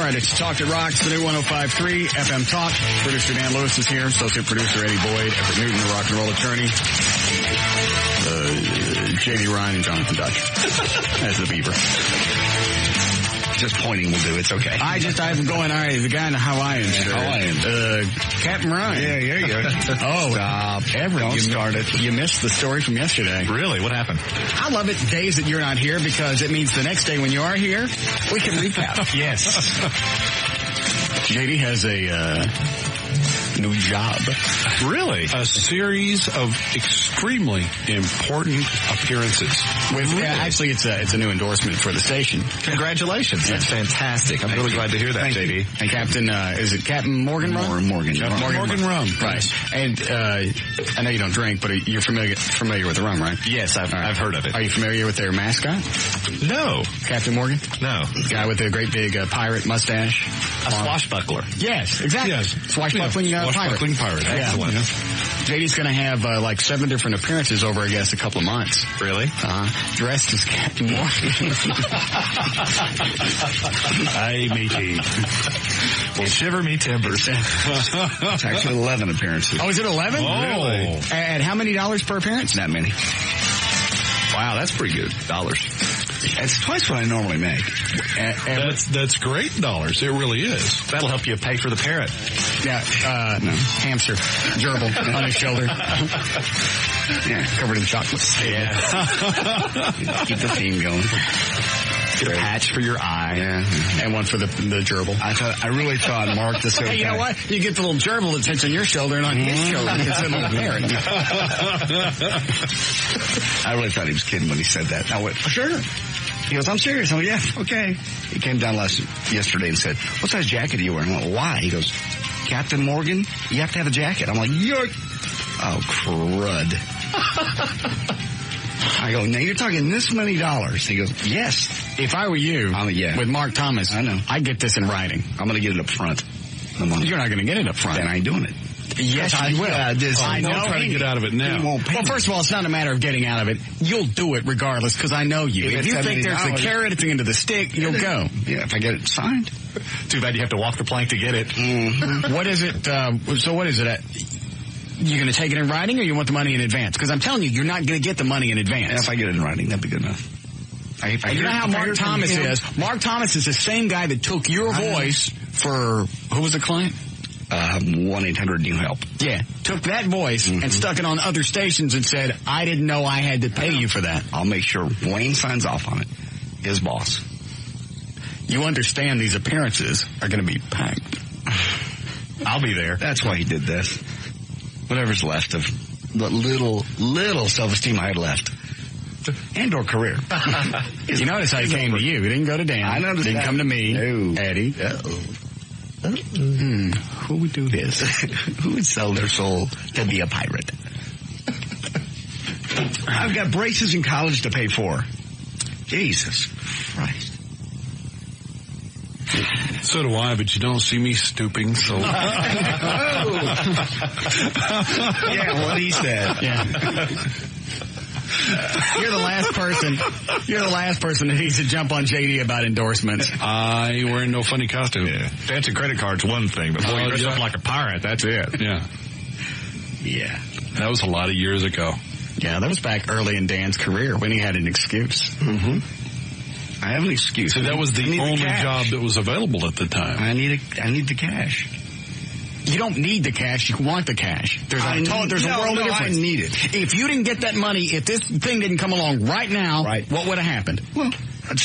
right, it's Talk That Rocks, the new 105.3 FM Talk. Producer Dan Lewis is here. Associate producer Eddie Boyd. Everett Newton, the rock and roll attorney. J.D. Ryan and Jonathan Dutch. As the Beaver. Just pointing will do. It's okay. I'm going, all right, the guy in the Hawaiian shirt. Captain Ryan. Yeah, there you go. Oh, stop. Everett, Don't start it. You missed the story from yesterday. Really? What happened? I love it days that you're not here because it means the next day when you are here, we can recap. Yes. JD has a new job. Really? A series of extremely important appearances. Actually, it's a new endorsement for the station. Congratulations. That's fantastic. I'm really glad to hear that, JD. And Captain, is it Captain Morgan Rum? Morgan Rum. Right. And I know you don't drink, but you're familiar with the rum, right? Yes, I've heard of it. Are you familiar with their mascot? No. Captain Morgan? No. The guy with the great big pirate mustache. A swashbuckler. Yes, exactly. Yes. Swashbuckling pirate. Swashbuckling pirate. Excellent. Yeah. JD's going to have like 7 different appearances over, I guess, a couple of months. Really? Dressed as Captain Morgan. Hey, matey. Well, shiver me timbers. It's actually 11 appearances. Oh, is it 11? Oh. Really? And how many dollars per appearance? That many. Wow, that's pretty good. Dollars. It's twice what I normally make. That's great dollars. It really is. That'll help you pay for the parrot. Yeah, no. Hamster. Gerbil on his shoulder. Yeah, covered in chocolates. Yeah. Keep the theme going. Get a patch for your eye. Yeah. And one for the gerbil. I really thought Mark this Hey, you know what? You get the little gerbil that sits on your shoulder and on his shoulder. It's a little parrot. I really thought he was kidding when he said that. I went, sure. He goes, I'm serious. I'm like, yeah, okay. He came down yesterday and said, what size jacket are you wearing? I went, why? He goes, Captain Morgan, you have to have a jacket. I'm like, oh, crud. I go, now you're talking this many dollars. He goes, yes. If I were you, with Mark Thomas, I know. I'd get this in writing. I'm going to get it up front. You're not going to get it up front. Then I ain't doing it. Yes, you will. I know. Try to get out of it now. Well, first of all, it's not a matter of getting out of it. You'll do it regardless because I know you. If you think there's a carrot at the end of the stick, you'll go. Yeah, if I get it signed. Too bad you have to walk the plank to get it. Mm-hmm. What is it? So what is it? You going to take it in writing or you want the money in advance? Because I'm telling you, you're not going to get the money in advance. Yeah, if I get it in writing, that'd be good enough. You know how Mark Thomas is? Mark Thomas is the same guy that took your voice for, who was the client? 1-800-NEW-HELP. Yeah, took that voice and stuck it on other stations and said, I didn't know I had to pay you for that. I'll make sure Wayne signs off on it. His boss. You understand these appearances are going to be packed. I'll be there. That's why he did this. Whatever's left of the little self-esteem I had left. And or career. You notice how he came to you. He didn't go to Dan. I noticed. Didn't come to me. No. Eddie. Who would do this? Who would sell their soul to be a pirate? I've got braces in college to pay for. Jesus Christ. So do I, but you don't see me stooping, so... Yeah, what he said. Yeah. You're the last person that needs to jump on JD about endorsements. I ain't wearing no funny costume. Yeah. Fancy credit card's one thing, but boy, you dress up like a pirate, that's it. Yeah. Yeah. That was a lot of years ago. Yeah, that was back early in Dan's career when he had an excuse. Mm-hmm. I have an excuse. So that was the only job that was available at the time. I need the cash. You don't need the cash. You want the cash. There's a world of difference. I need it. If you didn't get that money, if this thing didn't come along right now, what would have happened? Well, it'd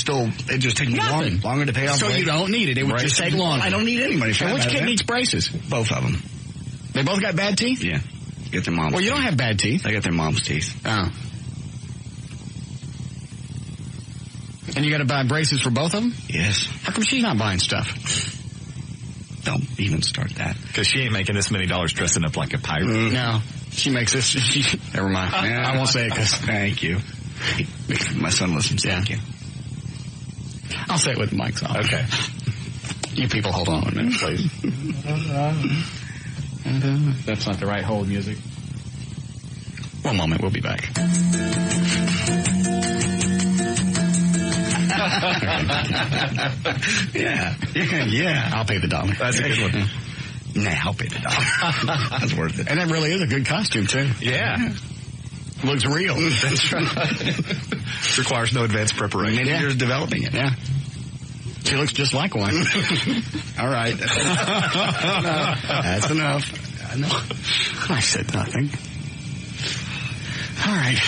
just take me longer to pay off. So you don't need it. It would just take longer. I don't need any money for that. Which kid needs braces? Both of them. They both got bad teeth? Yeah. Get their mom's Well, you don't have bad teeth. I got their mom's teeth. Oh. And you got to buy braces for both of them? Yes. How come she's not buying stuff? Don't even start that. Because she ain't making this many dollars dressing up like a pirate. No. She makes this. Never mind. I won't say it because... Thank you. My son listens. Yeah. Thank you. I'll say it with the mics off. Okay. You people hold on a minute, please. That's not the right hold music. One moment. We'll be back. Yeah. I'll pay the $1. That's a good one. Nah, I'll pay the $1. That's worth it. And that really is a good costume, too. Yeah. Looks real. That's right. Requires no advanced preparation. Many years developing it. Yeah. She looks just like one. All right. That's enough. I know. I said nothing. All right.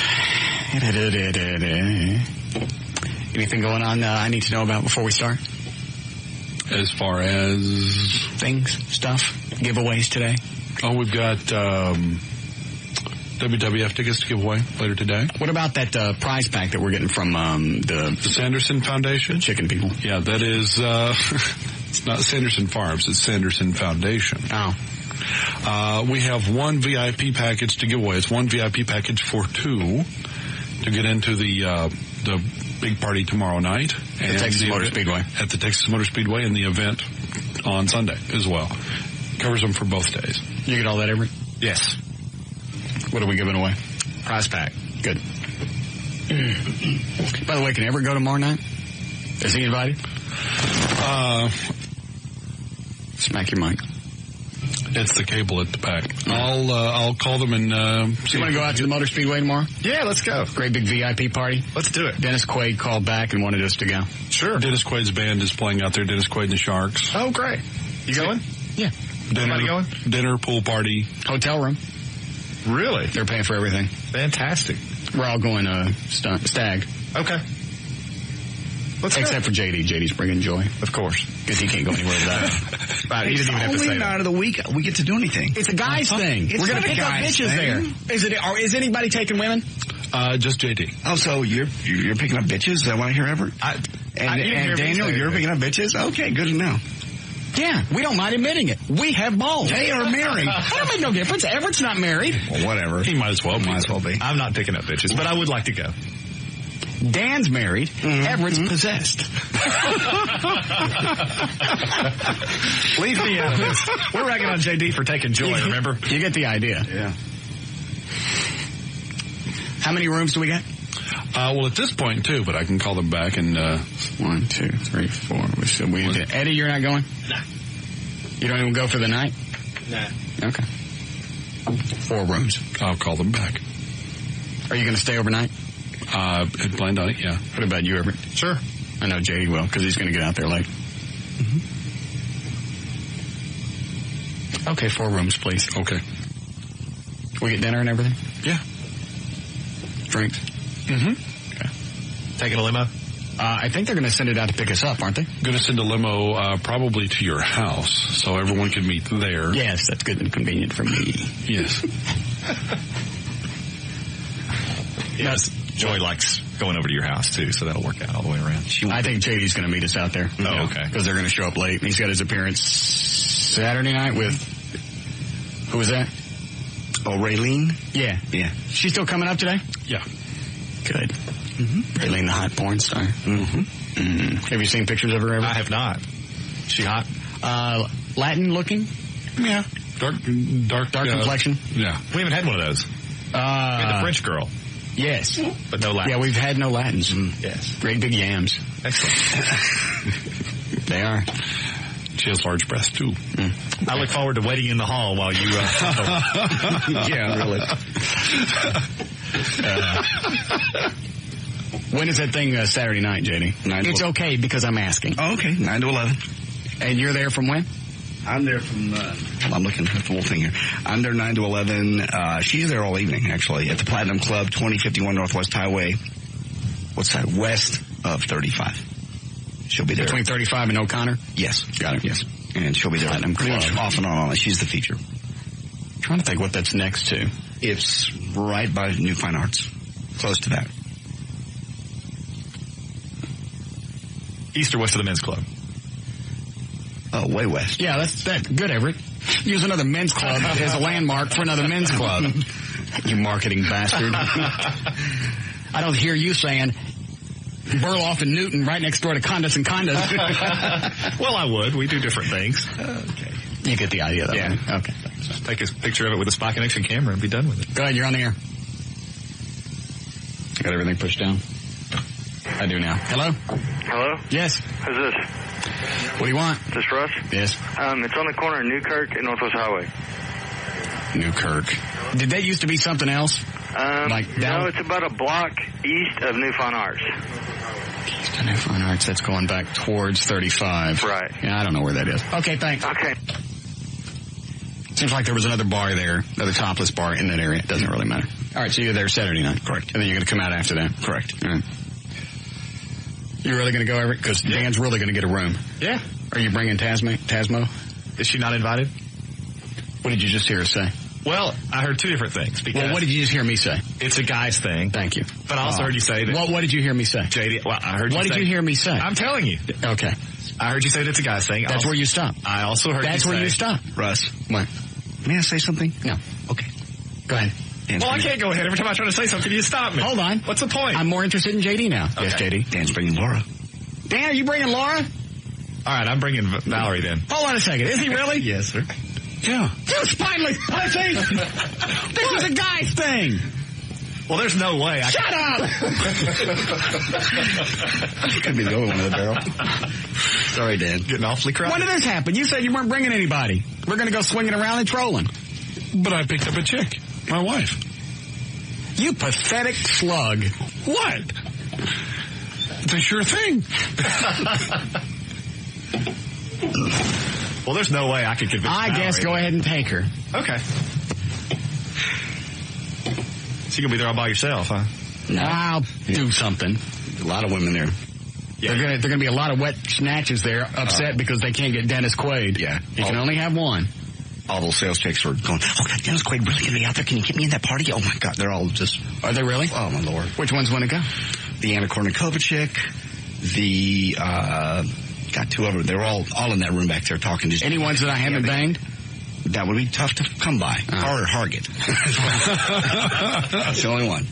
Anything going on I need to know about before we start? As far as Things, stuff, giveaways today? oh, we've got WWF tickets to give away later today. What about that prize pack that we're getting from The Sanderson Foundation. chicken people? Yeah, that is. It's not Sanderson Farms. It's Sanderson Foundation. Oh. We have one VIP package to give away. It's one VIP package for 2 to get into the big party tomorrow night. At Texas Motor Speedway. At the Texas Motor Speedway and the event on Sunday as well. Covers them for both days. You get all that, Everett? Yes. What are we giving away? Prize pack. Good. By the way, can Everett go tomorrow night? Is he invited? Smack your mic. It's the cable at the back. I'll call them and So you want to go out to the Motor Speedway tomorrow? Yeah, let's go. Great big VIP party. Let's do it. Dennis Quaid called back and wanted us to go. Sure. Dennis Quaid's band is playing out there. Dennis Quaid and the Sharks. Oh, great. You going? Yeah. Everybody going? Dinner, pool party. Hotel room. Really? They're paying for everything. Fantastic. We're all going stag. Okay. Let's Except for JD. JD's bringing Joy. Of course. Because he can't go anywhere without her. Right, he didn't even have to say Only night that. of the week we get to do anything. It's a guy's thing. It's We're going not to a pick up guy's bitches thing. there. Is anybody taking women? Just JD. Oh, so you're picking up bitches? Is that what I hear, Everett? I didn't hear And me Daniel, say you're that. picking up bitches? Okay, good to know. Yeah, we don't mind admitting it. We have balls. They are married. That don't make no difference. Everett's not married. Well, whatever. He might as well be. Might as well be. I'm not picking up bitches, but I would like to go. Dan's married. Everett's possessed. Leave me out of this. We're ragging on JD for taking Joy, remember? You get the idea. Yeah. How many rooms do we got? Well, at this point, 2, but I can call them back and... 1, 2, 3, 4. Eddie, you're not going? Nah. You don't even go for the night? Nah. Okay. 4 rooms. I'll call them back. Are you going to stay overnight? Had planned on it, yeah. What about you, Everett? Sure. I know JD will, because he's going to get out there late. Okay, 4 rooms, please. Okay. We get dinner and everything? Yeah. Drinks? Mm-hmm. Okay. Taking a limo? I think they're going to send it out to pick us up, aren't they? Going to send a limo probably to your house so everyone can meet there. Yes, that's good and convenient for me. Yes. Yes. Joy likes going over to your house, too, so that'll work out all the way around. I think JD's going to meet us out there. Oh, okay. Because they're going to show up late. He's got his appearance Saturday night with... Who was that? Oh, Raylene? Yeah. Yeah. She's still coming up today? Yeah. Good. Raylene, the hot porn star. Have you seen pictures of her ever? I have not. She hot? Latin looking? Yeah. Dark complexion? Yeah. We haven't had one of those. We had the French girl, Yes. but no Latin. Yeah, we've had no Latins. Yes. Great big yams. Excellent. They are. She has large breasts, too. I look forward to waiting in the hall while you... Yeah, really. When is that thing Saturday night, JD? It's okay because I'm asking. Oh, okay, 9 to 11. And you're there from when? I'm there from, I'm looking at the whole thing here. I'm there 9 to 11. She's there all evening, actually, at the Platinum Club, 2051 Northwest Highway. What's that? West of 35. She'll be there. Between 35 and O'Connor? Yes. Got it. Yes. And she'll be there Platinum pretty much Club. off and on. She's the feature. Trying to think what that's next to. It's right by New Fine Arts. Close to that. East or west of the men's club? Oh, way west. Yeah, that's good, Everett. Use another men's club as a landmark for another men's club. You marketing bastard. I don't hear you saying Burloff and Newton right next door to Condas and Condas. Well, I would. We do different things. Okay. You get the idea, though. Yeah. Okay. Just take a picture of it with a spy connection camera and be done with it. Go ahead, you're on the air. Got everything pushed down. I do now. Hello? Hello? Yes. Who's this? What do you want? Is this Russ? Yes. It's on the corner of Newkirk and Northwest Highway. Newkirk. Did that used to be something else? No, it's about a block east of New Fine Arts. East of New Fine Arts, that's going back towards 35. Right. Yeah, I don't know where that is. Okay, thanks. Okay. Seems like there was another bar there, another topless bar in that area. It doesn't really matter. All right, so you're there Saturday night. Correct. And then you're going to come out after that. Correct. All right. You're really going to go, Everett? Because Dan's really going to get a room. Yeah. Are you bringing Tasmo? Is she not invited? What did you just hear us say? Well, I heard two different things. Because Well, what did you just hear me say? It's a guy's thing. Thank you. But I also heard you say that. What did you hear me say? JD, well, I heard you What say. did you hear me say? I'm telling you. Okay. I heard you say that's a guy's thing. That's where you stop. I also heard That's you where say. you stop. Russ, What? may I say something? No. Okay. Go ahead. Dan's Well, I bringing- can't go ahead. Every time I try to say something, you stop me. Hold on. What's the point? I'm more interested in JD now. Okay. Yes, JD. Dan's bringing Laura. Dan, are you bringing Laura? All right, I'm bringing Valerie then. Hold on a second. Is he really? Yes, sir. Yeah. You spineless pussy! This is a guy's thing! Well, there's no way. Shut up! Could be the only one in the barrel. Sorry, Dan. Getting awfully crowded. When did this happen? You said you weren't bringing anybody. We're going to go swinging around and trolling. But I picked up a chick, my wife. You pathetic slug. What? It's a sure thing. Well, there's no way I could convince I Valerie. guess go ahead and take her. Okay. So you're going to be there all by yourself, huh? I'll do something. A lot of women there. Yeah. They're going to be a lot of wet snatches there, upset because they can't get Dennis Quaid. Yeah. You can only have one. All those sales chicks were going, oh, God, Dennis Quaid really going to be out there? Can you get me in that party? Oh, my God. They're all just... Are they really? Oh, my Lord. Which ones want to go? The Anna Kournikova chick, the... got two of them. They were all in that room back there talking. Just Any ones that I haven't banged? That would be tough to come by. Or Hargett. That's the only one.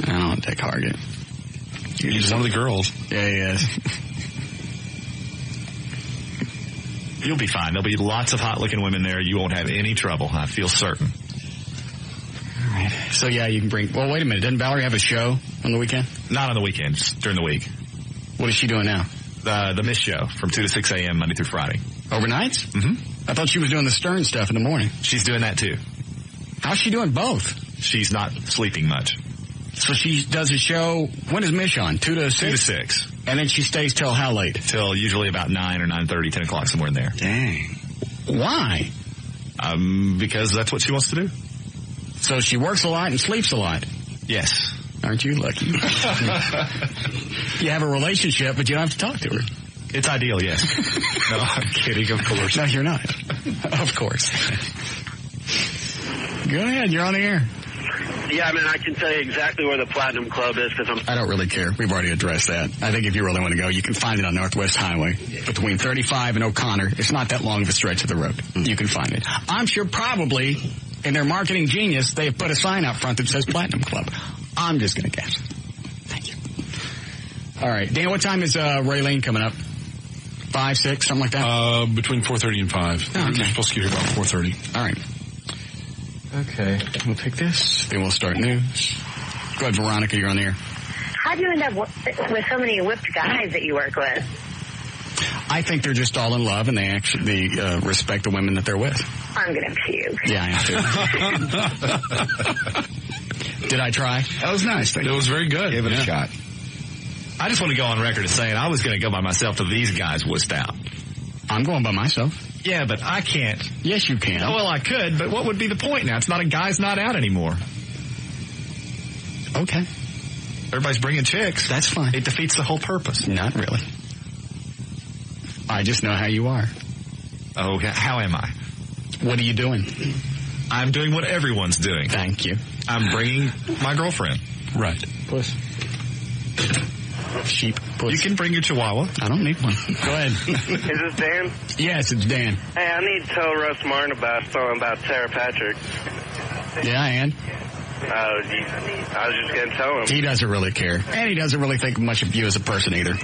I don't take Hargett. He's one of the girls. Yeah, he is. You'll be fine. There'll be lots of hot-looking women there. You won't have any trouble. I feel certain. All right. So, yeah, you can bring... Well, wait a minute. Doesn't Valerie have a show on the weekend? Not on the weekends, during the week. What is she doing now? The Miss Show from 2 to 6 a.m. Monday through Friday. Overnights? Mm-hmm. I thought she was doing the Stern stuff in the morning. She's doing that, too. How's she doing both? She's not sleeping much. So she does a show... When is Mish on? 2 to 6? 2 to 6. And then she stays till how late? Till usually about 9 or 9:30, 10 o'clock, somewhere in there. Dang. Why? Because that's what she wants to do. So she works a lot and sleeps a lot. Yes. Aren't you lucky? You have a relationship, but you don't have to talk to her. It's ideal, yes. No, I'm kidding, of course. No, you're not. Of course. Go ahead, you're on the air. Yeah, I mean, I can tell you exactly where the Platinum Club is because I don't really care. We've already addressed that. I think if you really want to go, you can find it on Northwest Highway between 35 and O'Connor. It's not that long of a stretch of the road. You can find it. I'm sure probably in their marketing genius, they have put a sign out front that says Platinum Club. I'm just going to guess. Thank you. All right. Dan, what time is Raylene coming up? 5, 6, something like that? Between 4:30 and 5. Oh, okay. We're supposed to get here about 4:30. All right. Okay. We'll take this. Then we'll start news. Go ahead, Veronica. You're on the air. How do you end up with so many whipped guys that you work with? I think they're just all in love, and they actually respect the women that they're with. I'm going to puke. Yeah, I am too. Did I try? That was nice. Thank It you. was very good. Give it a shot. I just want to go on record as saying I was going to go by myself till these guys wussed out. I'm going by myself. Yeah, but I can't. Yes, you can. Oh, well, I could, but what would be the point now? It's not a guy's night out anymore. Okay. Everybody's bringing chicks. That's fine. It defeats the whole purpose. Not really. I just know how you are. Oh, how am I? What are you doing? I'm doing what everyone's doing. Thank you. I'm bringing my girlfriend. Right. Puss. Sheep. Puss. You can bring your chihuahua. I don't need one. Go ahead. Is this Dan? Yes, it's Dan. Hey, I need to tell Russ Martin about something about Sarah Patrick. Yeah, and I was just going to tell him. he doesn't really care. And he doesn't really think much of you as a person either.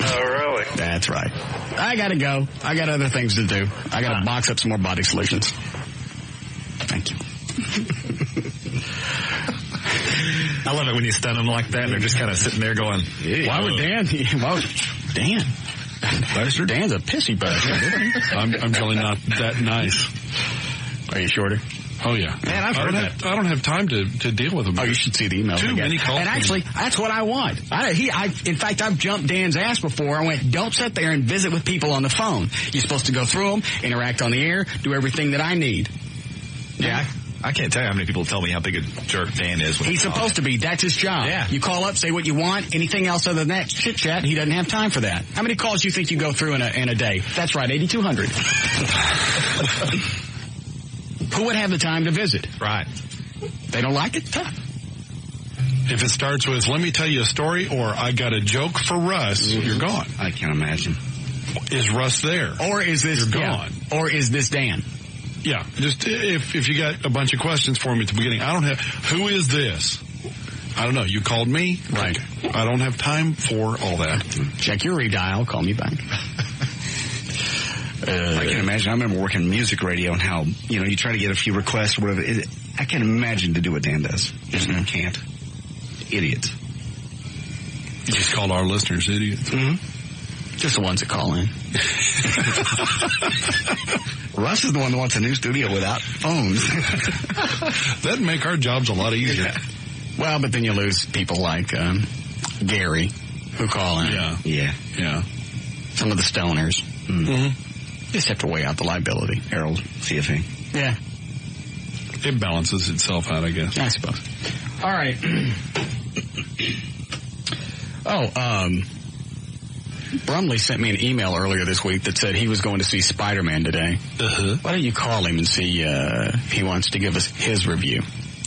Oh, really? That's right. I gotta go. I got other things to do. I gotta box up some more body solutions. Thank you. I love it when you stun them like that. They're just kind of sitting there going, why would Dan? Dan. Buster Dan's a pissy bastard. I'm really not that nice. Are you shorter? Oh, yeah. Man, I've heard that. I don't have time to deal with them. Oh, you should see the email. Too many calls. And actually, that's what I want. In fact, I've jumped Dan's ass before. I went, don't sit there and visit with people on the phone. You're supposed to go through them, interact on the air, do everything that I need. Yeah. I can't tell you how many people tell me how big a jerk Dan is. He's supposed to be. That's his job. Yeah. You call up, say what you want. Anything else other than that, chit chat. He doesn't have time for that. How many calls do you think you go through in a day? That's right, 8,200. Who would have the time to visit? Right. They don't like it? Tough. If it starts with, let me tell you a story, or I got a joke for Russ, you're gone. I can't imagine. Is Russ there? Or is this You're gone. Yeah. Or is this Dan? Yeah, just if you got a bunch of questions for me at the beginning, I don't have, who is this? I don't know. You called me? Right. I don't have time for all that. Check your redial. Call me back. I can imagine. I remember working music radio and how, you try to get a few requests or whatever. I can't imagine to do what Dan does. Just can't. Idiots. You just called our listeners idiots. Mm-hmm. Just the ones that call in. Russ is the one that wants a new studio without phones. That'd make our jobs a lot easier. Yeah. Well, but then you lose people like Gary, who call in. Yeah. Some of the stoners. Mm-hmm. Just have to weigh out the liability. Harold, CFA. Yeah. It balances itself out, I guess. I suppose. All right. Brumley sent me an email earlier this week that said he was going to see Spider-Man today. Uh-huh. Why don't you call him and see if he wants to give us his review?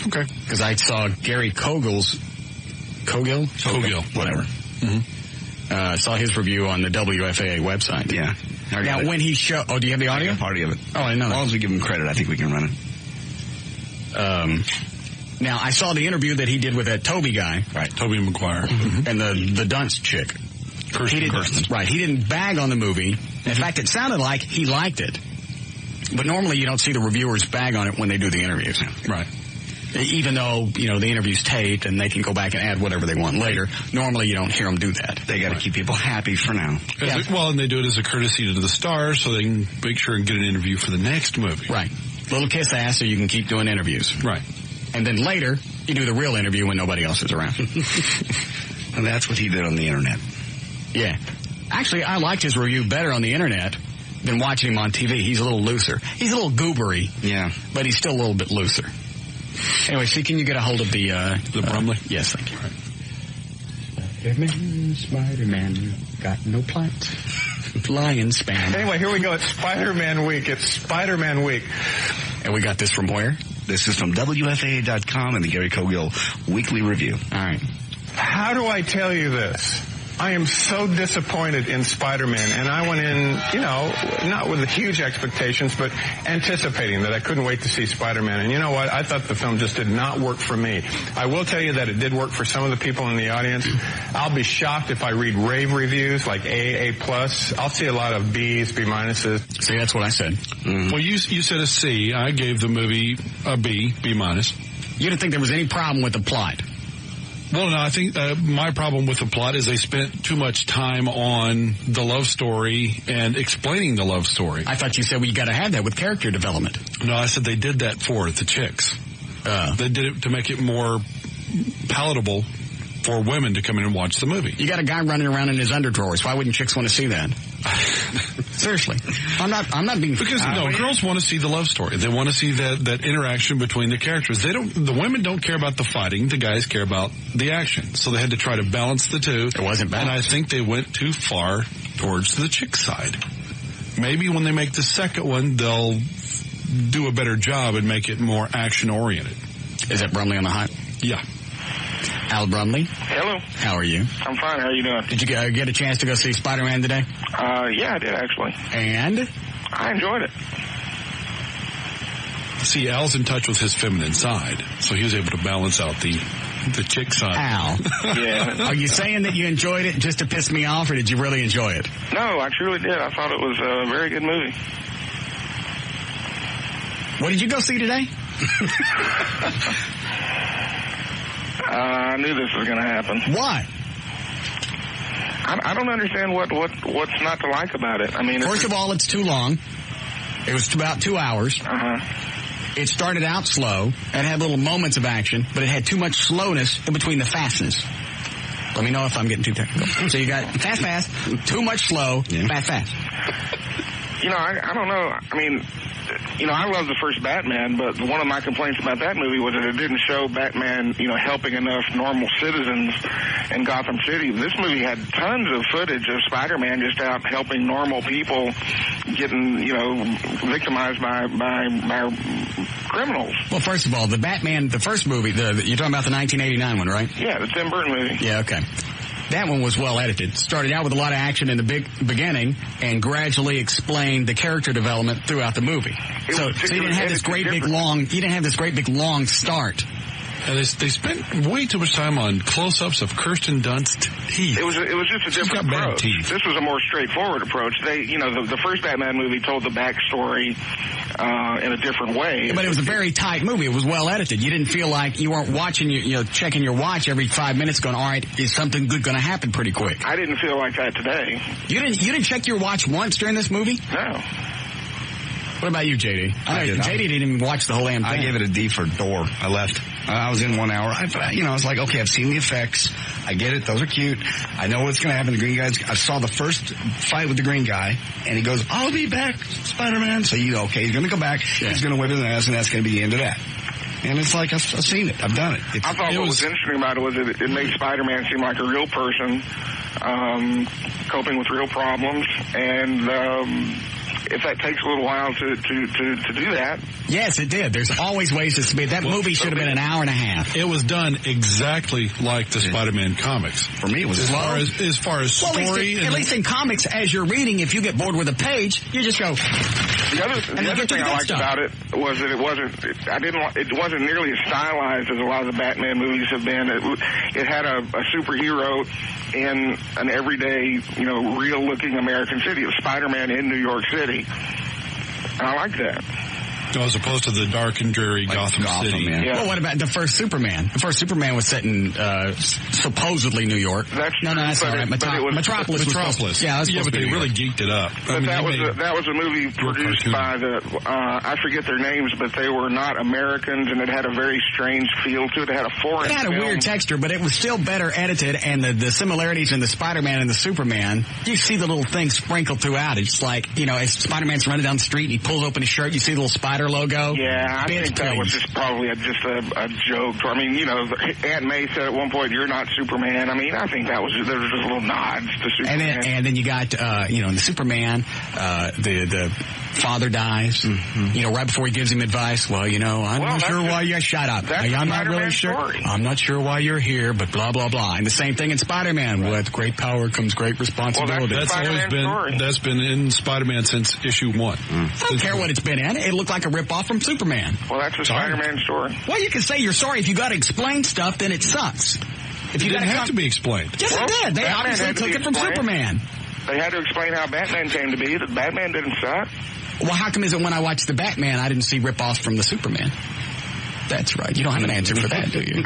Okay. Because I saw Gary Cogill, whatever. Mm-hmm. Saw his review on the WFAA website. Yeah. Now, when he do you have the audio? Party of it. Oh, I know. As long as we give him credit, I think we can run it. Now, I saw the interview that he did with that Toby guy. Right. Toby Maguire. Mm-hmm. And the dunce chick. Kirsten. Right. He didn't bag on the movie. In fact, it sounded like he liked it. But normally you don't see the reviewers bag on it when they do the interviews. Right. Even though, the interview's taped and they can go back and add whatever they want later, normally you don't hear them do that. They got to keep people happy for now. Yeah. And they do it as a courtesy to the stars so they can make sure and get an interview for the next movie. Right. Little kiss ass so you can keep doing interviews. Right. And then later, you do the real interview when nobody else is around. And that's what he did on the internet. Yeah. Actually, I liked his review better on the internet than watching him on TV. He's a little looser. He's a little goobery. Yeah. But he's still a little bit looser. Anyway, see, can you get a hold of the Brumley? Yes, thank you. Right. Spider-Man, got no plans. Lion span. Anyway, here we go. It's Spider-Man Week. It's Spider-Man Week. And we got this from where? This is from WFAA.com and the Gary Cogill Weekly Review. All right. How do I tell you this? I am so disappointed in Spider-Man, and I went in, not with huge expectations, but anticipating that I couldn't wait to see Spider-Man. And you know what? I thought the film just did not work for me. I will tell you that it did work for some of the people in the audience. I'll be shocked if I read rave reviews like A+. I'll see a lot of B's, B minuses. See, that's what I said. Mm-hmm. Well, you said a C. I gave the movie a B minus. You didn't think there was any problem with the plot? Well, no, I think my problem with the plot is they spent too much time on the love story and explaining the love story. I thought you said, well, you got to have that with character development. No, I said they did that for the chicks. They did it to make it more palatable for women to come in and watch the movie. You got a guy running around in his underdrawers. Why wouldn't chicks want to see that? Seriously. I'm not being... Because, girls want to see the love story. They want to see that interaction between the characters. The women don't care about the fighting. The guys care about the action. So they had to try to balance the two. It wasn't balanced. And I think they went too far towards the chick side. Maybe when they make the second one, they'll do a better job and make it more action-oriented. Is that Brumley on the hot? Yeah. Al Brumley? Hello. How are you? I'm fine. How are you doing? Did you get a chance to go see Spider-Man today? Yeah, I did, actually. And? I enjoyed it. See, Al's in touch with his feminine side, so he was able to balance out the chick side. Al. Yeah. Are you saying that you enjoyed it just to piss me off, or did you really enjoy it? No, I truly did. I thought it was a very good movie. What did you go see today? I knew this was going to happen. Why? I don't understand what's not to like about it. I mean, first of all, it's too long. It was about 2 hours. It started out slow and had little moments of action, but it had too much slowness in between the fastness. Let me know if I'm getting too technical. So you got fast, too much slow, fast. You know, I don't know. I mean, you know, I love the first Batman, but one of my complaints about that movie was that it didn't show Batman, you know, helping enough normal citizens in Gotham City. This movie had tons of footage of Spider-Man just out helping normal people getting, you know, victimized by criminals. Well, first of all, the Batman, the first movie, you're talking about the 1989 one, right? Yeah, the Tim Burton movie. Yeah, okay. That one was well edited. Started out with a lot of action in the beginning and gradually explained the character development throughout the movie. So you didn't have this great big long start. And they spent way too much time on close-ups of Kirsten Dunst's teeth. It was just a different approach. This was a more straightforward approach. The first Batman movie told the backstory in a different way. But it was a very tight movie. It was well edited. You didn't feel like you weren't watching, checking your watch every 5 minutes, going, all right, is something good going to happen pretty quick? I didn't feel like that today. You didn't check your watch once during this movie? No. What about you, JD? JD didn't even watch the whole damn thing. I gave it a D for door. I left. I was in 1 hour. I was like, okay, I've seen the effects. I get it. Those are cute. I know what's going to happen. The green guys. I saw the first fight with the green guy, and he goes, "I'll be back, Spider-Man." So okay, he's going to come back. Yeah. He's going to whip his ass, and that's going to be the end of that. And it's like, I've seen it. I've done it. I thought what was interesting about it was that it made Spider-Man seem like a real person, coping with real problems, and if that takes a little while to do that. Yes, it did. There's always ways to speed. That movie should have been an hour and a half. It was done exactly like the Spider-Man comics. For me, it was as far as story. At least in comics, as you're reading, if you get bored with a page, you just go. The other thing I liked about it was that it wasn't nearly as stylized as a lot of the Batman movies have been. It had a superhero in an everyday, real-looking American city. It was Spider-Man in New York City. And I like that. As opposed to the dark and dreary Gotham City. Yeah. Well, what about the first Superman? The first Superman was set in supposedly New York. That's all right. Metropolis. Yeah, but they really geeked it up. But that was a movie produced by I forget their names, but they were not Americans, and it had a very strange feel to it. It had a foreign It had a weird texture, but it was still better edited, and the similarities in the Spider-Man and the Superman, you see the little things sprinkled throughout. It's like, as Spider-Man's running down the street, and he pulls open his shirt, you see the little spider logo. Yeah, I think that was just probably a joke. I mean, Aunt May said at one point, "You're not Superman." I mean, I think there was just little nods to Superman. And then you got, in the Superman, the father dies. Mm-hmm. Right before he gives him advice. Well, I'm not sure why you shut up. I'm not really sure. Story. I'm not sure why you're here, but blah blah blah. And the same thing in Spider-Man. Right. With great power comes great responsibility. Well, that's been in Spider-Man since issue 1. I don't care what it's been in. It looked like a rip-off from Superman. Well, that's a Spider-Man story. Well, you can say you're sorry. If you got to explain stuff, then it sucks. If you didn't have to be explained. Yes, it did. They obviously took it from Superman. They had to explain how Batman came to be. That Batman didn't suck. Well, how come is it when I watched the Batman, I didn't see rip-offs from the Superman? That's right. You don't have an answer for that, do you?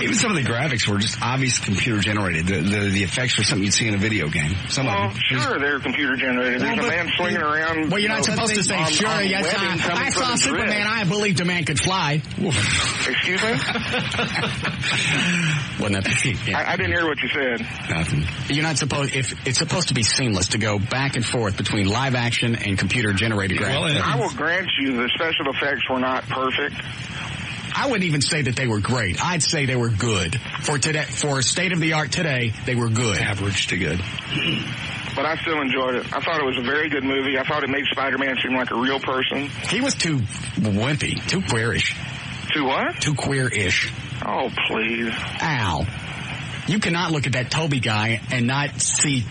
Even some of the graphics were just obviously computer generated. The effects were something you'd see in a video game. Sure, they're computer generated. There's a man swinging around. Well, you're not supposed to say sure. Yes, I saw Superman. I believed a man could fly. Excuse me? Wasn't that? Yeah. I didn't hear what you said. Nothing. You're not supposed. If it's supposed to be seamless to go back and forth between live action and computer generated graphics. Well, I will grant you the special effects were not perfect. I wouldn't even say that they were great. I'd say they were good. For today, for state of the art today, they were good. Average to good. But I still enjoyed it. I thought it was a very good movie. I thought it made Spider-Man seem like a real person. He was too wimpy, too queerish. Too what? Too queer-ish. Oh, please. Al, you cannot look at that Toby guy and not see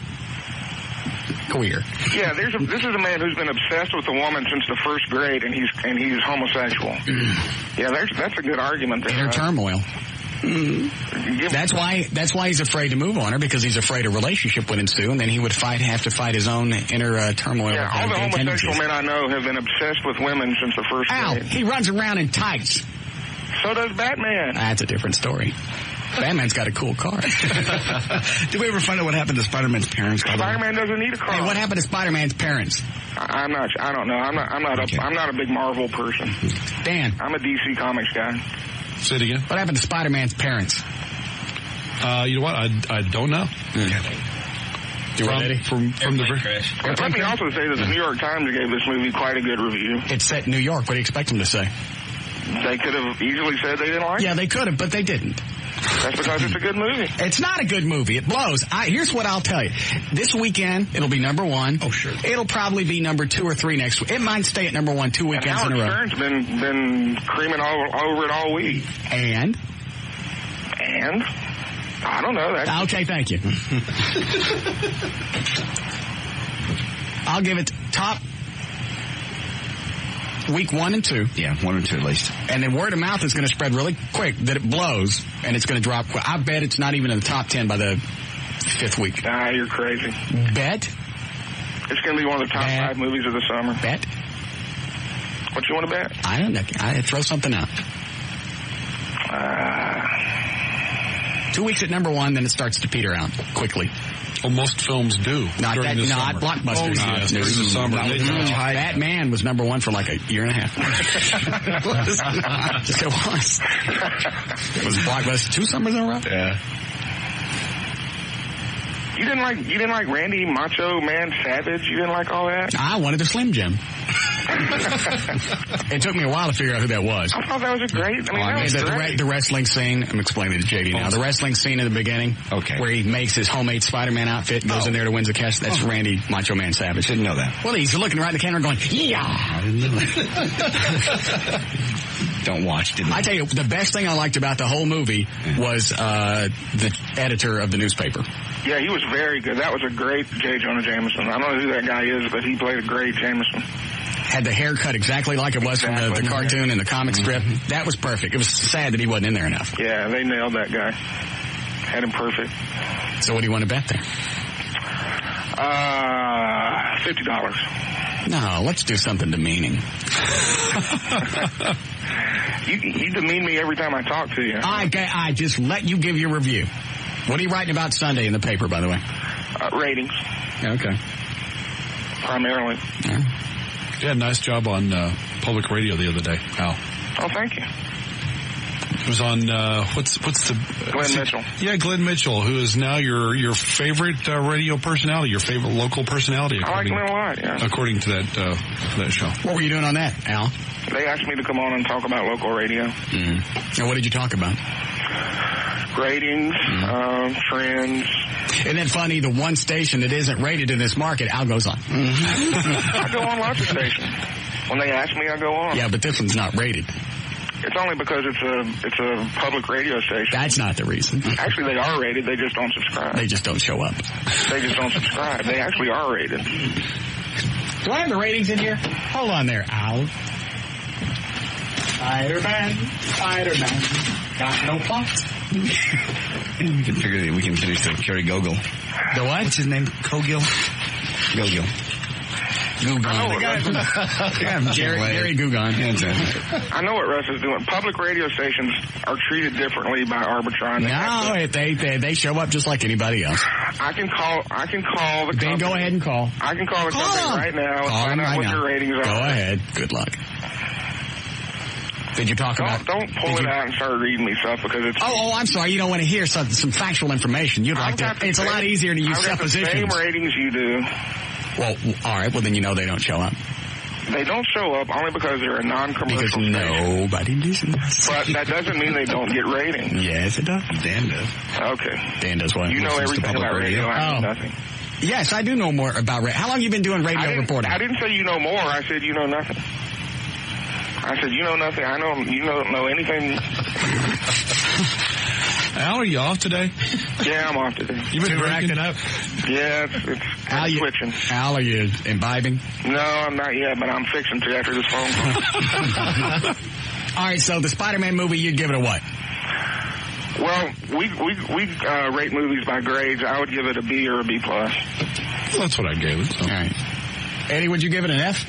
queer. Yeah, this is a man who's been obsessed with a woman since the first grade, and he's homosexual. Yeah, that's a good argument there. Inner turmoil. That's why he's afraid to move on her, because he's afraid a relationship would ensue, and then he would have to fight his own inner turmoil. Yeah, all the homosexual men I know have been obsessed with women since the first grade. He runs around in tights. So does Batman. That's a different story. Batman's got a cool car. Did we ever find out what happened to Spider-Man's parents? Spider-Man doesn't need a car. Hey, what happened to Spider-Man's parents? I don't know. I'm not a big Marvel person. Dan. I'm a DC Comics guy. Say it again. What happened to Spider-Man's parents? You know what? I don't know. You ready? From the crash. Let me also say that the New York Times gave this movie quite a good review. It's set in New York. What do you expect them to say? They could have easily said they didn't like it. Yeah, they could have, but they didn't. That's because it's a good movie. It's not a good movie. It blows. Here's what I'll tell you. This weekend, it'll be number 1. Oh, sure. It'll probably be number 2 or 3 next week. It might stay at number 1 2 weekends in a row. Howard Stern's been creaming over it all week. And? I don't know. Okay, thank you. I'll give it top week 1 and 2. Yeah, 1 and 2 at least. And then word of mouth is going to spread really quick that it blows, and it's going to drop. I bet it's not even in the top 10 by the 5th week. Nah, you're crazy. Bet? It's going to be one of the top 5 movies of the summer. Bet? What you want to bet? I don't know. I throw something out. 2 weeks at number 1, then it starts to peter out quickly. Well, most films do. Not blockbusters. Yes, during the summer. Batman was number 1 for like a year and a half. It was. It was Blockbuster 2 summers in a row. Yeah. You didn't like Randy Macho Man Savage? You didn't like all that? I wanted the Slim Jim. It took me a while to figure out who that was. I thought that was a great. The wrestling scene. I'm explaining it to JD now. The wrestling scene in the beginning, where he makes his homemade Spider-Man outfit, and goes in there to win the cash. That's Randy Macho Man Savage. Didn't know that. Well, he's looking right at the camera, going, "Yeah." I didn't know that. Don't watch. Didn't I tell you, the best thing I liked about the whole movie was the editor of the newspaper. Yeah, he was very good. That was a great J. Jonah Jameson. I don't know who that guy is, but he played a great Jameson. Had the haircut exactly like it was from the cartoon and the comic strip. That was perfect. It was sad that he wasn't in there enough. Yeah, they nailed that guy. Had him perfect. So what do you want to bet there? $50. No, let's do something demeaning. You demean me every time I talk to you. I just let you give your review. What are you writing about Sunday in the paper, by the way? Ratings. Okay. Primarily. Yeah. Yeah, nice job on public radio the other day, Al. Oh, thank you. It was on, what's the... Glenn Mitchell. Yeah, Glenn Mitchell, who is now your favorite radio personality, your favorite local personality. I like Glenn a lot, yeah. According to that show. What were you doing on that, Al? They asked me to come on and talk about local radio. And what did you talk about? Ratings, trends. Isn't it funny, the one station that isn't rated in this market, Al goes on. I go on lots of stations. When they ask me, I go on. Yeah, but this one's not rated. It's only because it's a public radio station. That's not the reason. Actually, they are rated. They just don't subscribe. They just don't show up. They just don't subscribe. They actually are rated. Do I have the ratings in here? Hold on there, Al. Spider-Man, got no plot. We can figure that we can finish the Kerry Gogol. The what? What's his name? Kogil? Gogil. Gary Gugan. I know what Russ is doing. Public radio stations are treated differently by Arbitron. No, they show up just like anybody else. I can call the company. Then go ahead and call. I can call the company right now and find out what your ratings are. Go ahead. Good luck. Did you talk about... Don't pull it out and start reading me stuff because it's... Oh, I'm sorry. You don't want to hear some factual information. You'd like to... It's a lot easier to use suppositions. I've got the same ratings you do. Well, all right. Well, then you know they don't show up. They don't show up only because they're a non-commercial station. Nobody listens. But that doesn't mean they don't get ratings. Yes, it does. Dan does. Okay. Dan does what? You know everything about radio. I know nothing. Yes, I do know more about radio. How long have you been doing radio reporting? I didn't say you know more. I said you know nothing. I said, you know nothing. I know you don't know anything. Al, are you off today? Yeah, I'm off today. You've been racking up? Yeah, it's switching. Al, are you imbibing? No, I'm not yet, but I'm fixing to after this phone call. All right, so the Spider-Man movie, you'd give it a what? Well, we rate movies by grades. I would give it a B or a B+. Well, that's what I gave it. So. All right. Eddie, would you give it an F?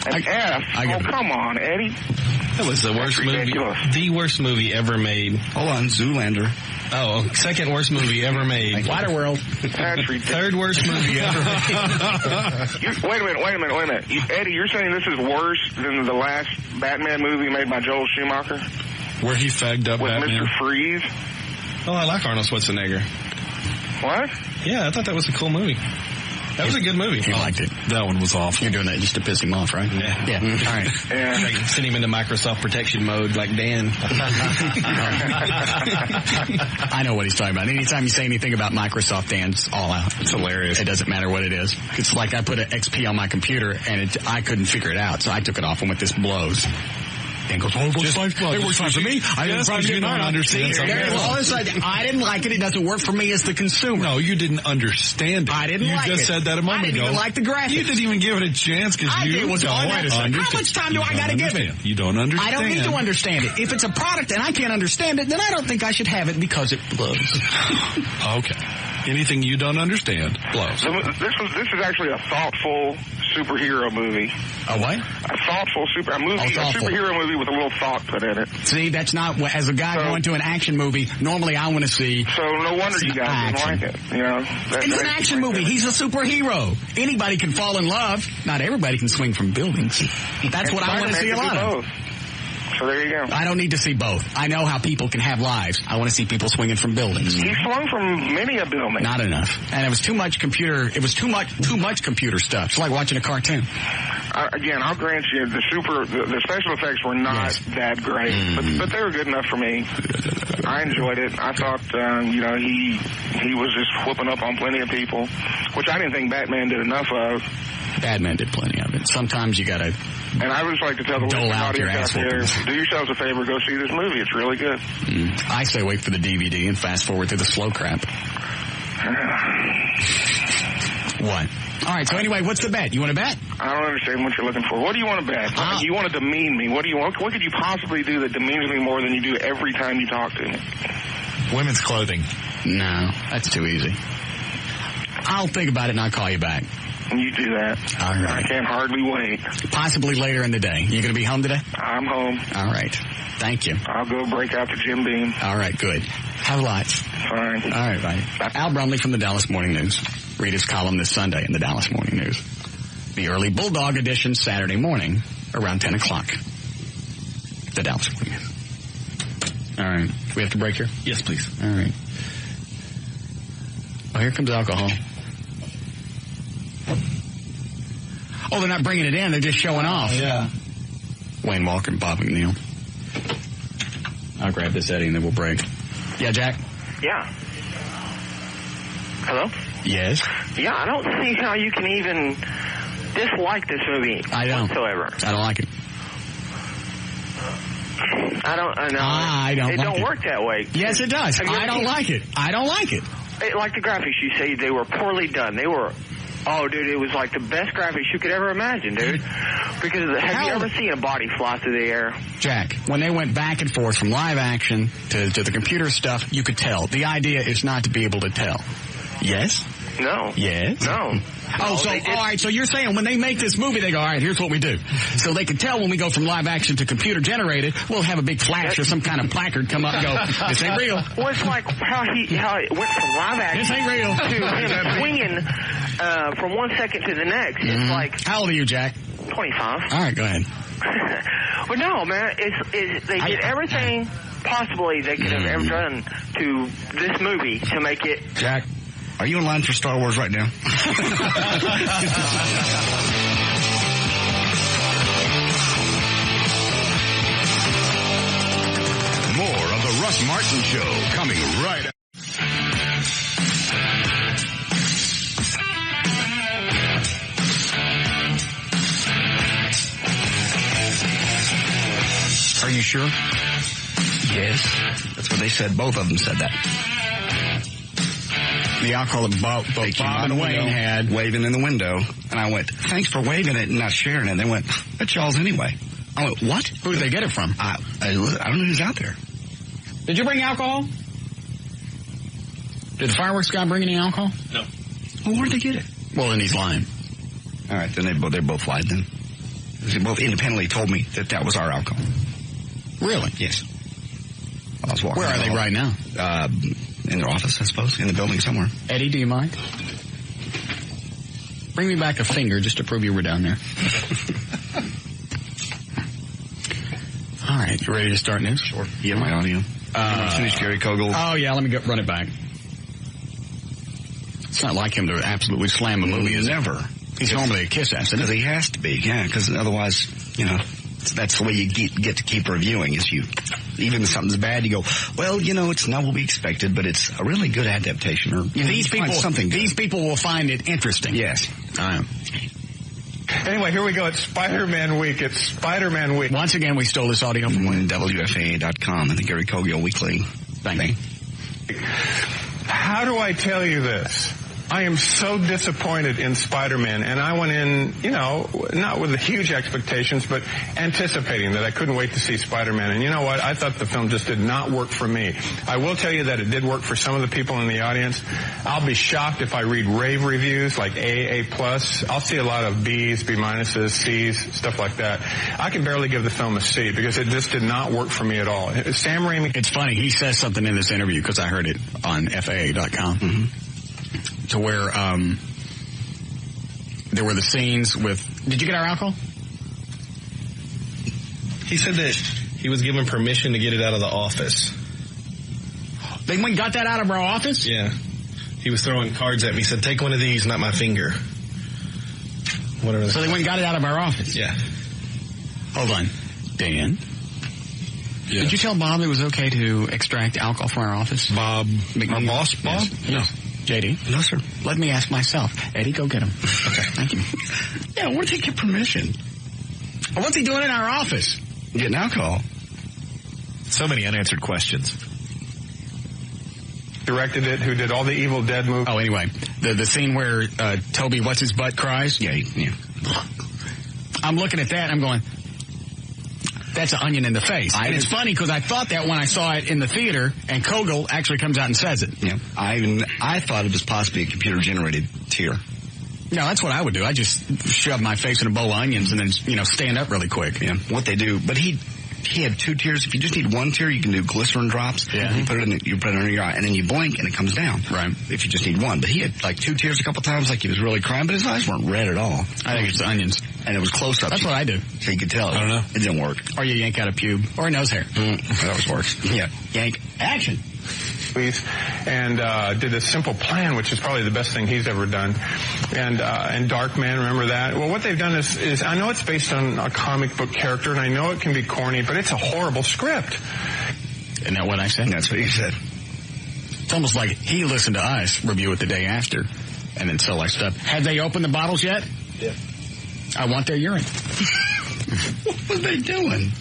An F? Come on, Eddie. That was the worst movie. The worst movie ever made. Hold on, Zoolander. Oh, second worst movie ever made. Waterworld. That's ridiculous. Third worst movie ever made. Wait a minute. Eddie, you're saying this is worse than the last Batman movie made by Joel Schumacher? Where he fagged up with Batman? Mr. Freeze? Oh, I like Arnold Schwarzenegger. What? Yeah, I thought that was a cool movie. That was a good movie. You liked it. That one was awful. You're doing that just to piss him off, right? Yeah. Yeah. All right. Yeah. Like, send him into Microsoft protection mode like Dan. I know what he's talking about. Anytime you say anything about Microsoft, Dan's all out. It's hilarious. It doesn't matter what it is. It's like I put an XP on my computer, and I couldn't figure it out, so I took it off and went, this blows. Dan goes, it works fine for me. I didn't understand something. All of a sudden, I didn't like it. It doesn't work for me as the consumer. No, you didn't understand it. I didn't like it. You just said that a moment ago. I didn't even like the graphics. You didn't even give it a chance because you don't understand. How much time do I got to give it? You don't understand. I don't need to understand it. If it's a product and I can't understand it, then I don't think I should have it because it blows. Okay. Anything you don't understand blows. This is actually a thoughtful superhero movie. A what? A thoughtful superhero movie with a little thought put in it. See, that's not, as a guy going to an action movie, normally I want to see. So no wonder you guys didn't like it. You know, it's an action movie. He's a superhero. Anybody can fall in love. Not everybody can swing from buildings. That's what I want to see a lot of. So there you go. I don't need to see both. I know how people can have lives. I want to see people swinging from buildings. He swung from many a building. Not enough. And it was too much computer. It was too much computer stuff. It's like watching a cartoon. Again, I'll grant you the special effects were not that great, but they were good enough for me. I enjoyed it. I thought, he was just whooping up on plenty of people, which I didn't think Batman did enough of. Batman did plenty of it. Sometimes you got to. And I would just like to tell the listening audience out there, do yourselves a favor, go see this movie. It's really good. I say wait for the DVD and fast forward to the slow crap. What? All right, so anyway, what's the bet? You want to bet? I don't understand what you're looking for. What do you want to bet? You want to demean me. What could you possibly do that demeans me more than you do every time you talk to me? Women's clothing. No, that's too easy. I'll think about it and I'll call you back. You do that. All right. I can't hardly wait. Possibly later in the day. You going to be home today? I'm home. All right. Thank you. I'll go break out the Jim Beam. All right, good. Have lots. Fine. All right, buddy. Al Brumley from the Dallas Morning News. Read his column this Sunday in the Dallas Morning News. The early Bulldog edition Saturday morning around 10 o'clock. The Dallas Morning News. All right. Do we have to break here? Yes, please. All right. Oh, here comes alcohol. Oh, they're not bringing it in. They're just showing off. Yeah. Wayne Walker and Bob McNeil. I'll grab this, Eddie, and then we'll break. Yeah, Jack? Yeah. Hello? Yes? Yeah, I don't see how you can even dislike this movie whatsoever. I don't like it. I don't know. It don't work that way. Yes, it does. I don't like it. I don't like it. Like the graphics, you say they were poorly done. They were... Oh, dude, it was like the best graphics you could ever imagine, dude. Because have you ever seen a body fly through the air? Jack, when they went back and forth from live action to the computer stuff, you could tell. The idea is not to be able to tell. Yes? No. Yes? No. Oh, so, all right, so you're saying when they make this movie, they go, all right, here's what we do. So they can tell when we go from live action to computer generated, we'll have a big flash or some kind of placard come up and go, this ain't real. Well, it's like how it went from live action this ain't real. to him swinging from 1 second to the next. It's like... How old are you, Jack? 25. All right, go ahead. Well, no, man, they did everything possibly they could have ever done to this movie to make it... Jack, are you in line for Star Wars right now? More of the Russ Martin Show coming right up. Are you sure? Yes. That's what they said. Both of them said that. The alcohol that both Bob and Wayne had. Waving in the window. And I went, thanks for waving it and not sharing it. They went, that's y'all's anyway. I went, what? Who did they get it from? I don't know who's out there. Did you bring alcohol? Did the fireworks guy bring any alcohol? No. Well, where'd they get it? Well, then he's lying. All right, then they both lied then. They both independently told me that was our alcohol. Really? Yes. I was walking. Where are they right now? In their office, I suppose, in the building somewhere. Eddie, do you mind? Bring me back a finger just to prove you were down there. All right, you ready to start news? Sure. Yeah, my audio. Finish Gary Kogel. Oh, yeah, let me run it back. It's not like him to absolutely slam a movie, is it? Never. He's normally a kiss ass, because he has to be, yeah, because otherwise, that's the way you get to keep reviewing, is even if something's bad, you go, well, it's not what we expected, but it's a really good adaptation. Or these people will find it interesting. Yes. Anyway, here we go. It's Spider-Man Week. Once again, we stole this audio from WFAA.com and the Gary Kogel Weekly thing. How do I tell you this? I am so disappointed in Spider-Man, and I went in, not with huge expectations, but anticipating that I couldn't wait to see Spider-Man. And you know what? I thought the film just did not work for me. I will tell you that it did work for some of the people in the audience. I'll be shocked if I read rave reviews like A+. I'll see a lot of B's, B-, C's, stuff like that. I can barely give the film a C because it just did not work for me at all. Sam Raimi... It's funny. He says something in this interview, because I heard it on FAA.com. Mm-hmm. To where there were the scenes with... Did you get our alcohol? He said that he was given permission to get it out of the office. They went and got that out of our office? Yeah. He was throwing cards at me. He said, take one of these, not my finger. Whatever. So they went and got it out of our office? Yeah. Hold on. Dan? Yeah. Did you tell Bob it was okay to extract alcohol from our office? Bob? Our boss, Bob? Yes. No. JD? No, sir. Let me ask myself. Eddie, go get him. Okay. Thank you. Yeah, where'd they get permission? Well, what's he doing in our office? Getting alcohol. So many unanswered questions. Directed it, who did all the Evil Dead movies. Oh, anyway. The scene where Toby, what's his butt, cries? Yeah. I'm looking at that and I'm going, that's an onion in the face. And it's funny because I thought that when I saw it in the theater, and Kogel actually comes out and says it. Yeah, I thought it was possibly a computer-generated tear. No, that's what I would do. I just shove my face in a bowl of onions and then, stand up really quick. Yeah, what they do. But he had 2 tears. If you just need 1 tear, you can do glycerin drops. Yeah. You put it under your eye, and then you blink, and it comes down. Right. If you just need 1. But he had 2 tears a couple times, like he was really crying, but his eyes weren't red at all. I think it's the onions. And it was close up. That's what I do. So you could tell. I don't know. It didn't work. Or you yank out a pube. Or a nose hair. That always works. Yeah. Yank. Action. And did a simple plan, which is probably the best thing he's ever done. And Darkman, remember that? Well, what they've done is I know it's based on a comic book character, and I know it can be corny, but it's a horrible script. Isn't that what I said? That's what you said. It's almost like he listened to us review it the day after, and then sell our stuff. Have they opened the bottles yet? Yeah. I want their urine. What were they doing?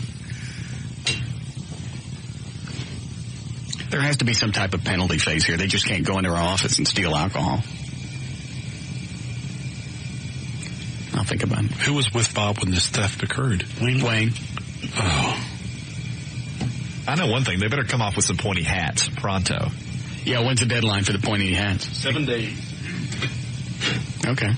There has to be some type of penalty phase here. They just can't go into our office and steal alcohol. I'll think about it. Who was with Bob when this theft occurred? Wayne. Oh. I know one thing. They better come off with some pointy hats pronto. Yeah, when's the deadline for the pointy hats? 7 days. Okay.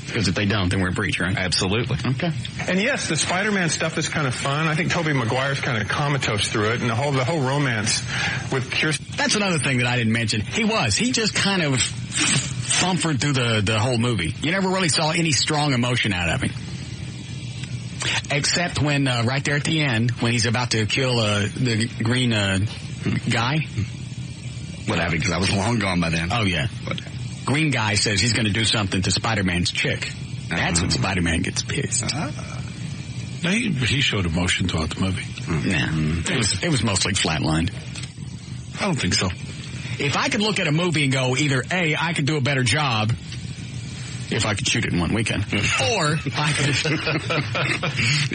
Because if they don't, then we're a breach, right? Absolutely. Okay. And yes, the Spider-Man stuff is kind of fun. I think Tobey Maguire's kind of comatose through it, and the whole romance with Kirsten. That's another thing that I didn't mention. He just kind of thumpered through the whole movie. You never really saw any strong emotion out of him. Except when, right there at the end, when he's about to kill the green guy. What happened? Because I was long gone by then. Oh, yeah. What? Green guy says he's going to do something to Spider-Man's chick. That's when Spider-Man gets pissed. No, he showed emotion throughout the movie. Nah, it was mostly flatlined. I don't think so. If I could look at a movie and go, either A, I could do a better job if I could shoot it in one weekend, or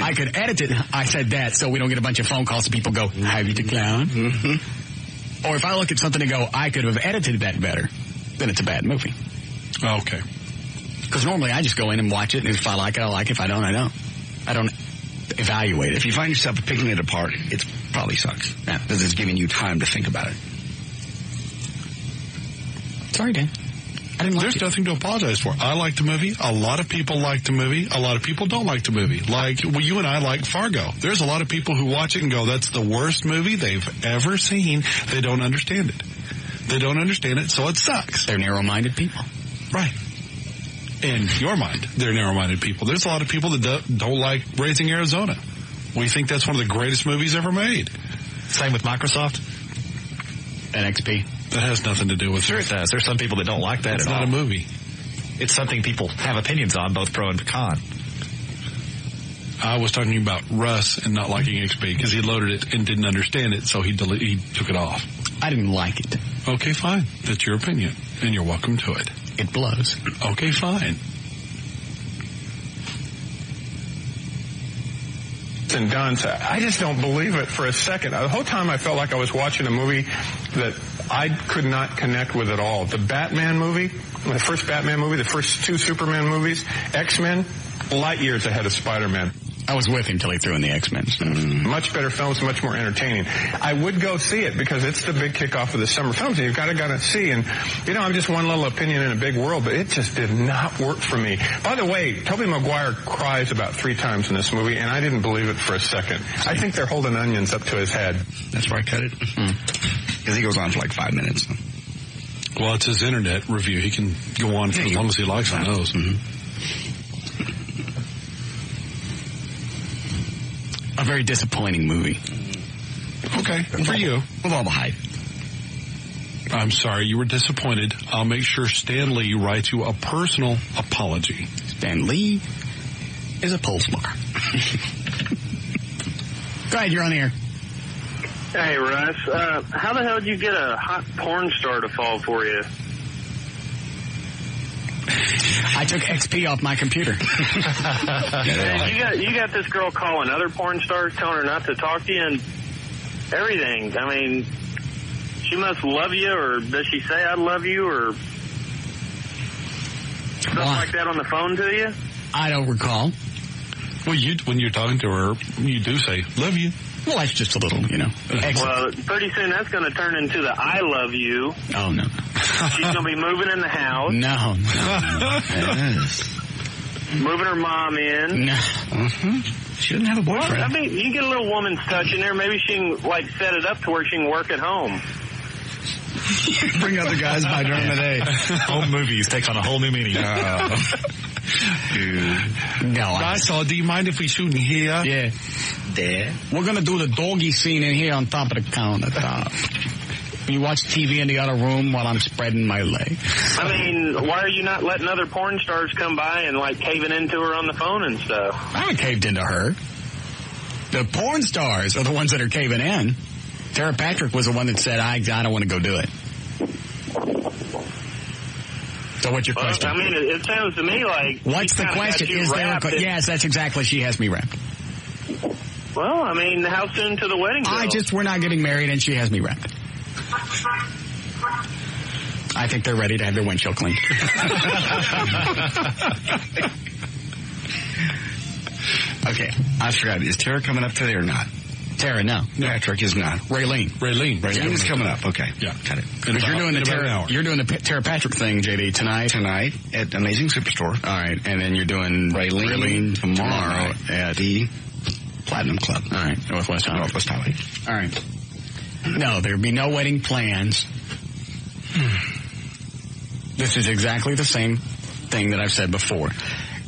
I could edit it. I said that so we don't get a bunch of phone calls and people go, "Have you the clown?" Or if I look at something and go, I could have edited that better, then it's a bad movie. Okay. Because normally I just go in and watch it, and if I like it, I like it. If I don't, I don't. I don't evaluate it. If you find yourself picking it apart, it probably sucks. Yeah, because it's giving you time to think about it. Sorry, Dan. There's nothing to apologize for. I like the movie. A lot of people like the movie. A lot of people don't like the movie. Like, you and I like Fargo. There's a lot of people who watch it and go, that's the worst movie they've ever seen. They don't understand it. They don't understand it, so it sucks. They're narrow-minded people. Right. In your mind, they're narrow-minded people. There's a lot of people that don't like Raising Arizona. We think that's one of the greatest movies ever made. Same with Microsoft and XP. That has nothing to do with it. Sure it does. There's some people that don't like that It's at all. not a movie. It's something people have opinions on, both pro and con. I was talking about Russ and not liking XP because he loaded it and didn't understand it, so he took it off. I didn't like it. Okay, fine. That's your opinion, and you're welcome to it. It blows. Okay, fine. And Don said, I just don't believe it for a second. The whole time I felt like I was watching a movie that I could not connect with at all. The Batman movie, the first Batman movie, the first 2 Superman movies, X-Men, light years ahead of Spider-Man. I was with him till he threw in the X-Men stuff. Much better films, much more entertaining. I would go see it because it's the big kickoff of the summer films, and you've got to see. And, I'm just one little opinion in a big world, but it just did not work for me. By the way, Tobey Maguire cries about 3 times in this movie, and I didn't believe it for a second. I think they're holding onions up to his head. That's where I cut it. Because he goes on for like 5 minutes. Well, it's his internet review. He can go on for as long as he likes on those. A very disappointing movie. Okay, for you. With all the hype. I'm sorry you were disappointed. I'll make sure Stan Lee writes you a personal apology. Stan Lee is a pole smoker. Go ahead, you're on the air. Hey, Russ. How the hell did you get a hot porn star to fall for you? I took XP off my computer. Man, you got this girl calling other porn stars, telling her not to talk to you and everything. I mean, she must love you, or does she say I love you, or stuff like that on the phone to you? I don't recall. Well, when you're talking to her, you do say, love you. Well, that's just a little, Well, pretty soon that's going to turn into the I love you. Oh, no. She's going to be moving in the house. No. Moving her mom in. No. She doesn't have a boyfriend. Well, I mean, you can get a little woman's touch in there. Maybe she can, set it up to where she can work at home. Bring other guys by during the day. Home movies take on a whole new meaning. Do you mind if we shoot in here? Yeah. There. We're going to do the doggy scene in here on top of the countertop. You watch TV in the other room while I'm spreading my legs. I mean, why are you not letting other porn stars come by and, caving into her on the phone and stuff? I haven't caved into her. The porn stars are the ones that are caving in. Tara Patrick was the one that said, I don't want to go do it. So what's your question? I mean, it sounds to me like... What's the question? Is there yes, that's exactly. She has me wrapped. Well, I mean, how soon to the wedding? We're not getting married, and she has me wrapped. I think they're ready to have their windshield cleaned. Okay, I forgot. Is Tara coming up today or not? Tara, no. Patrick is not. Raylene is coming up. Okay. Yeah. Got it. Because you're doing the Tara Patrick thing, JD, tonight. Tonight at Amazing Superstore. All right. And then you're doing Raylene tomorrow at the Platinum Club. All right. Northwest Highway. All right. No, there'd be no wedding plans. This is exactly the same thing that I've said before.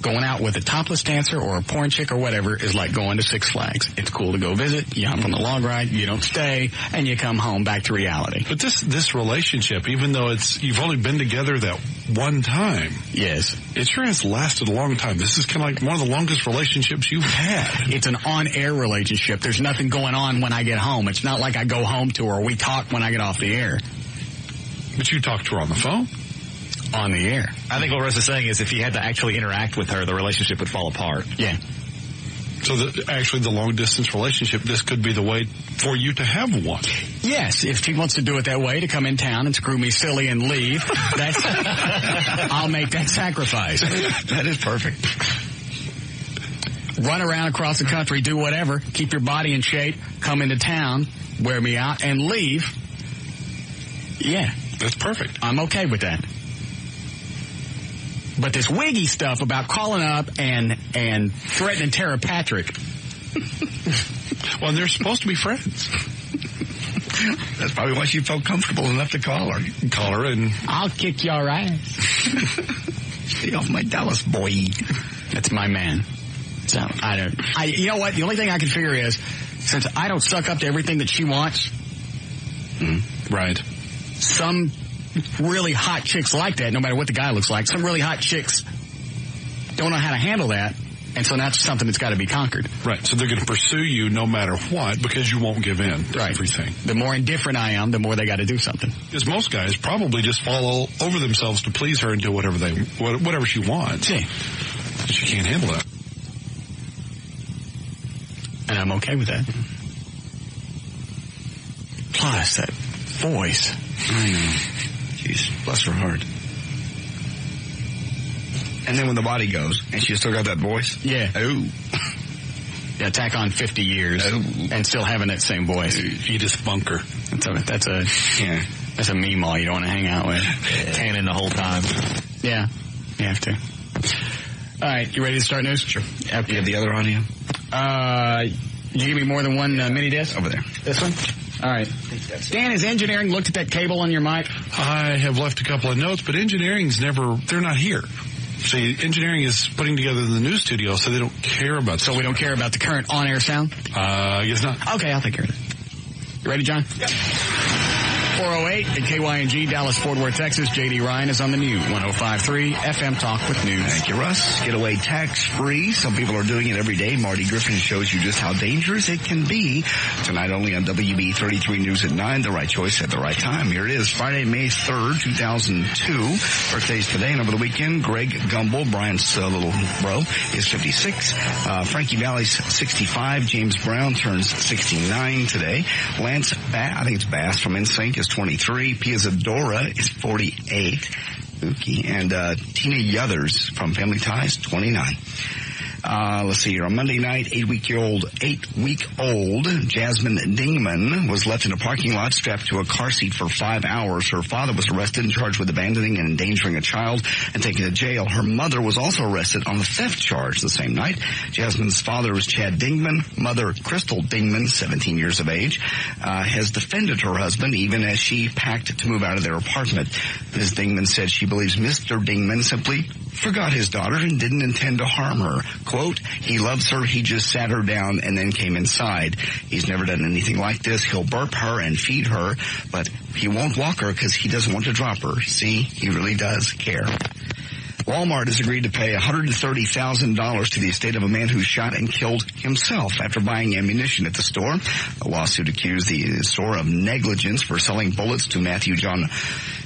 Going out with a topless dancer or a porn chick or whatever is like going to Six Flags. It's cool to go visit, you hop on the log ride, you don't stay, and you come home back to reality. But this relationship, even though you've only been together that one time. Yes. It sure has lasted a long time. This is kind of like one of the longest relationships you've had. It's an on-air relationship. There's nothing going on when I get home. It's not like I go home to her or we talk when I get off the air. But you talk to her on the phone? On the air. I think what Russ is saying is if he had to actually interact with her, the relationship would fall apart. Yeah. So actually the long-distance relationship, this could be the way for you to have one. Yes, if she wants to do it that way, to come in town and screw me silly and leave, I'll make that sacrifice. That is perfect. Run around across the country, do whatever, keep your body in shape, come into town, wear me out, and leave. Yeah. That's perfect. I'm okay with that. But this wiggy stuff about calling up and threatening Tara Patrick. Well, they're supposed to be friends. That's probably why she felt comfortable enough to call her. And I'll kick your ass. Stay off my Dallas boy. That's my man. So you know what? The only thing I can figure is, since I don't suck up to everything that she wants, right? Some really hot chicks like that, no matter what the guy looks like. Some really hot chicks don't know how to handle that. And so that's something that's got to be conquered. Right. So they're going to pursue you no matter what because you won't give in to everything. The more indifferent I am, the more they got to do something. Because most guys probably just fall all over themselves to please her and do whatever she wants. See. She can't handle that. And I'm okay with that. Plus, that voice. I know. Jeez, bless her heart. And then when the body goes, and she's still got that voice? Yeah. Oh. Yeah, tack on 50 years and still having that same voice. Edith Bunker. That's a meemaw you don't want to hang out with. Tanning the whole time. Yeah, you have to. All right, you ready to start news? Sure. Okay. You have the other audio? Did you give me more than one mini disc? Over there. This one? All right. Dan, has engineering looked at that cable on your mic? I have left a couple of notes, but engineering's they're not here. See, engineering is putting together the news studio, so they don't care about So we don't care about the current on-air sound? I guess not. Okay, I'll take care of it. You ready, John? Yep. 408 at KYNG, Dallas, Fort Worth, Texas. J.D. Ryan is on the Mute, 105.3 FM Talk with News. Thank you, Russ. Get away tax-free. Some people are doing it every day. Marty Griffin shows you just how dangerous it can be. Tonight only on WB 33 News at 9. The right choice at the right time. Here it is, Friday, May 3rd, 2002. Birthdays today and over the weekend. Greg Gumbel, Brian's little bro, is 56. Frankie Valli's 65. James Brown turns 69 today. Lance I think it's Bass from NSYNC is 23. Pia Zadora is 48. Ookie. And Tina Yothers from Family Ties, 29. Let's see here. On Monday night, 8-week-old Jasmine Dingman was left in a parking lot strapped to a car seat for 5 hours. Her father was arrested and charged with abandoning and endangering a child and taken to jail. Her mother was also arrested on a theft charge the same night. Jasmine's father is Chad Dingman. Mother, Crystal Dingman, 17 years of age, has defended her husband even as she packed to move out of their apartment. Ms. Dingman said she believes Mr. Dingman simply forgot his daughter and didn't intend to harm her. Quote, he loves her, he just sat her down and then came inside. He's never done anything like this. He'll burp her and feed her, but he won't walk her because he doesn't want to drop her. See, he really does care. Walmart has agreed to pay $130,000 to the estate of a man who shot and killed himself after buying ammunition at the store. A lawsuit accused the store of negligence for selling bullets to Matthew John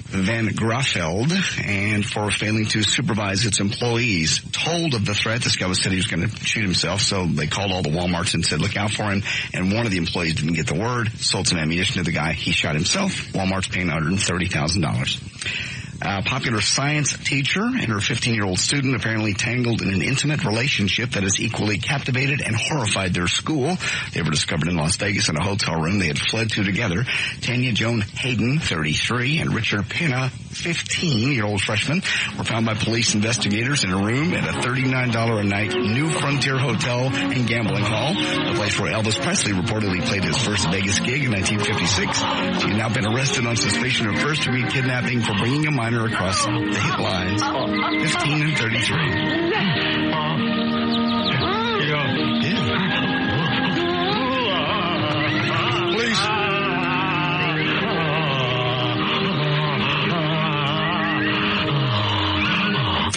Van Grafeld and for failing to supervise its employees. Told of the threat, this guy said he was going to shoot himself, so they called all the Walmarts and said, look out for him. And one of the employees didn't get the word, sold some ammunition to the guy. He shot himself. Walmart's paying $130,000. A popular science teacher and her 15-year-old student apparently tangled in an intimate relationship that has equally captivated and horrified their school. They were discovered in Las Vegas in a hotel room they had fled to together. Tanya Joan Hayden, 33, and Richard Pena, 15-year-old freshman, were found by police investigators in a room at a $39 a night New Frontier Hotel and Gambling Hall, the place where Elvis Presley reportedly played his first Vegas gig in 1956. She had now been arrested on suspicion of first-degree kidnapping for bringing a minor across the hit lines, 15 and 33. Please.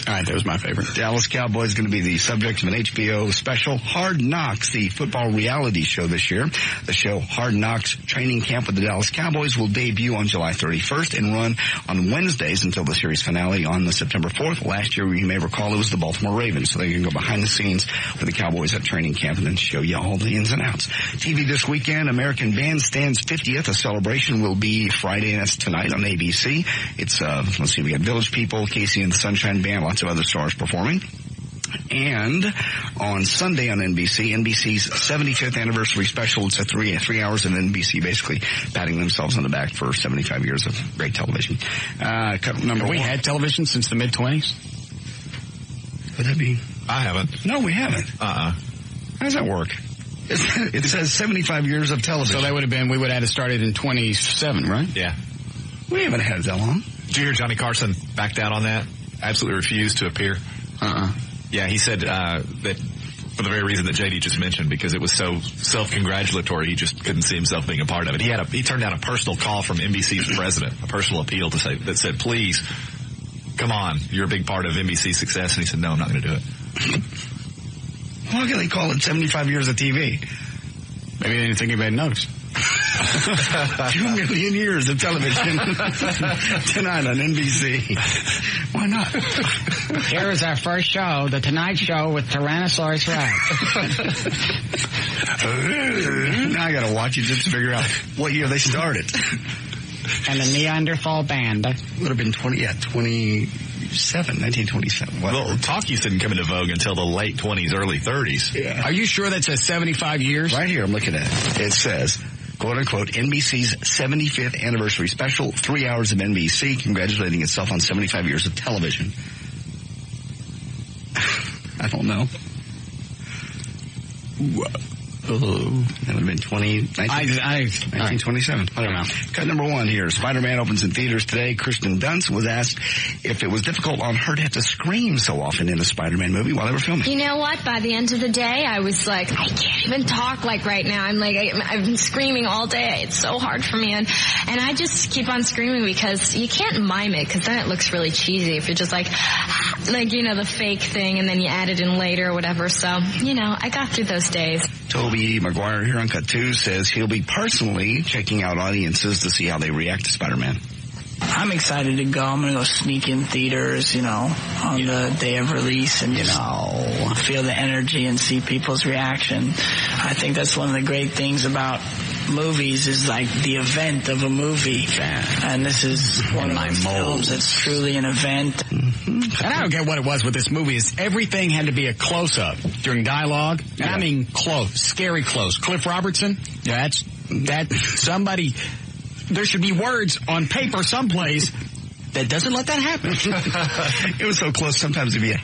All right, that was my favorite. Dallas Cowboys going to be the subject of an HBO special, Hard Knocks, the football reality show this year. The show Hard Knocks Training Camp with the Dallas Cowboys will debut on July 31st and run on Wednesdays until the series finale on September 4th. Last year, you may recall, it was the Baltimore Ravens, so they can go behind the scenes with the Cowboys at training camp and then show you all the ins and outs. TV this weekend, American Bandstand's 50th. A celebration will be Friday, and that's tonight on ABC. It's, let's see, we got Village People, Casey and the Sunshine Band, lots of other stars performing. And on Sunday on NBC's 75th anniversary special. It's a three hours of NBC basically patting themselves on the back for 75 years of great television. We had television since the mid-20s? Would that be? I haven't. No, we haven't. How does that work? It says 75 years of television. So that would have been, we would have had to start it in 27, right? Yeah. We haven't had it that long. Did you hear Johnny Carson back down on that? Absolutely refused to appear. Yeah, he said that for the very reason that JD just mentioned, because it was so self-congratulatory, he just couldn't see himself being a part of it. He turned down a personal call from NBC's president, a personal appeal that said, please, come on, you're a big part of NBC's success. And he said, no, I'm not going to do it. Why can they call it 75 years of TV? Maybe they didn't think anybody noticed. 2 million years of television tonight on NBC. Why not? Here is our first show, The Tonight Show with Tyrannosaurus Rex. Now I got to watch it just to figure out what year they started. And the Neanderthal Band. Would have been 1927. Well, talkies didn't come into vogue until the late 20s, early 30s. Yeah. Are you sure that says 75 years? Right here, I'm looking at it. It says, quote unquote, NBC's 75th anniversary special, 3 hours of NBC, congratulating itself on 75 years of television. I don't know. That would have been 1927. I don't know. Cut number 1 here. Spider-Man opens in theaters today. Kirsten Dunst was asked if it was difficult on her to have to scream so often in a Spider-Man movie while they were filming. You know what? By the end of the day, I was like, I can't even talk like right now. I'm like, I've been screaming all day. It's so hard for me. And I just keep on screaming because you can't mime it, because then it looks really cheesy if you're just like, you know, the fake thing and then you add it in later or whatever. So, you know, I got through those days. Tobey Maguire here on Cut 2 says he'll be personally checking out audiences to see how they react to Spider-Man. I'm excited to go. I'm going to go sneak in theaters, you know, on the day of release and, you know, feel the energy and see people's reaction. I think that's one of the great things about movies is like the event of a movie. And this is one of my films that's truly an event. And I don't get what it was with this movie is everything had to be a close-up during dialogue. And I mean close, scary close. Cliff Robertson, that's somebody, there should be words on paper someplace that doesn't let that happen. It was so close, sometimes it'd be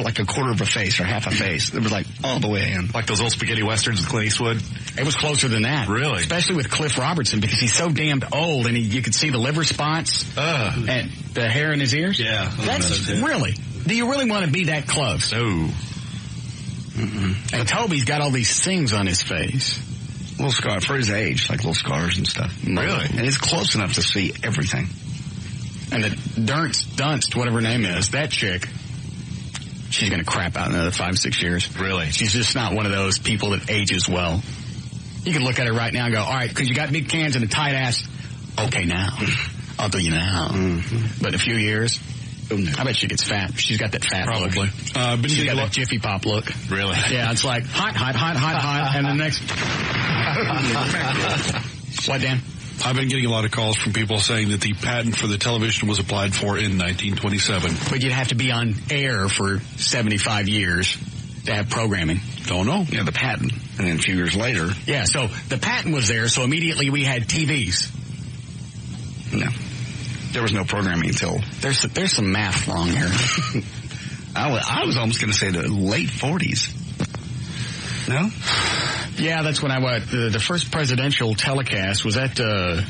like a quarter of a face or half a face. It was like all the way in. Like those old spaghetti westerns with Clint Eastwood? It was closer than that. Really? Especially with Cliff Robertson, because he's so damned old and you could see the liver spots and the hair in his ears. Yeah. That's really, do you really want to be that close? No. And Toby's got all these things on his face. Little scar for his age, like little scars and stuff. Really? And he's close enough to see everything. And the Dunst, whatever her name is, that chick, she's going to crap out in another 5-6 years. Really? She's just not one of those people that ages well. You can look at her right now and go, all right, because you got big cans and a tight ass. Okay, now. I'll do you now. Mm-hmm. But in a few years, I bet she gets fat. She's got that fat Probably. look. She's got that Jiffy Pop look. Really? Yeah, it's like hot, and the next. What, Dan? I've been getting a lot of calls from people saying that the patent for the television was applied for in 1927. But you'd have to be on air for 75 years to have programming. Don't know. Yeah, the patent. And then a few years later. Yeah, so the patent was there, so immediately we had TVs. No. There was no programming until... There's some math wrong here. I was almost going to say the late 40s. No? Yeah, that's when I went. The first presidential telecast was at, who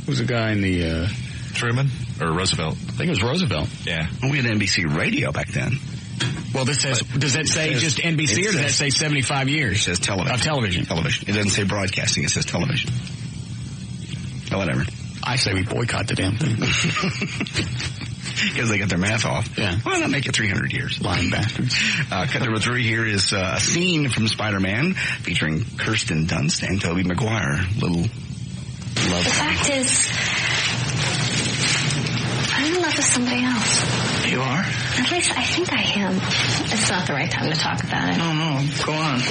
was the guy in the... Truman or Roosevelt? I think it was Roosevelt. Yeah. Well, we had NBC radio back then. Well, this says, does that say just NBC or does that say 75 years? It says television. Of television. Television. It doesn't say broadcasting, it says television. Oh, whatever. I say we boycott the damn thing. Because they get their math off. Yeah. Why not make it 300 years? Lying bastards. Cut number 3 here is a scene from Spider-Man featuring Kirsten Dunst and Tobey Maguire. Little love. The fact is, I'm in love with somebody else. You are? At least I think I am. It's not the right time to talk about it. No, go on.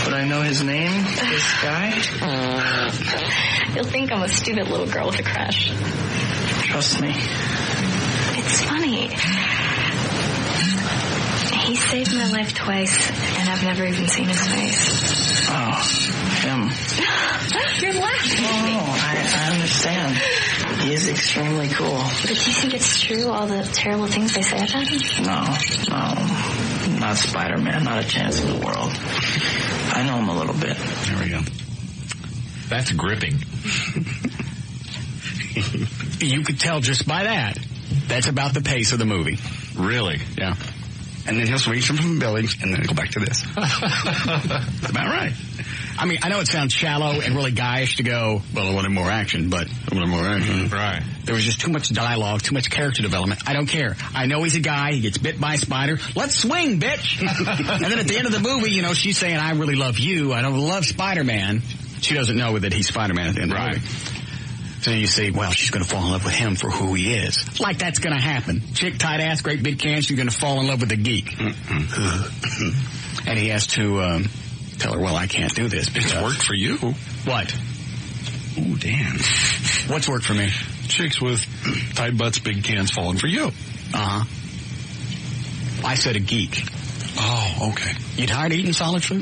Would I know his name, this guy? You'll think I'm a stupid little girl with a crush. Trust me. It's funny. He saved my life twice, and I've never even seen his face. Oh, him. You're laughing. No, I understand. He is extremely cool. But do you think it's true, all the terrible things they say about him? No. Not Spider-Man, not a chance in the world. I know him a little bit. There we go. That's gripping. You could tell just by that. That's about the pace of the movie. Really? Yeah. And then he'll swing from the buildings, and then he'll go back to this. That's about right. I mean, I know it sounds shallow and really guyish to go, well, I wanted more action, but I wanted more action. Right. There was just too much dialogue, too much character development. I don't care. I know he's a guy. He gets bit by a spider. Let's swing, bitch. And then at the end of the movie, you know, she's saying, I really love you. I don't love Spider-Man. She doesn't know that he's Spider-Man at the end of the movie. So you say, well, she's going to fall in love with him for who he is. Like that's going to happen. Chick, tight ass, great big can, she's going to fall in love with the geek. And he has to tell her, well, I can't do this. It's worked for you. What? Ooh, damn. What's worked for me? Chicks with tight butts, big cans falling for you. Uh-huh. I said a geek. Oh, okay. You tired of eating solid food?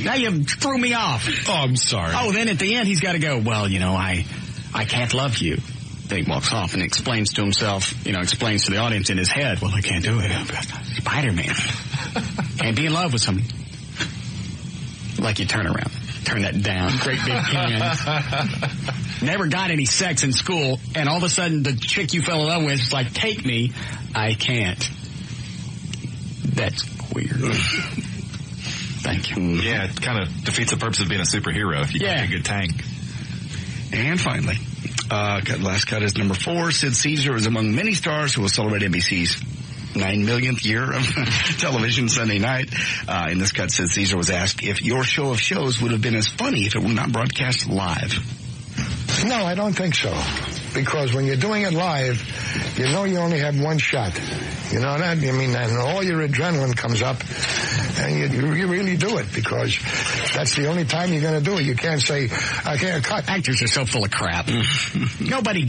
Now you threw me off. Oh, I'm sorry. Oh, then at the end he's got to go, well, you know, I can't love you. Then he walks off and explains to himself, you know, explains to the audience in his head, well, I can't do it. I'm Spider-Man. Can't be in love with somebody. Like you turn around. Turn that down. Great big cans. Never got any sex in school, and all of a sudden the chick you fell in love with is like, take me. I can't. That's weird. Thank you. Yeah, it kind of defeats the purpose of being a superhero if you can't be a good tank. And finally, last cut is number 4. Sid Caesar is among many stars who will celebrate NBC's 9 millionth year of television Sunday night. In this cut, Sid Caesar was asked if your show of shows would have been as funny if it were not broadcast live. No, I don't think so. Because when you're doing it live, you know you only have one shot. You know that? I mean, and all your adrenaline comes up, and you really do it, because that's the only time you're going to do it. You can't say, I can't cut. Actors are so full of crap. Nobody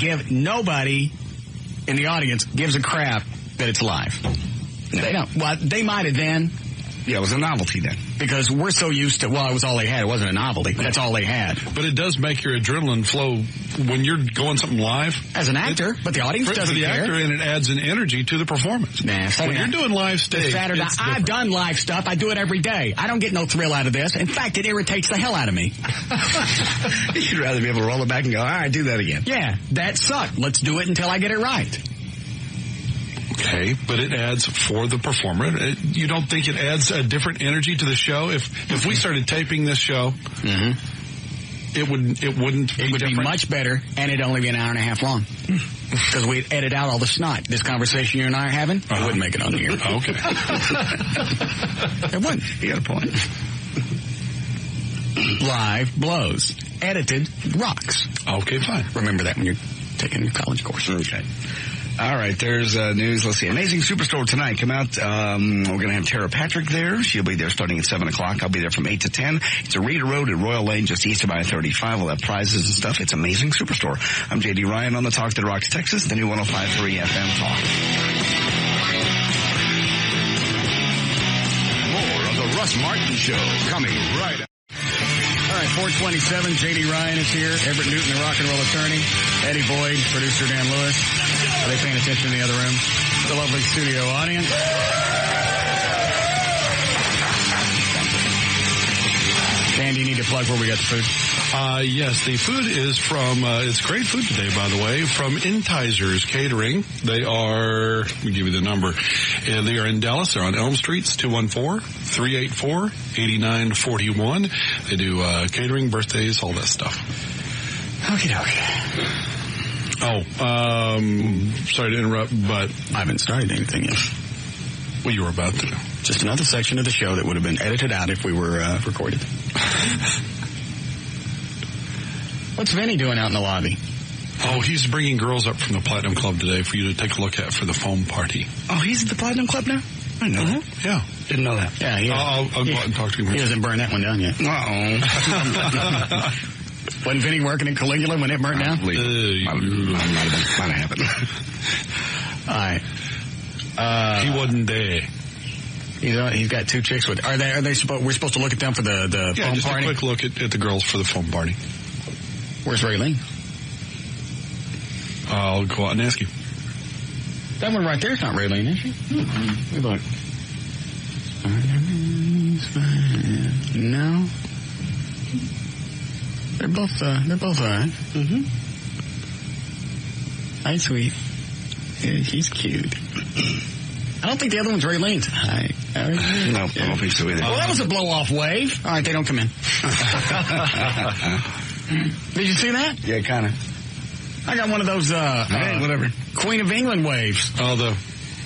in the audience gives a crap that it's live. No. They don't. Well, they might have then. Yeah, it was a novelty then. Because we're so used to, well, it was all they had. It wasn't a novelty. That's all they had. But it does make your adrenaline flow when you're going something live. As an actor, but the audience doesn't care. For the actor, and it adds an energy to the performance. Nah, when you're doing live stage, Saturday, I've done live stuff. I do it every day. I don't get no thrill out of this. In fact, it irritates the hell out of me. You'd rather be able to roll it back and go, all right, do that again. Yeah, that sucked. Let's do it until I get it right. Okay, but it adds for the performer. You don't think it adds a different energy to the show? If we started taping this show, it would be much better, and it'd only be an hour and a half long. Because we'd edit out all the snot. This conversation you and I are having, it wouldn't make it on the air. Okay. It wouldn't. You got a point. Live blows. Edited rocks. Okay, fine. Remember that when you're taking your college course. Okay. All right, there's news. Let's see. Amazing Superstore tonight. Come out. We're going to have Tara Patrick there. She'll be there starting at 7 o'clock. I'll be there from 8 to 10. It's a Reeder Road at Royal Lane, just east of I-35. We'll have prizes and stuff. It's Amazing Superstore. I'm J.D. Ryan on the Talk That Rocks Texas, the new 105.3 FM Talk. More of the Russ Martin Show coming right up. All right, 427, J.D. Ryan is here. Everett Newton, the rock and roll attorney. Eddie Boyd, producer Dan Lewis. Are they paying attention in the other room? The lovely studio audience. Dan, do you need to plug where we got the food? Yes, the food is from, it's great food today, by the way, from Entisers Catering. They are, let me give you the number. They are in Dallas. They're on Elm Street. It's 214-384-8941. They do catering, birthdays, all that stuff. Okie dokie. Sorry to interrupt, but I haven't started anything yet. Well, you were about to. Just another section of the show that would have been edited out if we were recorded. What's Vinny doing out in the lobby? Oh, he's bringing girls up from the Platinum Club today for you to take a look at for the foam party. Oh, he's at the Platinum Club now? I know that. Yeah. Didn't know that. Yeah, I'll go out and talk to him. He hasn't burned that one down yet. Uh-oh. Wasn't Vinny working in Caligula when it burned down? Might have happened. All right. He wasn't there. He's got 2 chicks with. Are they we're supposed to look at them for the foam just party? A quick look at the girls for the foam party. Where's Raylene? I'll go out and ask you. That one right there is not Raylene, is she? Mm-hmm. Look. No. They're both all right. Mm-hmm. Hi, sweet. Yeah, she's cute. I don't think the other one's Raylene. Hi. No, I don't think so either. Well, that was a blow-off wave. All right, they don't come in. Did you see that? Yeah, kind of. I got one of those, whatever. Queen of England waves. Oh,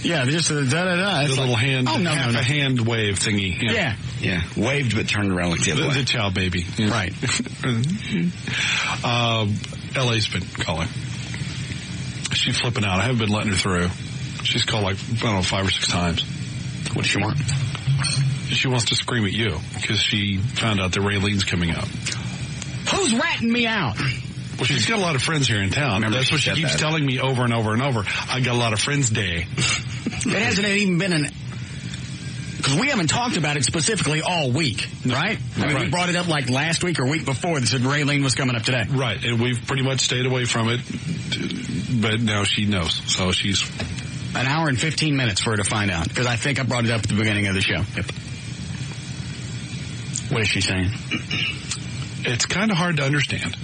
yeah, just the da-da-da. The little hand, a hand wave thingy. Yeah. Yeah, waved but turned around like the other way. The child baby. Yeah. Right. LA's been calling. She's flipping out. I haven't been letting her through. She's called 5 or 6 times. What does she want? She wants to scream at you because she found out that Raylene's coming up. Who's ratting me out? Well, she's got a lot of friends here in town. That's what she keeps telling me over and over and over. I got a lot of friends day. It hasn't even been because we haven't talked about it specifically all week, right? I mean, we brought it up last week or week before that said Raylene was coming up today. Right, and we've pretty much stayed away from it, but now she knows. So she's... An hour and 15 minutes for her to find out, because I think I brought it up at the beginning of the show. Yep. What is she saying? It's kind of hard to understand,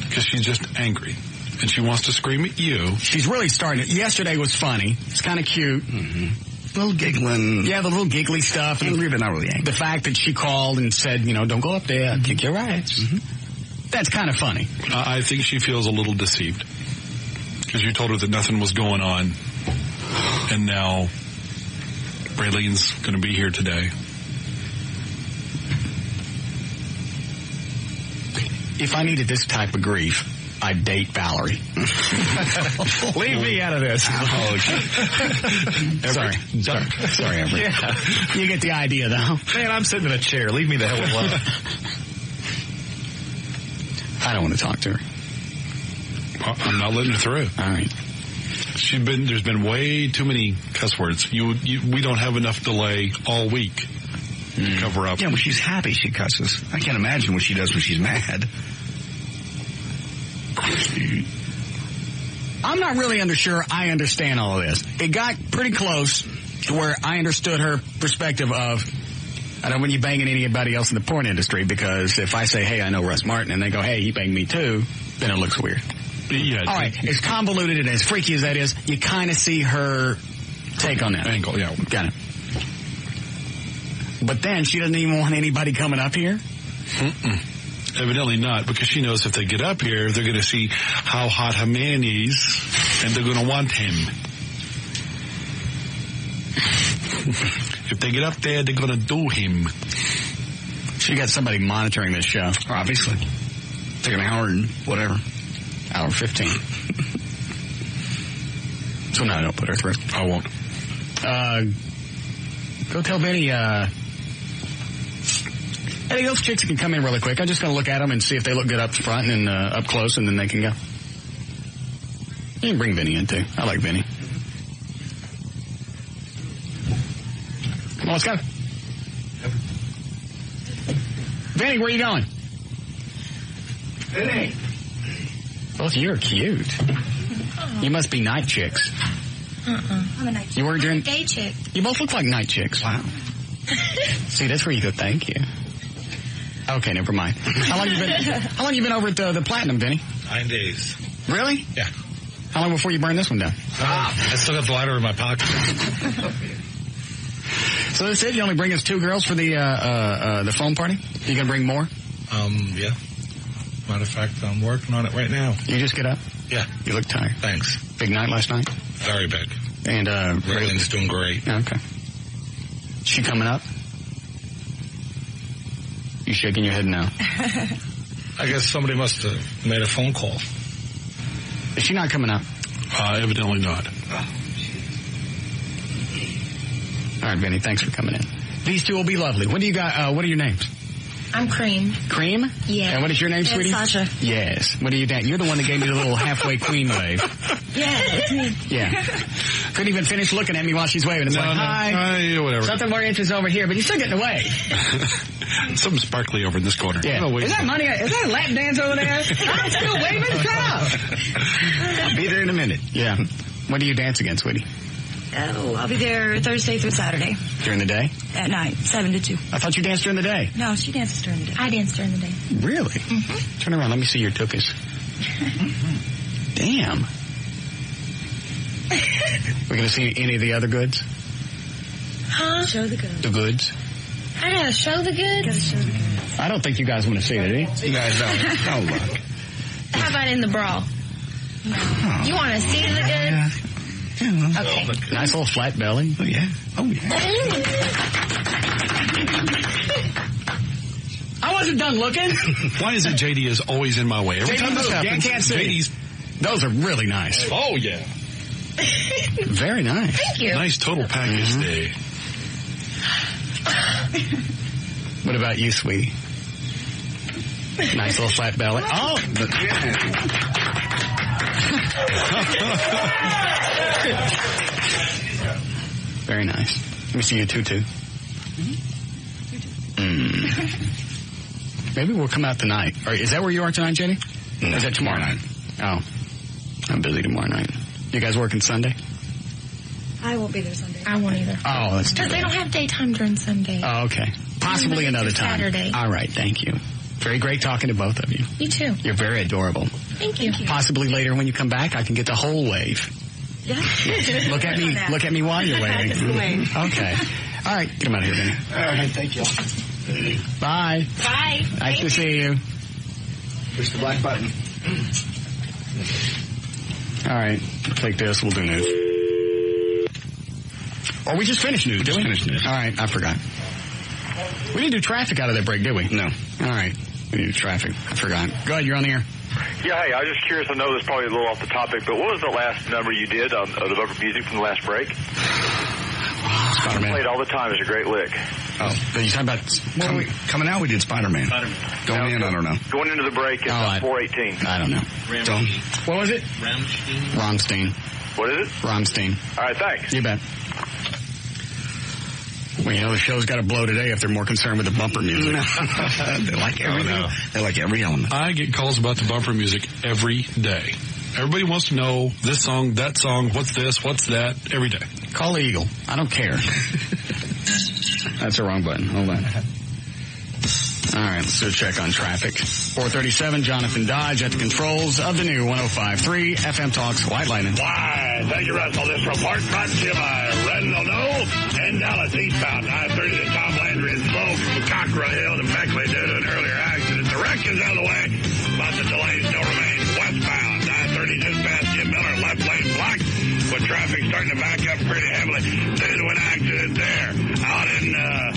because she's just angry, and she wants to scream at you. She's really starting it. Yesterday was funny. It's kind of cute. Mm-hmm. A little giggling. Yeah, the little giggly stuff. And we're not really angry. The fact that she called and said, don't go up there, I'll kick your rights. Mm-hmm. That's kind of funny. I think she feels a little deceived, because you told her that nothing was going on, and now Raylene's going to be here today. If I needed this type of grief, I'd date Valerie. Leave me out of this. Oh, Sorry, Everett. Yeah. You get the idea, though. Man, I'm sitting in a chair. Leave me the hell alone. I don't want to talk to her. I'm not letting her through. All right. There's been way too many cuss words. We don't have enough delay all week to cover up. Yeah, when she's happy, she cusses. I can't imagine what she does when she's mad. I'm not really sure I understand all of this. It got pretty close to where I understood her perspective of, I don't want you banging anybody else in the porn industry, because if I say, hey, I know Russ Martin, and they go, hey, he banged me too, then it looks weird. Yeah. All right, as convoluted and as freaky as that is, you kind of see her take on that. Angle, yeah. Got it. But then she doesn't even want anybody coming up here? Mm-mm. Evidently not, because she knows if they get up here, they're going to see how hot her man is, and they're going to want him. If they get up there, they're going to do him. She got somebody monitoring this show. Obviously. Take an hour and whatever. Hour 15. So no, don't put her through. I won't. Go tell Benny, Eddie, those chicks can come in really quick. I'm just going to look at them and see if they look good up front and up close, and then they can go. You can bring Benny in, too. I like Benny. Come on, let's go. Benny, where are you going? Benny. Both of you are cute. You must be night chicks. I'm a night chick. You were doing gay chick. You both look like night chicks. Wow. See, that's where you go, thank you. Okay, never mind. How long you been over at the Platinum, Benny? 9 days. Really? Yeah. How long before you burn this one down? I still got the lighter in my pocket. So that's it? You only bring us 2 girls for the foam party? You gonna bring more? Yeah. Matter of fact, I'm working on it right now. You just get up? Yeah. You look tired. Thanks. Big night last night? Very big. And Raylene's doing great. Okay. She coming up? You shaking your head no? I guess somebody must have made a phone call. Is she not coming up? Evidently not. All right, Benny, thanks for coming in. These 2 will be lovely. What do you got? What are your names? I'm Cream. Cream? Yeah. And what is your name, sweetie? Sasha. Yes. What are you doing? You're the one that gave me the little halfway queen wave. Yeah, it's me. Yeah. Couldn't even finish looking at me while she's waving. It's hi. Whatever. Something more interesting over here, but you're still getting away. Something sparkly over in this corner. Yeah. Is that money? Is that a lap dance over there? I'm still waving. Shut up. I'll be there in a minute. Yeah. When do you dance again, sweetie? Oh, I'll be there Thursday through Saturday. During the day? At night, 7 to 2. I thought you danced during the day. No, she dances during the day. I dance during the day. Really? Mm-hmm. Turn around. Let me see your tuchus. Damn. We're going to see any of the other goods? Huh? Show the goods. The goods? I gotta show the goods? I don't think you guys want to see it, do you? You guys don't. Oh, look. How about in the bra? Oh. You want to see the goods? Yeah. Okay. Nice little flat belly. Oh, yeah. Oh, yeah. I wasn't done looking. Why is it JD is always in my way? Every time this happens, can't see. Those are really nice. Oh, yeah. Very nice. Thank you. Nice total package day. What about you, sweetie? Nice little flat belly. Oh! Very nice. Let me see your tutu. Maybe we'll come out tonight. Or is that where you are tonight, Jenny? No, or is that tomorrow night? Oh. I'm busy tomorrow night. You guys working Sunday? I won't be there Sunday. I won't either. Oh, that's too because they don't have daytime during Sunday. Oh, okay. Possibly another time. Saturday. All right, thank you. Very great talking to both of you. You too. You're very adorable. Thank you. Possibly later when you come back, I can get the whole wave. Yeah. Look at me. Look at me while you're waving. Okay. All right. Get him out of here, Benny. All right. Thank you. Bye. Bye. Nice to see you. Push the black button. All right. Take this. We'll do news. Or we just finished news, did we? Finished news. All right. I forgot. We didn't do traffic out of that break, did we? No. All right. We didn't do traffic. I forgot. Go ahead. You're on the air. Yeah, hey, I was just curious. I know this is probably a little off the topic, but what was the last number you did on the bumper music from the last break? Spider-Man. Played all the time. It's a great lick. Oh, you talking about coming out? We did Spider-Man. Going in, I don't know. Going into the break, it's 4:18. I don't know. What was it? Rammstein. What is it? Rammstein. All right, thanks. You bet. Well, you know, the show's got to blow today if they're more concerned with the bumper music. They like everything. They like every element. I get calls about the bumper music every day. Everybody wants to know this song, that song, what's this, what's that, every day. Call the Eagle. I don't care. That's the wrong button. Hold on. All right, let's do a check on traffic. 437, Jonathan Dodge at the controls of the new 105.3 FM Talks White Lightning. Why, thank you, Russell. This report brought to you by Reynolds and Dallas eastbound. I-30 to Tom Landry is slow from Cockrell Hill to Beckley due to an earlier accident. The wreck is out of the way, but the delay still remains westbound. I-30 just past Jim Miller, left lane blocked, with traffic starting to back up pretty heavily due to an accident there. Out in the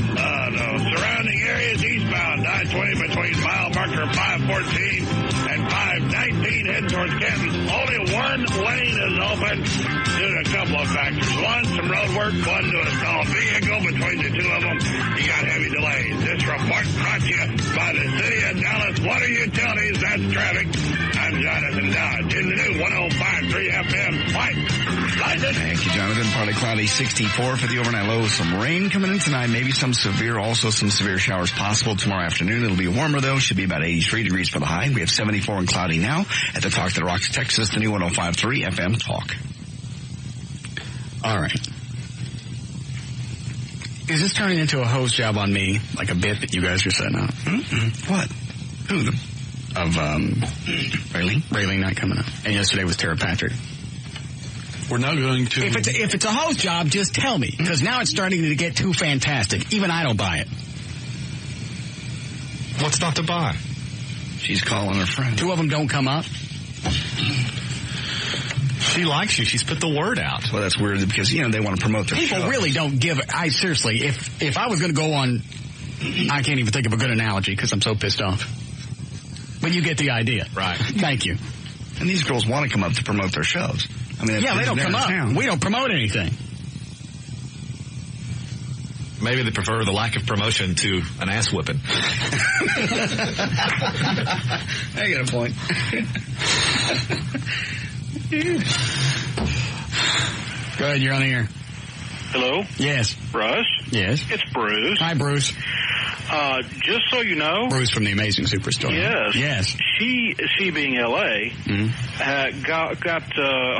surrounding areas eastbound, I-20 between mile marker 514 and 519 heading towards Canton. Only one lane is open due to a couple of factors. One, some road work. One, to a stalled vehicle. Between the two of them, you got heavy delays. This report brought to you by the City of Dallas Water Utilities. That's traffic. I'm Jonathan Dodge in the new 105.3 FM White Lightning. Thank you, Jonathan. Partly cloudy, 64 for the overnight low. Some rain coming in tonight. Maybe some severe showers possible tomorrow afternoon. It'll be warmer, though. Should be about 83 degrees for the high. We have 74 and cloudy now at the Talk That Rocks, Texas, the new 105.3 FM Talk. All right. Is this turning into a hose job on me, like a bit that you guys are setting up? Mm-hmm. What? Who them? Of Raylene not coming up. And yesterday was Tara Patrick. We're now going to... If it's a hose job, just tell me. Because now it's starting to get too fantastic. Even I don't buy it. What's not to buy? She's calling her friend. Two of them don't come up. She likes you. She's put the word out. Well, that's weird because, they want to promote their People shows. really don't give... seriously, if I was going to go on... I can't even think of a good analogy because I'm so pissed off. But you get the idea. Right. Thank you. And these girls want to come up to promote their shows. I mean, they don't come up. We don't promote anything. Maybe they prefer the lack of promotion to an ass whipping. I got a point. Go ahead, you're on the air. Hello? Yes. Russ? Yes. It's Bruce. Hi, Bruce. Just so you know. Bruce from the Amazing Superstore. Yes. Yes. She being L.A., got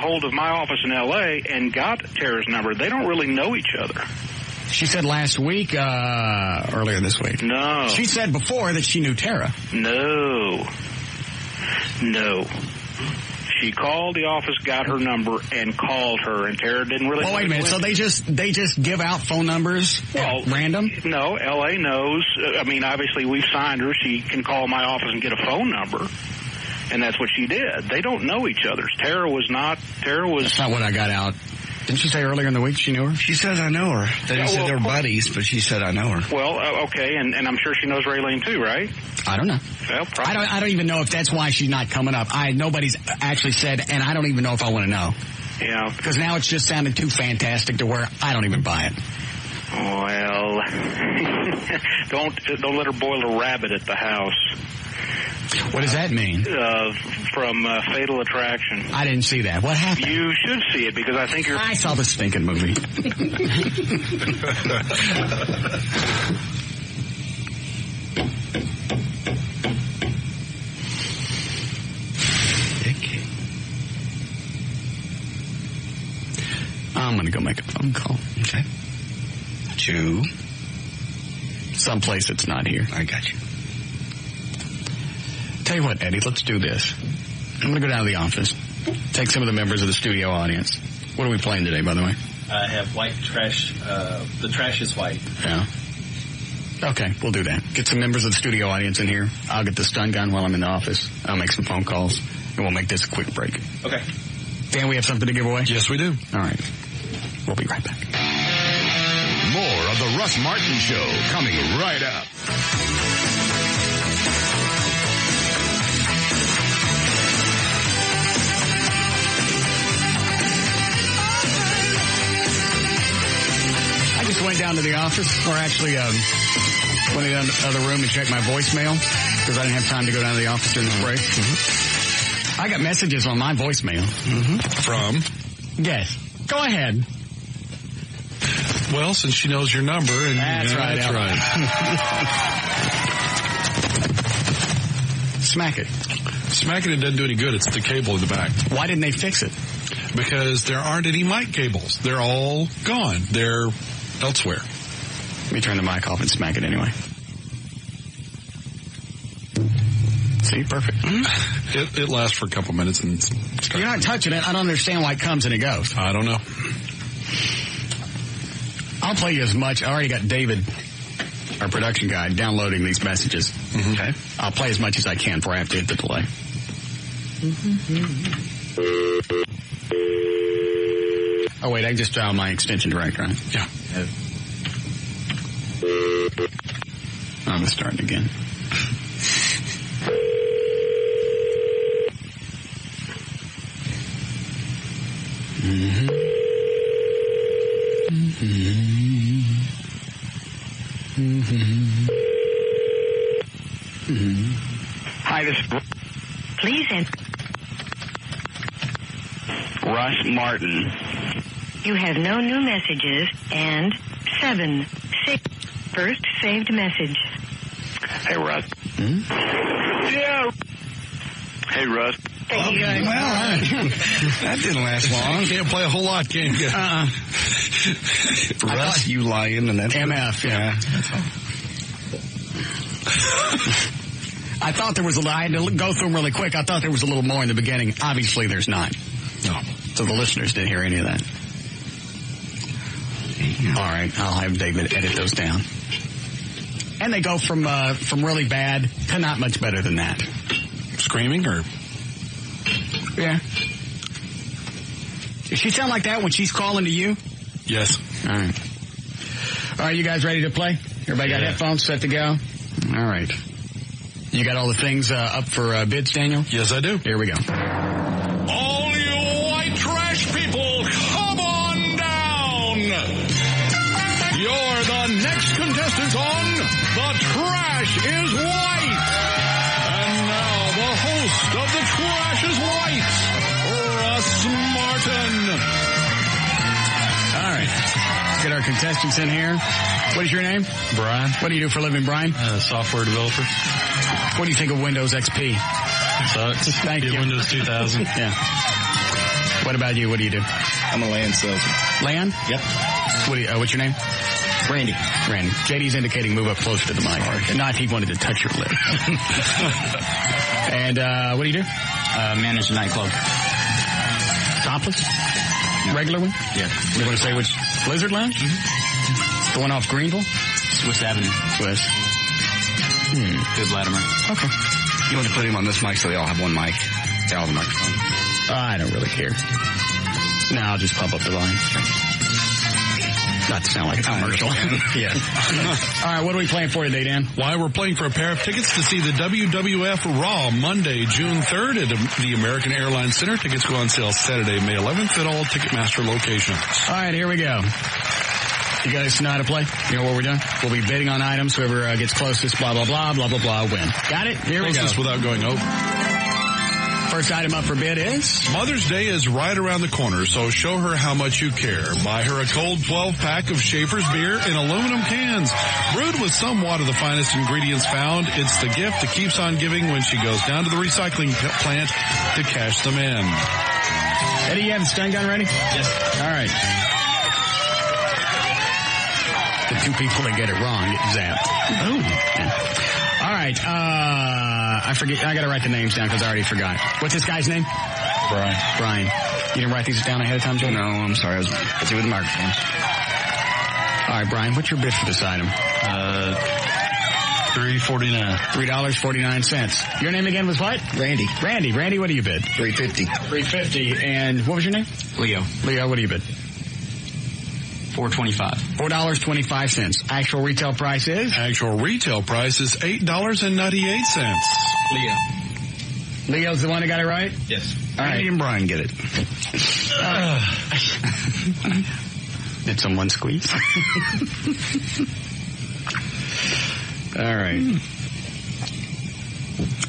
hold of my office in L.A. and got Tara's number. They don't really know each other. She said last week, earlier this week. No. She said before that she knew Tara. No. She called the office, got her number, and called her, and Tara didn't really... Well, wait a minute. So they just give out phone numbers at random? No, L.A. knows. I mean, obviously, we've signed her. She can call my office and get a phone number, and that's what she did. They don't know each other. Tara was... That's not what I got out. Didn't she say earlier in the week she knew her? She says I know her. They didn't say they're buddies, but she said I know her. Well, okay, and I'm sure she knows Raylene too, right? I don't know. Well, probably. I don't even know if that's why she's not coming up. Nobody's actually said, and I don't even know if I want to know. Yeah. Because now it's just sounding too fantastic to where I don't even buy it. Well, don't let her boil a rabbit at the house. What does that mean? From Fatal Attraction. I didn't see that. What happened? You should see it because I think you're... I saw the stinking movie. I'm going to go make a phone call. Okay. To? Someplace that's not here. I got you. Tell you what, Eddie, let's do this. I'm going to go down to the office, take some of the members of the studio audience. What are we playing today, by the way? I have white trash. The trash is white. Yeah. Okay, we'll do that. Get some members of the studio audience in here. I'll get the stun gun while I'm in the office. I'll make some phone calls, and we'll make this a quick break. Okay. Dan, we have something to give away? Yes, we do. All right. We'll be right back. More of the Russ Martin Show coming right up. I just went down to the office, or actually went in the other room and checked my voicemail because I didn't have time to go down to the office during this break. Mm-hmm. I got messages on my voicemail. Mm-hmm. From? Yes. Go ahead. Well, since she knows your number. And that's right. That's right. Smack it. Smacking it doesn't do any good. It's the cable in the back. Why didn't they fix it? Because there aren't any mic cables. They're all gone. They're elsewhere. Let me turn the mic off and smack it anyway. See, perfect. Mm-hmm. It lasts for a couple minutes. And you're not touching it. I don't understand why it comes and it goes. I don't know. I'll play you as much. I already got David, our production guy, downloading these messages. Mm-hmm. Okay. I'll play as much as I can before I have to hit the delay. Oh, wait, I just dialed my extension direct, right? Yeah. I'm starting again. Mm-hmm. Hi, this is... Please enter. Russ Martin. You have no new messages and 7, 6. First saved message. Hey, Russ. Yeah. Hey, Russ. Okay, well, that didn't last long. You can't play a whole lot, can you? Russ, you lying, and that's MF, yeah. I thought there was I had to go through them really quick. I thought there was a little more in the beginning. Obviously, there's not. No. So the listeners didn't hear any of that. All right, I'll have David edit those down. And they go from really bad to not much better than that. Screaming or? Yeah. Does she sound like that when she's calling to you? Yes. All right. All right, you guys ready to play? Everybody got headphones set to go? All right. You got all the things up for bids, Daniel? Yes, I do. Here we go. All you white trash people, come on down! You're the next contestants on The Trash is White. And now the host of The Trash is White, Russ Martin. Get our contestants in here. What is your name? Brian. What do you do for a living, Brian? Software developer. What do you think of Windows XP? Sucks. Thank you. Windows 2000. Yeah. What about you? What do you do? I'm a land salesman. Land? Yep. What's your name? Randy. Randy. JD's indicating move up closer to the mic. Not if he wanted to touch your lip. And what do you do? Manage a nightclub. Topless? Regular one? Yeah. You want to say which? Blizzard Lounge? Mm-hmm. The one off Greenville? Swiss Avenue. Swiss. Good Latimer. Okay. You want to put him on this mic so they all have one mic? They all have a microphone. I don't really care. No, I'll just pump up the volume. Not to sound like a commercial. Yeah. All right, what are we playing for today, Dan? Why, we're playing for a pair of tickets to see the WWF Raw Monday, June 3rd at the American Airlines Center. Tickets go on sale Saturday, May 11th at all Ticketmaster locations. All right, here we go. You guys know how to play? You know what we're doing? We'll be bidding on items. Whoever gets closest, blah, blah, blah, blah, blah, blah, win. Got it? Here we go. Closest without going over. First item up for bid is? Mother's Day is right around the corner, so show her how much you care. Buy her a cold 12-pack of Schaefer's beer in aluminum cans. Brewed with somewhat of the finest ingredients found, it's the gift that keeps on giving when she goes down to the recycling plant to cash them in. Eddie, you have the stun gun ready? Yes. All right. The two people that get it wrong get zapped. Ooh. Yeah. All right. I forget. I got to write the names down because I already forgot. What's this guy's name? Brian. You didn't write these down ahead of time, Joe? No, I'm sorry. I was busy with the microphones. All right, Brian. What's your bid for this item? $3.49. $3.49. Your name again was what? Randy. Randy, what do you bid? $3.50. $3.50. And what was your name? Leo, what do you bid? $4.25. $4.25. Actual retail price is? Actual retail price is $8.98. Leo's the one that got it right? Yes. All right. Randy and Brian get it. Did someone squeeze? All right.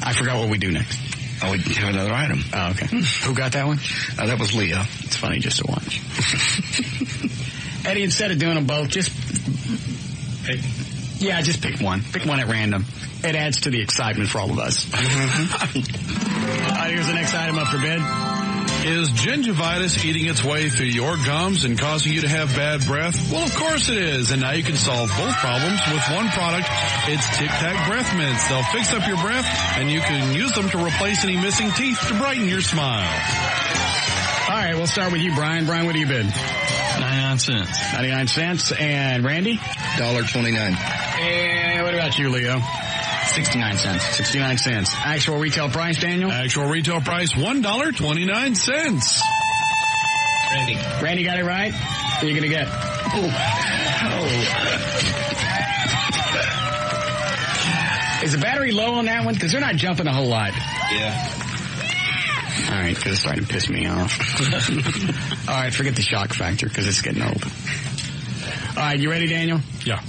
I forgot what we do next. Oh, we have another item. Oh, okay. Who got that one? That was Leo. It's funny just to watch. Eddie, instead of doing them both, just pick. Yeah, just pick one. Pick one at random. It adds to the excitement for all of us. Here's the next item up for bid. Is gingivitis eating its way through your gums and causing you to have bad breath? Well, of course it is. And now you can solve both problems with one product. It's Tic Tac Breath Mints. They'll fix up your breath, and you can use them to replace any missing teeth to brighten your smile. All right, we'll start with you, Brian. Brian, what do you bid? 99 cents. 99 cents. And Randy? $1.29. And what about you, Leo? 69 cents. 69 cents. Actual retail price, Daniel? Actual retail price, $1.29. Randy got it right? What are you going to get? Is the battery low on that one? Because they're not jumping a whole lot. Yeah. All right, because it's starting to piss me off. All right, forget the shock factor because it's getting old. All right, you ready, Daniel? Yeah.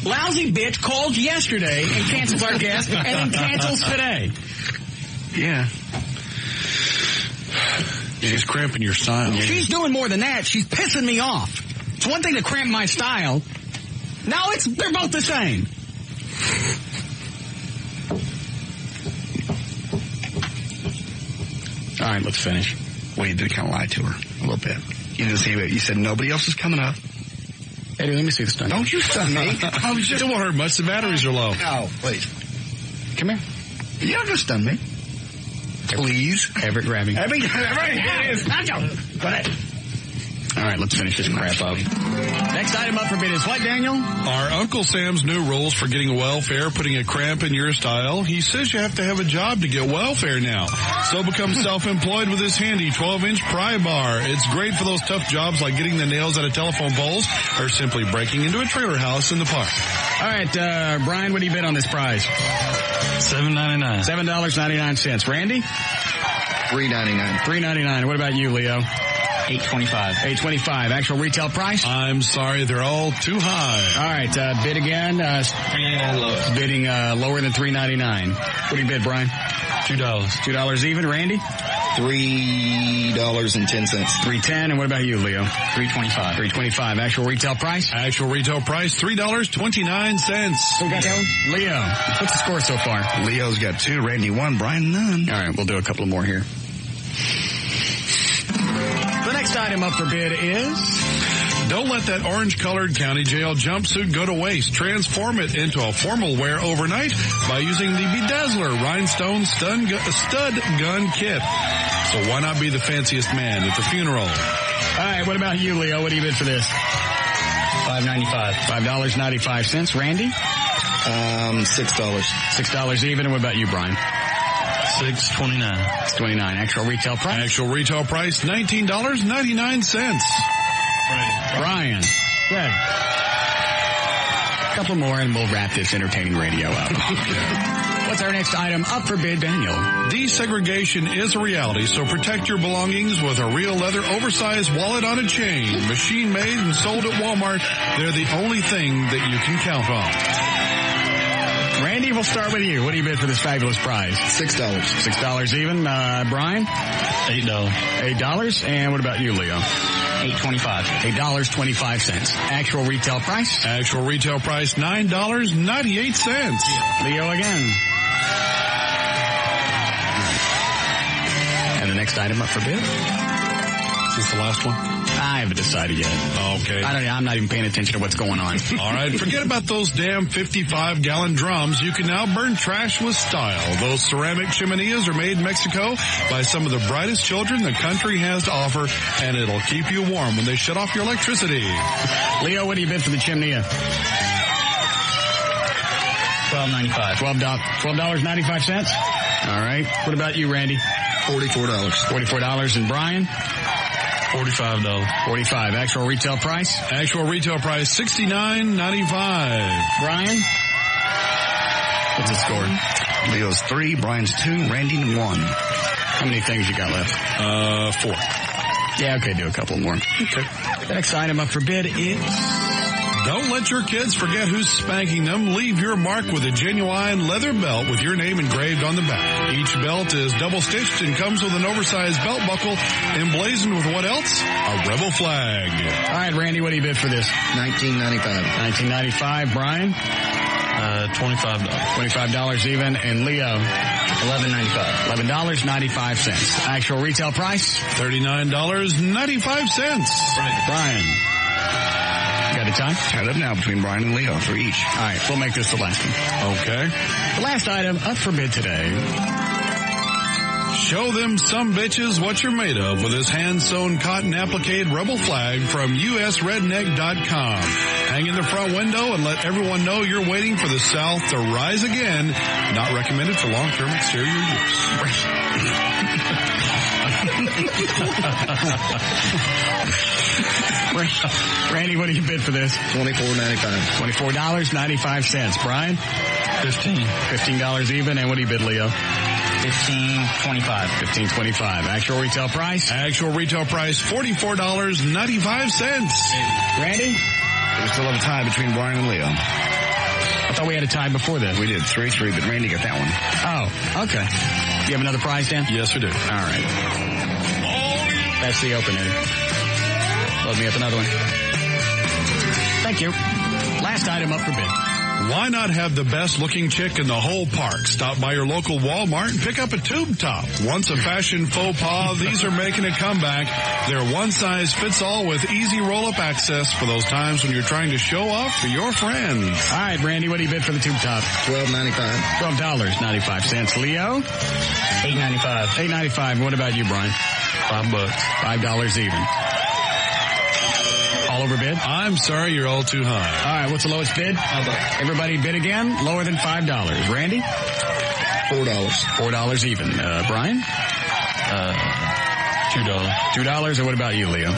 Lousy bitch called yesterday and cancels our guest and then cancels today. Yeah. She's cramping your style. She's doing more than that. She's pissing me off. It's one thing to cramp my style. Now they're both the same. All right, let's finish. Well, you did kind of lie to her a little bit. You didn't see it. You said nobody else is coming up. Eddie, let me see the stun. Don't you stun me. I was just... It won't hurt much. The batteries are low. No, please. Come here. You're not going to stun me. Please. Everett grabbing. Everett. Go ahead. All right, let's finish this crap up. Next item up for bid is what, Daniel? Are Uncle Sam's new rules for getting welfare putting a cramp in your style? He says you have to have a job to get welfare now. So become self-employed with this handy 12-inch pry bar. It's great for those tough jobs like getting the nails out of telephone poles or simply breaking into a trailer house in the park. All right, Brian, what do you bid on this prize? $7.99. $7.99. Randy? $3.99. $3.99. What about you, Leo? $8.25. $8.25. Actual retail price? I'm sorry, they're all too high. All right, bid again. $3.99 lower. Bidding lower than $3.99. What do you bid, Brian? $2. $2 even. Randy? $3.10. $3.10. And what about you, Leo? $3.25. $3.25. Actual retail price? Actual retail price, $3.29. Who got that one? Leo. What's the score so far? Leo's got 2, Randy 1, Brian none. All right, we'll do a couple more here. The next item up for bid is... Don't let that orange-colored county jail jumpsuit go to waste. Transform it into a formal wear overnight by using the Bedazzler Rhinestone Stud Gun Kit. So why not be the fanciest man at the funeral? All right, what about you, Leo? What do you bid for this? $5.95. $5.95. Randy? $6. $6 even. And what about you, Brian? $6.29. $6.29. Actual retail price? Actual retail price, $19.99. Brian. Good. A couple more and we'll wrap this entertaining radio up. What's our next item up for bid, Daniel? Desegregation is a reality, so protect your belongings with a real leather oversized wallet on a chain. Machine made and sold at Walmart. They're the only thing that you can count on. Randy, we'll start with you. What do you bid for this fabulous prize? $6. $6 even. Brian? $8. $8. And what about you, Leo? $8.25. $8.25. Actual retail price? Actual retail price, $9.98. Leo again. And the next item up for bid? Is this the last one? I haven't decided yet. Okay. I'm not even paying attention to what's going on. All right. Forget about those damn 55-gallon drums. You can now burn trash with style. Those ceramic chimeneas are made in Mexico by some of the brightest children the country has to offer, and it'll keep you warm when they shut off your electricity. Leo, what do you bid for the chimney? $12.95. $12.95. All right. What about you, Randy? $44. $44. And Brian? $45. $45. Actual retail price? Actual retail price, $69.95. Brian? What's the score? Leo's 3, Brian's 2, Randy 1. How many things you got left? 4. Yeah, okay, do a couple more. Okay. The next item up for bid is... Don't let your kids forget who's spanking them. Leave your mark with a genuine leather belt with your name engraved on the back. Each belt is double-stitched and comes with an oversized belt buckle emblazoned with what else? A rebel flag. All right, Randy, what do you bid for this? $19.95. $19.95. Brian? $25. $25 even. And Leo? $11.95. $11.95. Actual retail price? $39.95. Brian? Got a tie? Tied up now between Brian and Leo for each. All right, we'll make this the last one. Okay. The last item up for bid today. Show them some bitches what you're made of with this hand-sewn cotton applique rebel flag from usredneck.com. Hang in the front window and let everyone know you're waiting for the South to rise again. Not recommended for long-term exterior use. Randy, what do you bid for this? $24.95. $24.95. Brian? $15 even. And what do you bid, Leo? $15.25. $15.25. Actual retail price? Actual retail price, $44.95. Randy? We still have a tie between Brian and Leo. I thought we had a tie before this. We did 3-3, but Randy got that one. Oh, okay. Do you have another prize, Dan? Yes, we do. All right. That's the open, Eddie. Load me up another one. Thank you. Last item up for bid. Why not have the best looking chick in the whole park? Stop by your local Walmart and pick up a tube top. Once a fashion faux pas, these are making a comeback. They're one size fits all with easy roll-up access for those times when you're trying to show off for your friends. All right, Randy, what do you bid for the tube top? $12.95. $12.95. Leo? $8.95. $8.95. What about you, Brian? $5. $5 even. All over bid? I'm sorry, you're all too high. All right, what's the lowest bid? Everybody bid again? Lower than $5. Randy? $4 even. Brian? $2. $2. And what about you, Leo?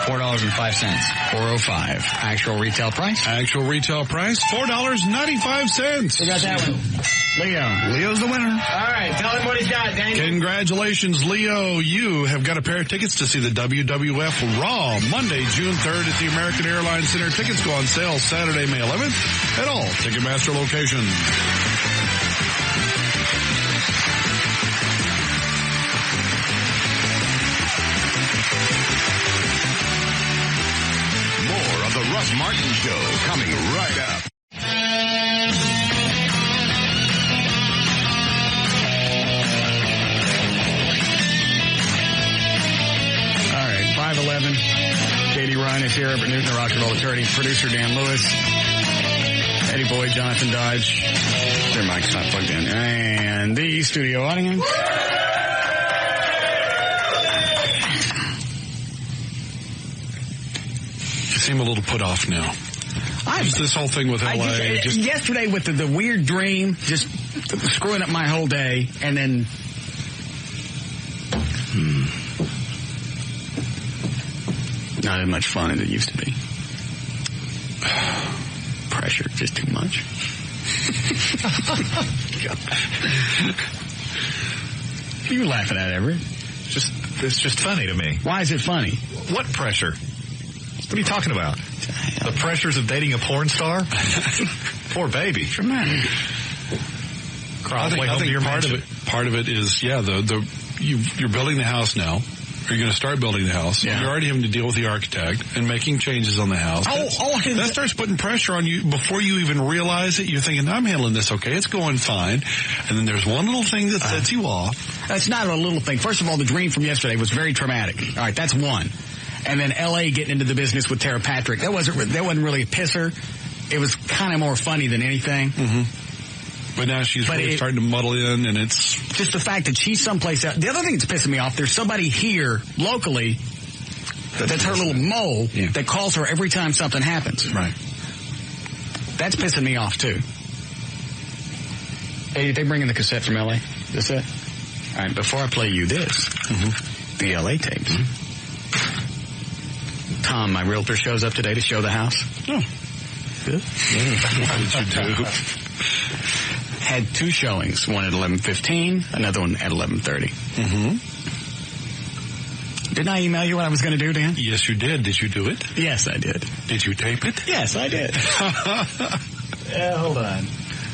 $4.05. $4.05. Actual retail price? Actual retail price, $4.95. We got that one. Leo. Leo's the winner. All right, tell him what he's got, Daniel. Congratulations, Leo. You have got a pair of tickets to see the WWF Raw Monday, June 3rd at the American Airlines Center. Tickets go on sale Saturday, May 11th at all Ticketmaster locations. Show, coming right up. All right, 5:11. Katie Ryan is here, Robert Newton, the Rock and Roll attorney, producer Dan Lewis, Eddie Boyd, Jonathan Dodge. Their mic's not plugged in. And the studio audience. You seem a little put off now. This whole thing with LA. Yesterday with the weird dream, just screwing up my whole day, and then... Not as much fun as it used to be. Pressure, just too much. What are you laughing at, Everett? It's just funny to me. Why is it funny? What pressure? What are you talking about? The pressures of dating a porn star? Poor baby. Dramatic. I think part of it is, you're building the house now. You're going to start building the house. Yeah. You're already having to deal with the architect and making changes on the house. That starts putting pressure on you before you even realize it. You're thinking, I'm handling this okay. It's going fine. And then there's one little thing that sets you off. That's not a little thing. First of all, the dream from yesterday was very traumatic. All right, that's one. And then L.A. getting into the business with Tara Patrick. That wasn't really a pisser. It was kind of more funny than anything. Mm-hmm. But now she's really starting to muddle in, and it's... Just the fact that she's someplace else. The other thing that's pissing me off, there's somebody here, locally, that's her little mole, that calls her every time something happens. Right. That's pissing me off, too. Hey, they bring in the cassette from L.A.? That's it? All right, before I play you this, the L.A. tapes. Tom, my realtor, shows up today to show the house. Oh. Good. What did you do? Had two showings, one at 11:15, another one at 11:30. Didn't I email you what I was going to do, Dan? Yes, you did. Did you do it? Yes, I did. Did you tape it? Yes, I did. Yeah, hold on.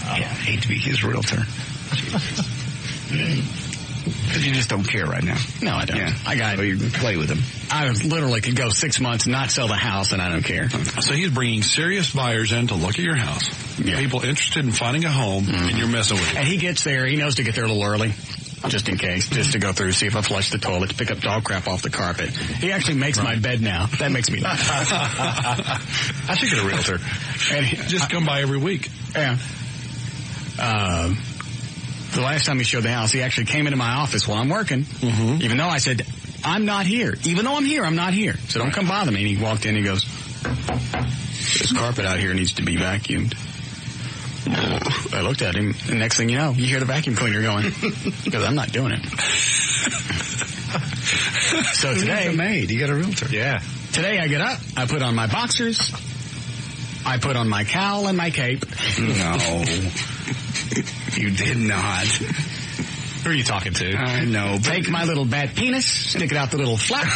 I hate to be his realtor. Because you just don't care right now. No, I don't. Yeah. I got you can play with him. I literally could go 6 months, not sell the house, and I don't care. So he's bringing serious buyers in to look at your house. Yeah. People interested in finding a home, and you're messing with it. And he gets there. He knows to get there a little early, just in case, just to go through, see if I flush the toilet, to pick up dog crap off the carpet. He actually makes my bed now. That makes me laugh. I should get a realtor. And just come by every week. Yeah. The last time he showed the house, he actually came into my office while I'm working, even though I said, I'm not here. Even though I'm here, I'm not here. So don't come bother me. And he walked in and he goes, this carpet out here needs to be vacuumed. I looked at him, and next thing you know, you hear the vacuum cleaner going, because I'm not doing it. So today... You got a maid. You got a realtor. Yeah. Today I get up, I put on my boxers, I put on my cowl and my cape. No. You did not. Who are you talking to? I know. Take my little bat penis, stick it out the little flap.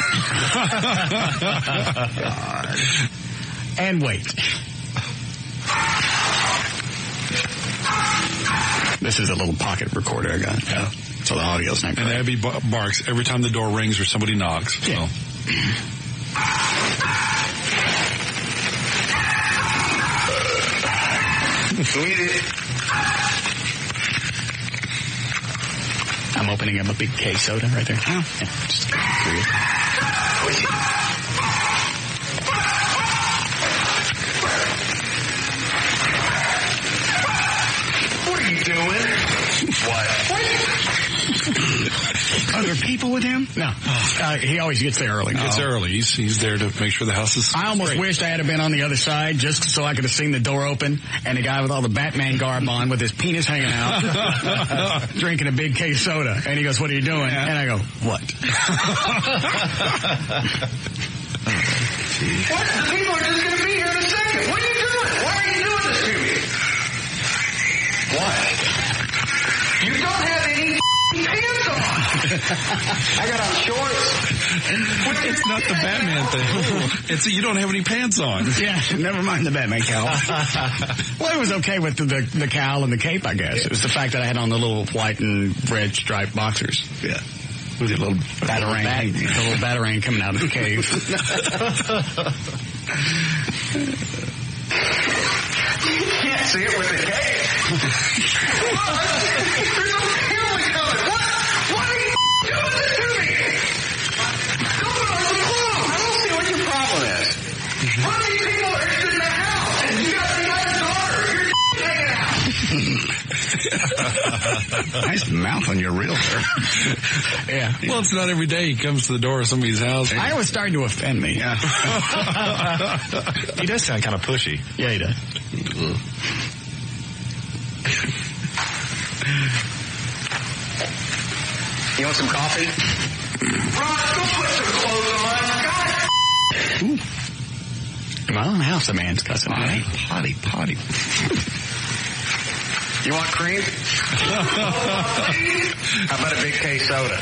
God. And wait. This is a little pocket recorder I got. Yeah. So the audio's not great. And Abby barks every time the door rings or somebody knocks. Yeah. Sweet it. I'm opening up a big K soda right there. Oh. Yeah, just curious. What are you doing? What? Are there people with him? No. He always gets there early. Gets early. He's there to make sure the house is I almost great. wished I had been on the other side just so I could have seen the door open and the guy with all the Batman garb on with his penis hanging out drinking a big case soda. And he goes, what are you doing? Yeah. And I go, what? What? The people are just going to be here in a second. What are you doing? Why are you doing this to me? What? You don't have any pants on. I got on shorts. It's not the Batman thing. It's you don't have any pants on. Yeah, never mind the Batman cowl. Well, it was okay with the cowl and the cape, I guess. It was the fact that I had on the little white and red striped boxers. Yeah. With your little batarang. The little batarang coming out of the cave. see it with the cake. There's no family coming. What are you doing this to me? I don't see what your problem is. How many people are in the house? And you got another daughter. You're hanging out. Nice mouth on your realtor. Yeah. Well, it's not every day he comes to the door of somebody's house. I was starting to offend me. Yeah. He does sound kind of pushy. Yeah, he does. You want some coffee? Ross, go put some clothes on. God. In my own house, a man's cussing. Potty. You want cream? How about a big K soda?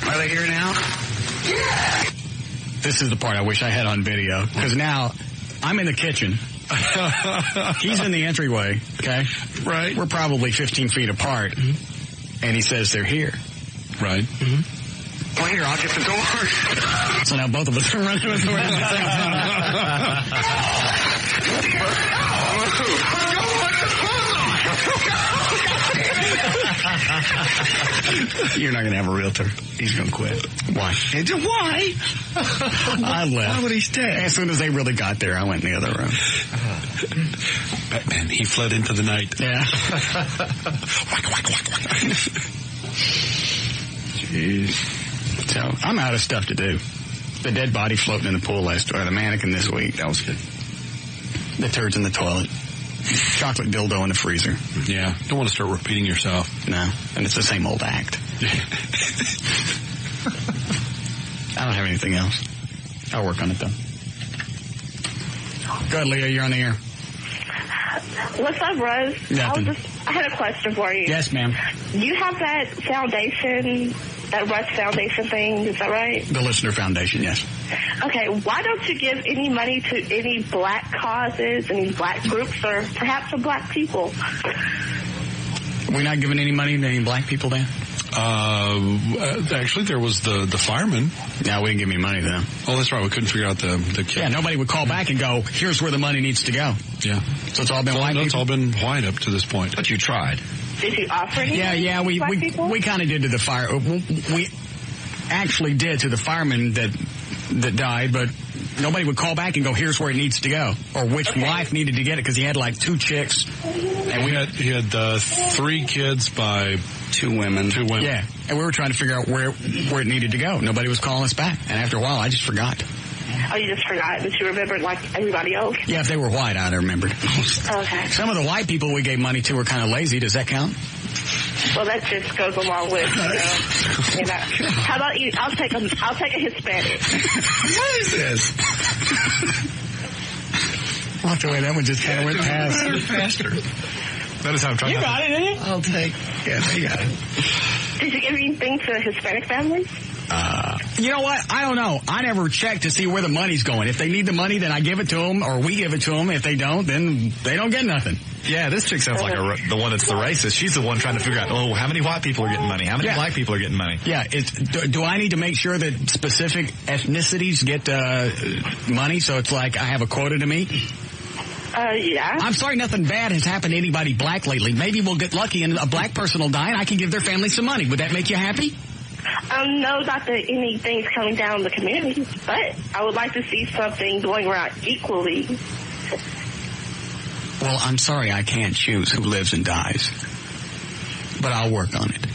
Are they here now? Yeah. This is the part I wish I had on video, because now I'm in the kitchen. He's in the entryway, okay? Right. We're probably 15 feet apart, and he says they're here. Right. Well, here, I'll get the door. So now both of us are running with the door. You're not going to have a realtor. He's going to quit. Why? Why? I left. Why would he stay? As soon as they really got there, I went in the other room. Batman, he fled into the night. Yeah. Jeez. So, I'm out of stuff to do. The dead body floating in the pool last week, the mannequin this week. That was good. The turds in the toilet. Chocolate dildo in the freezer. Yeah. Don't want to start repeating yourself. No. And it's the same old act. I don't have anything else. I'll work on it, though. Go ahead, Leah. You're on the air. What's up, Russ? Nothing. I had a question for you. Yes, ma'am. You have that foundation, that Russ Foundation thing, is that right? The Listener Foundation, yes. Okay, why don't you give any money to any black causes, any black groups, or perhaps some black people? We're not giving any money to any black people, Dan? Actually, there was the fireman. No, we didn't give any money to them. Oh, that's right. We couldn't figure out the kid. Yeah, nobody would call back and go, here's where the money needs to go. Yeah. So it's all been white people? It's all been white up to this point. But you tried. Did you offer any Yeah, we kind of did to the fire. We actually did to the fireman that died, but nobody would call back and go, here's where it needs to go, or which wife needed to get it, because he had like 2 chicks. And he had 3 kids by 2 women. 2 women. Yeah, and we were trying to figure out where it needed to go. Nobody was calling us back, and after a while, I just forgot. Oh, you just forgot, but you remembered like everybody else? Yeah, if they were white, I'd have remembered. Okay. Some of the white people we gave money to were kind of lazy. Does that count? Well, that just goes along with, you know. How about you? I'll take a Hispanic. What is this? Walked away. That one just kind of went past. Faster. That is how I'm trying You to... got it, didn't you? I'll take... Yeah, they got it. Did you give anything to Hispanic families? You know what? I don't know. I never check to see where the money's going. If they need the money, then I give it to them, or we give it to them. If they don't, then they don't get nothing. Yeah, this chick sounds like the one that's the racist. She's the one trying to figure out, how many white people are getting money? How many black people are getting money? Yeah, do I need to make sure that specific ethnicities get money, so it's like I have a quota to meet? Yeah. I'm sorry, nothing bad has happened to anybody black lately. Maybe we'll get lucky and a black person will die and I can give their family some money. Would that make you happy? No, not that anything's coming down the community, but I would like to see something going around equally. Well, I'm sorry I can't choose who lives and dies, but I'll work on it.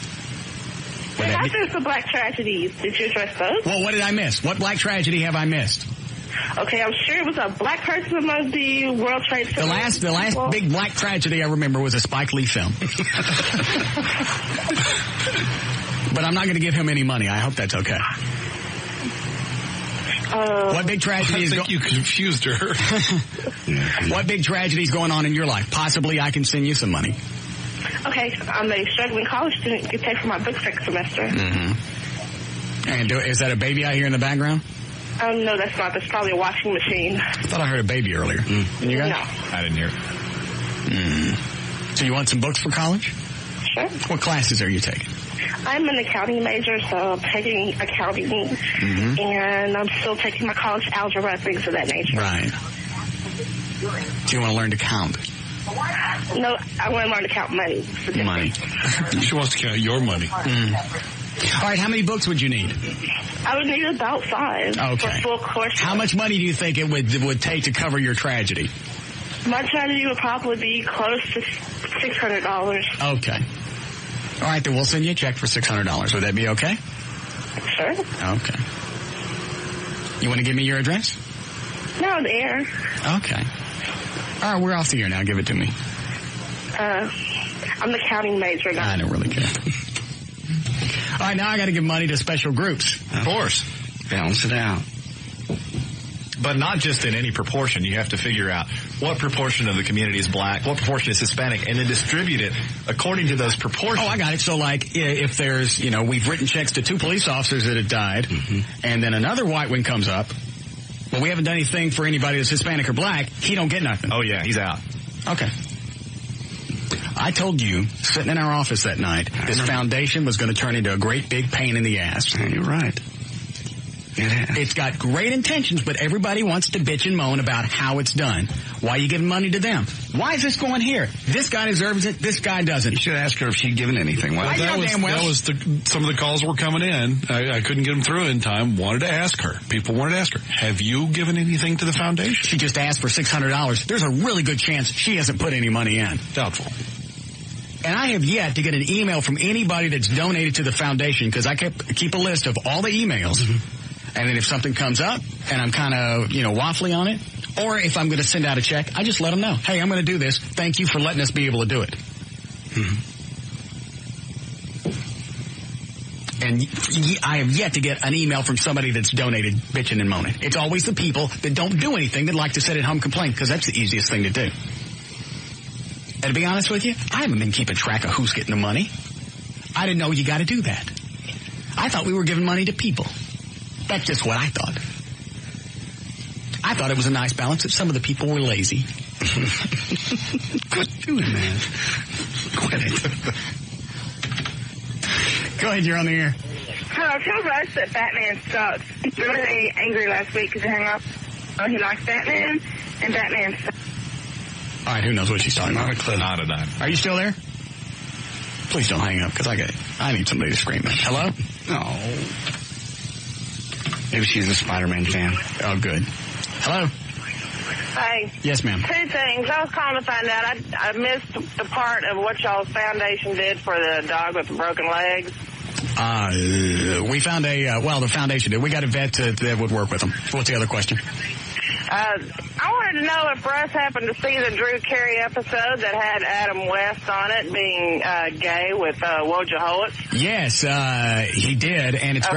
And after the black tragedies, did you address those? Well, what did I miss? What black tragedy have I missed? Okay, I'm sure it was a black person among the World Trade Center. The last big black tragedy I remember was a Spike Lee film. But I'm not going to give him any money. I hope that's okay. What big tragedy is going? You confused her. What big tragedy is going on in your life? Possibly I can send you some money. Okay, I'm a struggling college student. You pay for my books next semester. Mm-hmm. And is that a baby I hear in the background? No, that's not. That's probably a washing machine. I thought I heard a baby earlier. And you got No. I didn't hear it. So you want some books for college? Sure. What classes are you taking? I'm an accounting major, so I'm taking accounting, and I'm still taking my college algebra, things of that nature. Right. Do you want to learn to count? No, I want to learn to count money. Money. She wants to count your money. All right, how many books would you need? I would need about 5 for full course. How much money do you think it would take to cover your tragedy? My tragedy would probably be close to $600. Okay. All right, then we'll send you a check for $600. Would that be okay? Sure. Okay. You want to give me your address? No, the air. Okay. All right, we're off the air now. Give it to me. I'm the counting major now. I don't really care. All right, now I got to give money to special groups. Of course. Balance it out. But not just in any proportion. You have to figure out what proportion of the community is black, what proportion is Hispanic, and then distribute it according to those proportions. Oh, I got it. So, like, if there's, we've written checks to 2 police officers that have died, and then another white one comes up, but we haven't done anything for anybody that's Hispanic or black, he don't get nothing. Oh, yeah, he's out. Okay. I told you, sitting in our office that night, this foundation was going to turn into a great big pain in the ass. You're right. It's got great intentions, but everybody wants to bitch and moan about how it's done. Why are you giving money to them? Why is this going here? This guy deserves it. This guy doesn't. You should ask her if she'd given anything. Well, some of the calls were coming in. I couldn't get them through in time. Wanted to ask her. People wanted to ask her, have you given anything to the foundation? She just asked for $600. There's a really good chance she hasn't put any money in. Doubtful. And I have yet to get an email from anybody that's donated to the foundation, because I keep a list of all the emails. And then if something comes up and I'm kind of, waffly on it, or if I'm going to send out a check, I just let them know, hey, I'm going to do this. Thank you for letting us be able to do it. And I have yet to get an email from somebody that's donated bitching and moaning. It's always the people that don't do anything that like to sit at home and complain, because that's the easiest thing to do. And to be honest with you, I haven't been keeping track of who's getting the money. I didn't know you got to do that. I thought we were giving money to people. That's just what I thought. I thought it was a nice balance that some of the people were lazy. Quit doing that. Quit it. Go ahead, you're on the air. Hello, tell Russ that Batman sucks. He was really angry last week because he hung up. Oh, he likes Batman, and Batman sucks. All right, who knows what she's talking about? Not a dime. Are you still there? Please don't hang up, because I need somebody to scream at. Hello? No. Maybe she's a Spider-Man fan. Oh, good. Hello? Hey. Yes, ma'am. 2 things. I was calling to find out. I missed the part of what y'all's foundation did for the dog with the broken legs. We found the foundation did. We got a vet that would work with them. What's the other question? I wanted to know if Russ happened to see the Drew Carey episode that had Adam West on it being gay with Wojciech Holitz. Yes, he did, and it's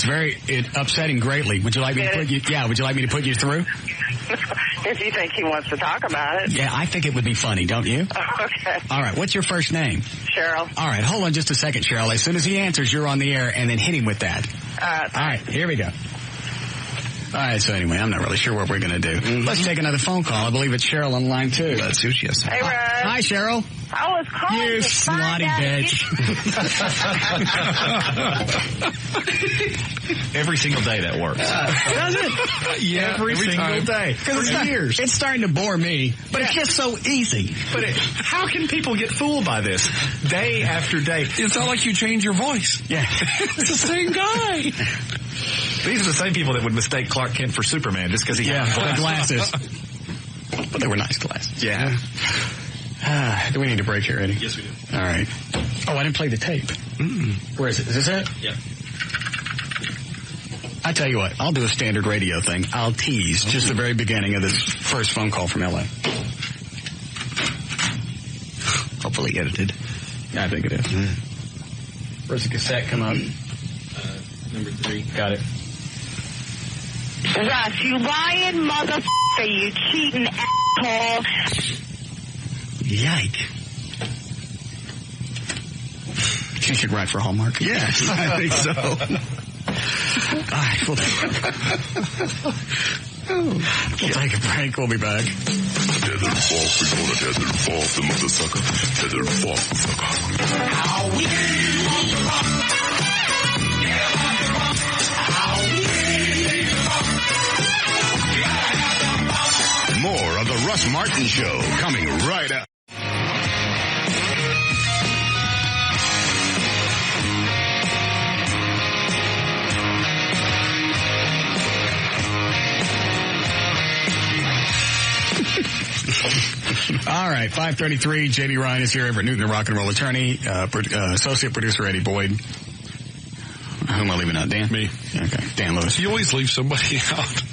very upsetting greatly. Would you like me to put you? Yeah, would you like me to put you through? If you think he wants to talk about it. Yeah, I think it would be funny, don't you? Okay. All right, what's your first name? Cheryl. All right, hold on just a second, Cheryl. As soon as he answers, you're on the air, and then hit him with that. All right, here we go. All right, so anyway, I'm not really sure what we're going to do. Let's take another phone call. I believe it's Cheryl on line 2. Let's see what she has to say. Hey, Russ. Hi, Cheryl. I was calling you to slotty bitch. Every single day that works. Does it? Yeah, every single day. For years. It's starting to bore me, but it's just so easy. But how can people get fooled by this day after day? It's not like you change your voice. Yeah. It's the same guy. These are the same people that would mistake Clark Kent for Superman just because he had glasses. But they were nice glasses. Yeah. Do we need a break here, Eddie? Yes, we do. All right. Oh, I didn't play the tape. Where is it? Is this it? Yeah. I tell you what, I'll do a standard radio thing. I'll tease just the very beginning of this first phone call from L.A. Hopefully edited. Yeah, I think it is. Where's the cassette come up? Number 3. Got it. Russ, you lying motherfucker, you cheating asshole. Yike. She should write for Hallmark. Yes, I think so. All right, we'll take a break. We'll be back. Tether falk, we gonna tether falk the mother sucker. Tether falk the sucker. How we More of the Russ Russ Martin Show, coming right up. All right, 5:33. J.D. Ryan is here over at Newton, the rock and roll attorney, associate producer Eddie Boyd. Who am I leaving out? Dan? Me. Okay, Dan Lewis. You always leave somebody out.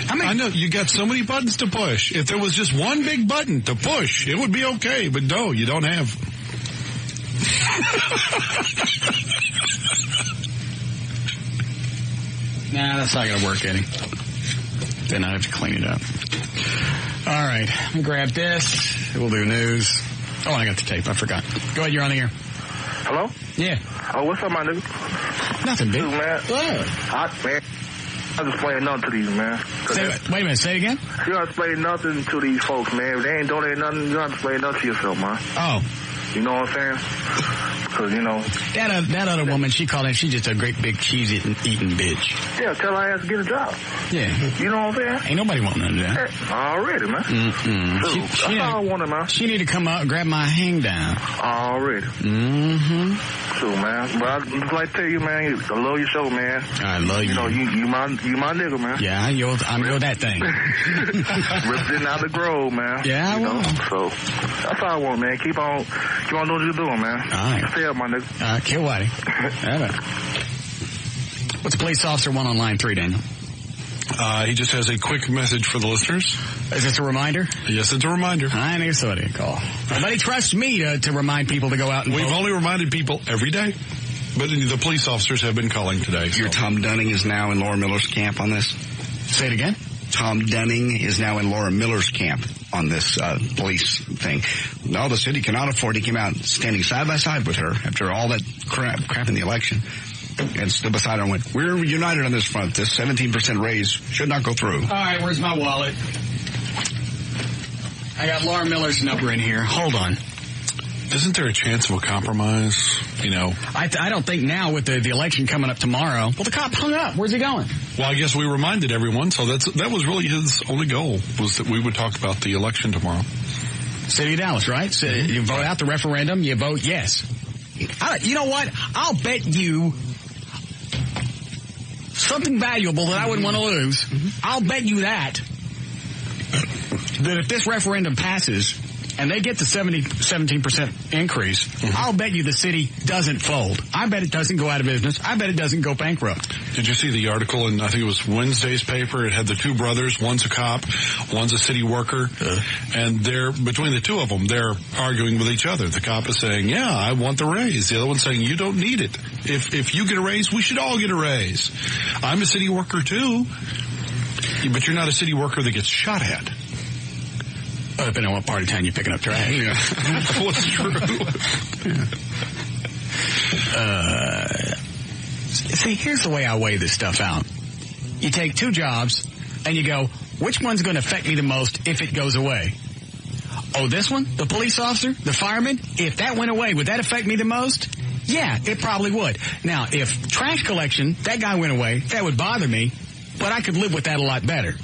I know, you got so many buttons to push. If there was just one big button to push, it would be okay, but no, you don't have. Nah, that's not going to work, Eddie. Then I have to clean it up. All right, let me grab this. We'll do news. Oh, I got the tape. I forgot. Go ahead, you're on the air. Hello? Yeah. Oh, what's up, my nigga? Nothing, big. Dude, man. I just explain nothing to these, man. Wait a minute, say it again? You don't explain nothing to these folks, man. If they ain't donating nothing, you don't explain nothing to yourself, man. Oh. You know what I'm saying? Because, you know. That other woman, she called in, she's just a great big cheese-eating bitch. Yeah, tell her ass to get a job. Yeah. You know what I'm saying? Ain't nobody wanting to do that. Already, man. Mm-hmm. That's all I wanted, man. She need to come up and grab my hang down. Already. Mm-hmm. True, man. But I just like to tell you, man, I love your show, man. I love you. You know, you my nigga, man. Yeah, I'm your that thing. Representing out the Grove, man. Yeah, I will. So that's all I want, man. Keep on doing what you're doing, man. All right. Stay up, my nigga. All right, kill Whitey. All right. What's police officer 1 on line 3, Daniel? He just has a quick message for the listeners. Is this a reminder? Yes, it's a reminder. I never saw it call. Nobody trusts me to remind people to go out and We've vote. only reminded people every day, but the police officers have been calling today. Your Tom Dunning is now in Laura Miller's camp on this? Say it again? Tom Dunning is now in Laura Miller's camp on this police thing. No, the city cannot afford. He came out standing side by side with her after all that crap in the election. And stood beside her and went, we're united on this front. This 17% raise should not go through. All right, where's my wallet? I got Laura Miller's number in here. Hold on. Isn't there a chance of a compromise? You know, I don't think now with the election coming up tomorrow. Well, the cop hung up. Where's he going? Well, I guess we reminded everyone, so that was really his only goal, was that we would talk about the election tomorrow. City of Dallas, right? So you vote out the referendum, you vote yes. You know what? I'll bet you something valuable that I wouldn't want to lose. I'll bet you that if this referendum passes and they get the 17% increase, I'll bet you the city doesn't fold. I bet it doesn't go out of business. I bet it doesn't go bankrupt. Did you see the article in, I think it was Wednesday's paper? It had the two brothers. One's a cop, one's a city worker. And between the two of them, they're arguing with each other. The cop is saying, yeah, I want the raise. The other one's saying, you don't need it. If you get a raise, we should all get a raise. I'm a city worker too. But you're not a city worker that gets shot at. Depending on what part of town you're picking up trash. Yeah. What's true? See, here's the way I weigh this stuff out. You take two jobs, and you go, which one's going to affect me the most if it goes away? Oh, this one? The police officer? The fireman? If that went away, would that affect me the most? Yeah, it probably would. Now, if trash collection, that guy went away, that would bother me, but I could live with that a lot better.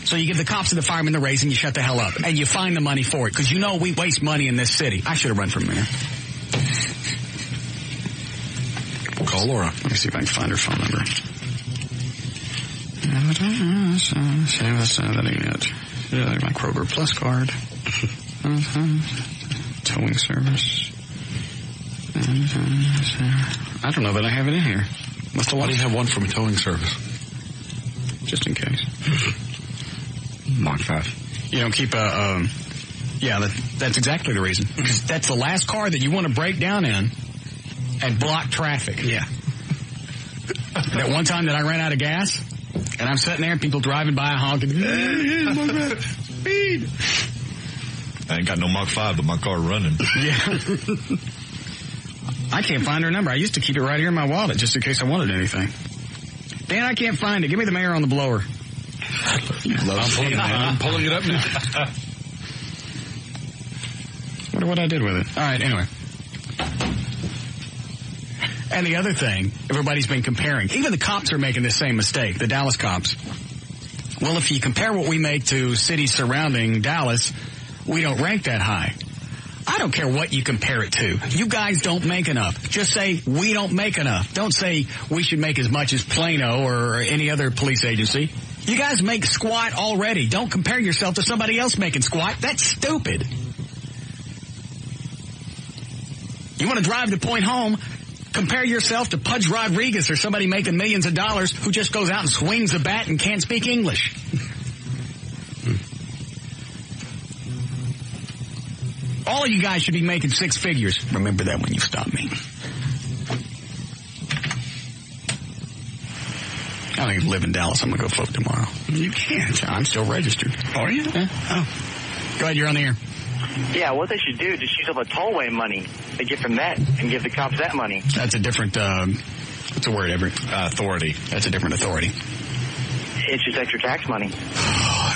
So you give the cops and the firemen the raise and you shut the hell up. And you find the money for it. Because you know we waste money in this city. I should have run for mayor. Call Laura. Let me see if I can find her phone number. My Kroger Plus card. Towing service. I don't know that I have it in here. Why do you have one from a towing service? Just in case. Mark 5. You don't keep that's exactly the reason. Because that's the last car that you want to break down in and block traffic. Yeah. That one time that I ran out of gas, and I'm sitting there and people driving by honking, hey, speed. I ain't got no Mach 5, but my car running. Yeah. I can't find her number. I used to keep it right here in my wallet just in case I wanted anything. Dan, I can't find it. Give me the mayor on the blower. I'm pulling it up now. Wonder what I did with it. All right, anyway. And the other thing, everybody's been comparing. Even the cops are making the same mistake, the Dallas cops. Well, if you compare what we make to cities surrounding Dallas, we don't rank that high. I don't care what you compare it to. You guys don't make enough. Just say, we don't make enough. Don't say we should make as much as Plano or any other police agency. You guys make squat already. Don't compare yourself to somebody else making squat. That's stupid. You want to drive the point home, compare yourself to Pudge Rodriguez or somebody making millions of dollars who just goes out and swings a bat and can't speak English. All of you guys should be making six figures. Remember that when you stop me. I don't even live in Dallas. I'm going to go vote tomorrow. You can't. I'm still registered. Are you? Yeah. Oh. Go ahead, you're on the air. Yeah, what they should do is just use up a tollway money. They get from that and give the cops that money. That's a different, what's the word, Everett? Authority. That's a different authority. It's just extra tax money.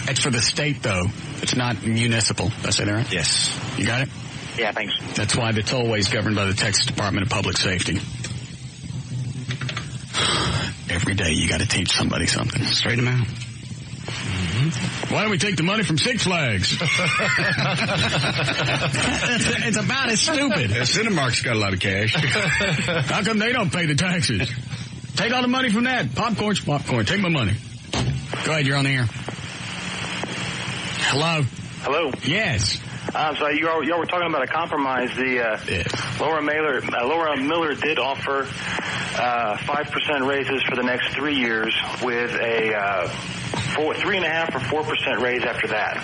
It's for the state, though. It's not municipal. Did I say that right? Yes. You got it? Yeah, thanks. That's why the tollway is governed by the Texas Department of Public Safety. Every day you got to teach somebody something. Straighten them out. Why don't we take the money from Six Flags? It's about as stupid. Cinemark's got a lot of cash. How come they don't pay the taxes? Take all the money from that. Popcorn's popcorn. Take my money. Go ahead, you're on the air. Hello? Hello? Yes. So y'all were talking about a compromise. Laura Miller did offer 5% raises for the next 3 years with a 3.5% or 4% raise after that.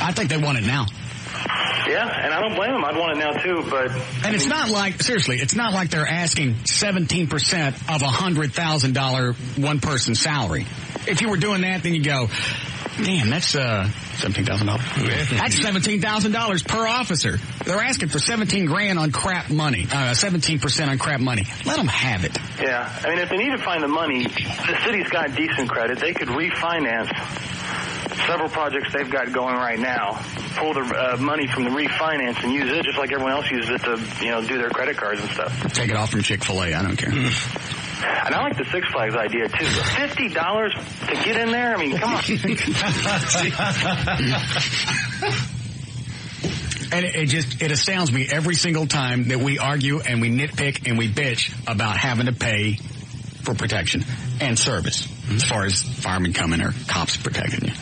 I think they want it now. Yeah, and I don't blame them. I'd want it now too, but... And it's not like, seriously, it's not like they're asking 17% of a $100,000 one-person salary. If you were doing that, then you go, damn, that's $17,000. That's $17,000 per officer. They're asking for $17,000 on crap money, 17% on crap money. Let them have it. Yeah, I mean, if they need to find the money, the city's got decent credit. They could refinance several projects they've got going right now, pull the money from the refinance and use it just like everyone else uses it to, do their credit cards and stuff. Take it off from Chick-fil-A. I don't care. And I like the Six Flags idea, too. $50 to get in there? I mean, come on. And it astounds me every single time that we argue and we nitpick and we bitch about having to pay for protection and service as far as firemen coming or cops protecting you.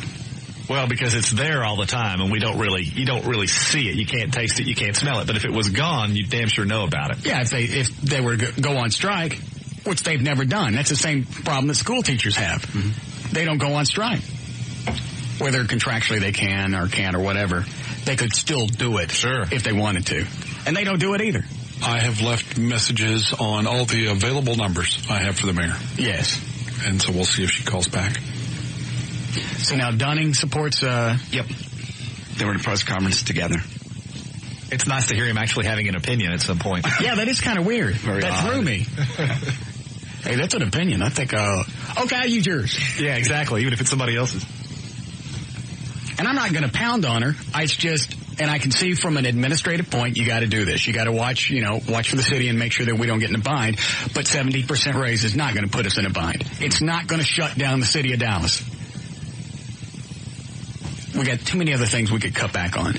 Well, because it's there all the time, and you don't really see it. You can't taste it. You can't smell it. But if it was gone, you damn sure know about it. Yeah, if they were to go on strike, which they've never done. That's the same problem that school teachers have. Mm-hmm. They don't go on strike. Whether contractually they can or can't or whatever, they could still do it if they wanted to. And they don't do it either. I have left messages on all the available numbers I have for the mayor. Yes. And so we'll see if she calls back. So now Dunning supports... Yep. They were at a press conference together. It's nice to hear him actually having an opinion at some point. Yeah, that is kind of weird. That threw me. Hey, that's an opinion. I think, okay, I'll use yours. Yeah, exactly, even if it's somebody else's. And I'm not going to pound on her. It's just, and I can see from an administrative point, you got to do this. You got to watch for the city and make sure that we don't get in a bind. But 70% raise is not going to put us in a bind. It's not going to shut down the city of Dallas. We got too many other things we could cut back on.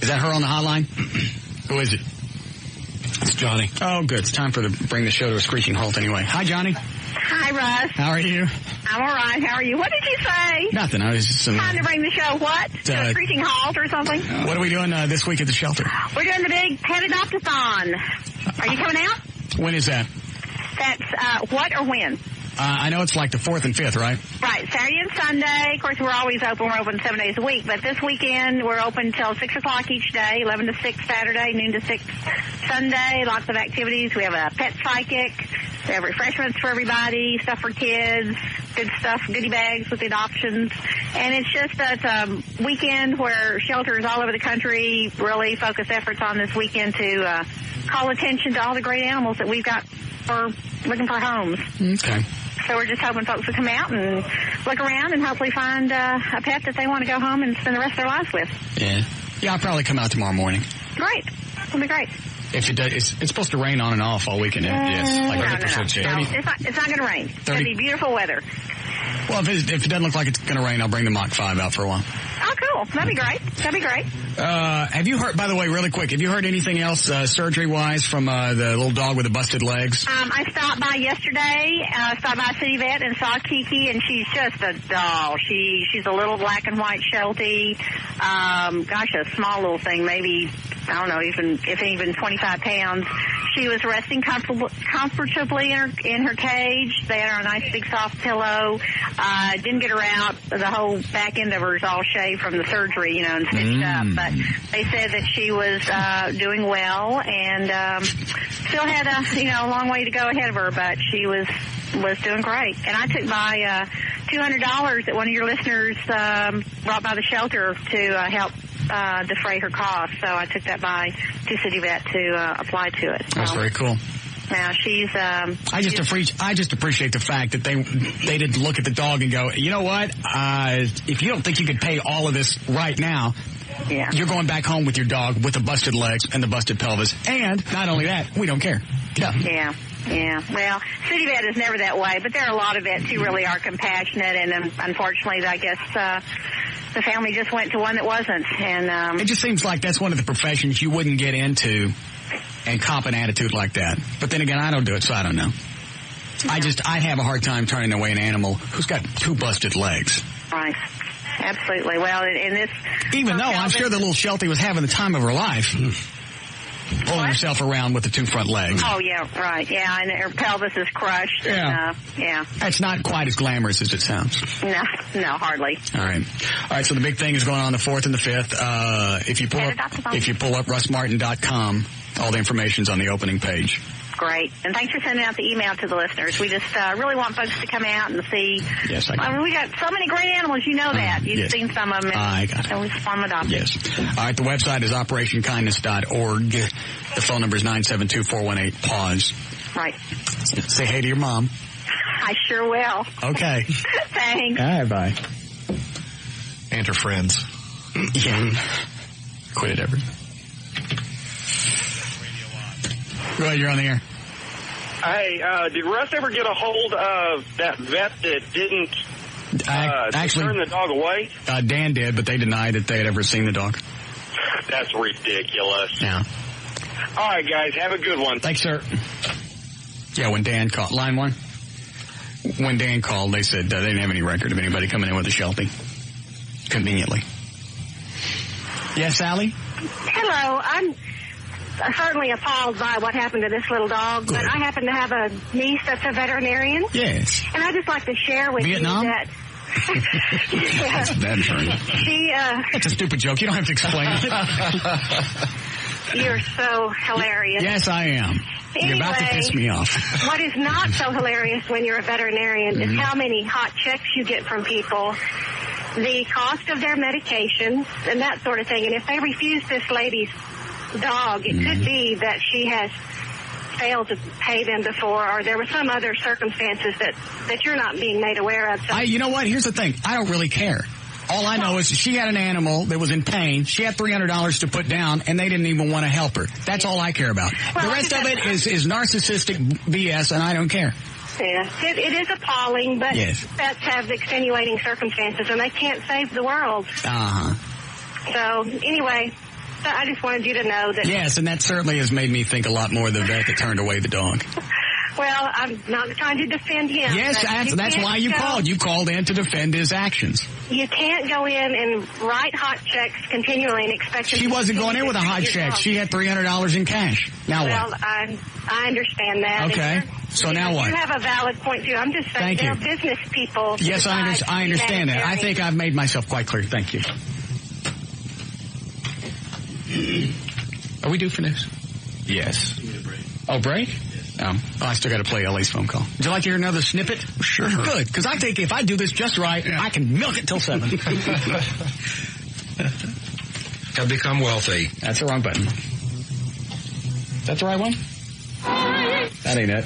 Is that her on the hotline? Who is it? It's Johnny. Oh, good. It's time to bring the show to a screeching halt anyway. Hi, Johnny. Hi, Russ. How are you? I'm all right. How are you? What did you say? Nothing. I was just... Time to bring the show what? To a screeching halt or something? What are we doing this week at the shelter? We're doing the big Pet Adopt-a-thon. Are you coming out? When is that? That's what or when? I know it's like the 4th and 5th, right? Right, Saturday and Sunday. Of course, we're always open. We're open 7 days a week. But this weekend, we're open until 6 o'clock each day, 11 to 6 Saturday, noon to 6 Sunday. Lots of activities. We have a pet psychic. We have refreshments for everybody, stuff for kids, good stuff, goodie bags with adoptions. And it's just a weekend where shelters all over the country really focus efforts on this weekend to call attention to all the great animals that we've got for looking for homes. Okay. So we're just hoping folks will come out and look around and hopefully find a pet that they want to go home and spend the rest of their lives with. Yeah. Yeah, I'll probably come out tomorrow morning. Great. It'll be great. If it does, it's supposed to rain on and off all weekend. Yes. Like 30% chance. No, it's not going to rain. It's going to be beautiful weather. Well, if it doesn't look like it's going to rain, I'll bring the Mach 5 out for a while. Oh, cool. That'd be great. Have you heard, by the way, really quick, have you heard anything else surgery-wise from the little dog with the busted legs? I stopped by yesterday, stopped by City Vet and saw Kiki, and she's just a doll. She's a little black and white Sheltie. A small little thing, maybe, I don't know, even 25 pounds. She was resting comfortably in her cage. They had her a nice big soft pillow. Didn't get her out. The whole back end of her is all shaved from the surgery, and stitched up. But they said that she was doing well and still had a long way to go ahead of her, but she was doing great. And I took by $200 that one of your listeners brought by the shelter to help defray her costs. So I took that by to City Vet to apply to it. That's very cool. Now she's. I just appreciate the fact that they didn't look at the dog and go, you know what? If you don't think you could pay all of this right now, you're going back home with your dog with the busted legs and the busted pelvis. And not only that, we don't care. Yeah. Well, City Vet is never that way, but there are a lot of vets who really are compassionate, and unfortunately, I guess the family just went to one that wasn't. And it just seems like that's one of the professions you wouldn't get into and cop an attitude like that. But then again, I don't do it, so I don't know. I have a hard time turning away an animal who's got two busted legs. Right. Absolutely. Well, in this... Even though I'm sure the little Sheltie was having the time of her life. Pulling herself around with the two front legs. Oh, yeah, right. Yeah, and her pelvis is crushed. Yeah. And, That's not quite as glamorous as it sounds. No, hardly. All right, so the big thing is going on the 4th and the 5th. If you pull up russmartin.com, all the information's on the opening page. Great. And thanks for sending out the email to the listeners. We just really want folks to come out and see. Yes, I mean, we got so many great animals. You know that. You've seen some of them. I got it. So we just want them adopted. Yes. All right, the website is operationkindness.org. The phone number is 972-418-PAUSE. Right. Say hey to your mom. I sure will. Okay. Thanks. All right, bye. And her friends. Yeah. Quit it, Everett. Go ahead, you're on the air. Hey, did Russ ever get a hold of that vet that didn't actually turn the dog away? Dan did, but they denied that they had ever seen the dog. That's ridiculous. Yeah. All right, guys, have a good one. Thanks, sir. Yeah, when Dan called, line one, when Dan called, they said they didn't have any record of anybody coming in with a Sheltie. Conveniently. Yes, Sally? Hello, I'm certainly appalled by what happened to this little dog, but I happen to have a niece that's a veterinarian. Yes. And I'd just like to share with Vietnam? you that... That's bad turn. That's a stupid joke. You don't have to explain it. You're so hilarious. Yes, I am. Anyway, you're about to piss me off. What is not so hilarious when you're a veterinarian is how many hot checks you get from people, the cost of their medications, and that sort of thing. And if they refuse this lady's dog, it could be that she has failed to pay them before, or there were some other circumstances that you're not being made aware of. So you know what? Here's the thing. I don't really care. All I know is she had an animal that was in pain. She had $300 to put down, and they didn't even want to help her. That's all I care about. Well, the rest of it is narcissistic BS, and I don't care. Yeah, it is appalling, but vets have extenuating circumstances, and they can't save the world. Uh-huh. So, anyway, I just wanted you to know that... Yes, and that certainly has made me think a lot more of the vet that turned away the dog. Well, I'm not trying to defend him. Yes, that's why you called. You called in to defend his actions. You can't go in and write hot checks continually and expect... She wasn't going in with a hot check. She had $300 in cash. Now what? Well, I understand that. Okay. So now what? You have a valid point, too. I'm just saying they're business people. Yes, I understand that. I think I've made myself quite clear. Thank you. Are we due for news? Yes. Oh, break? Oh, I still got to play Ellie's phone call. Would you like to hear another snippet? Sure. Good, because I think if I do this just right, I can milk it till 7. Have become wealthy. That's the wrong button. Is that the right one? That ain't it.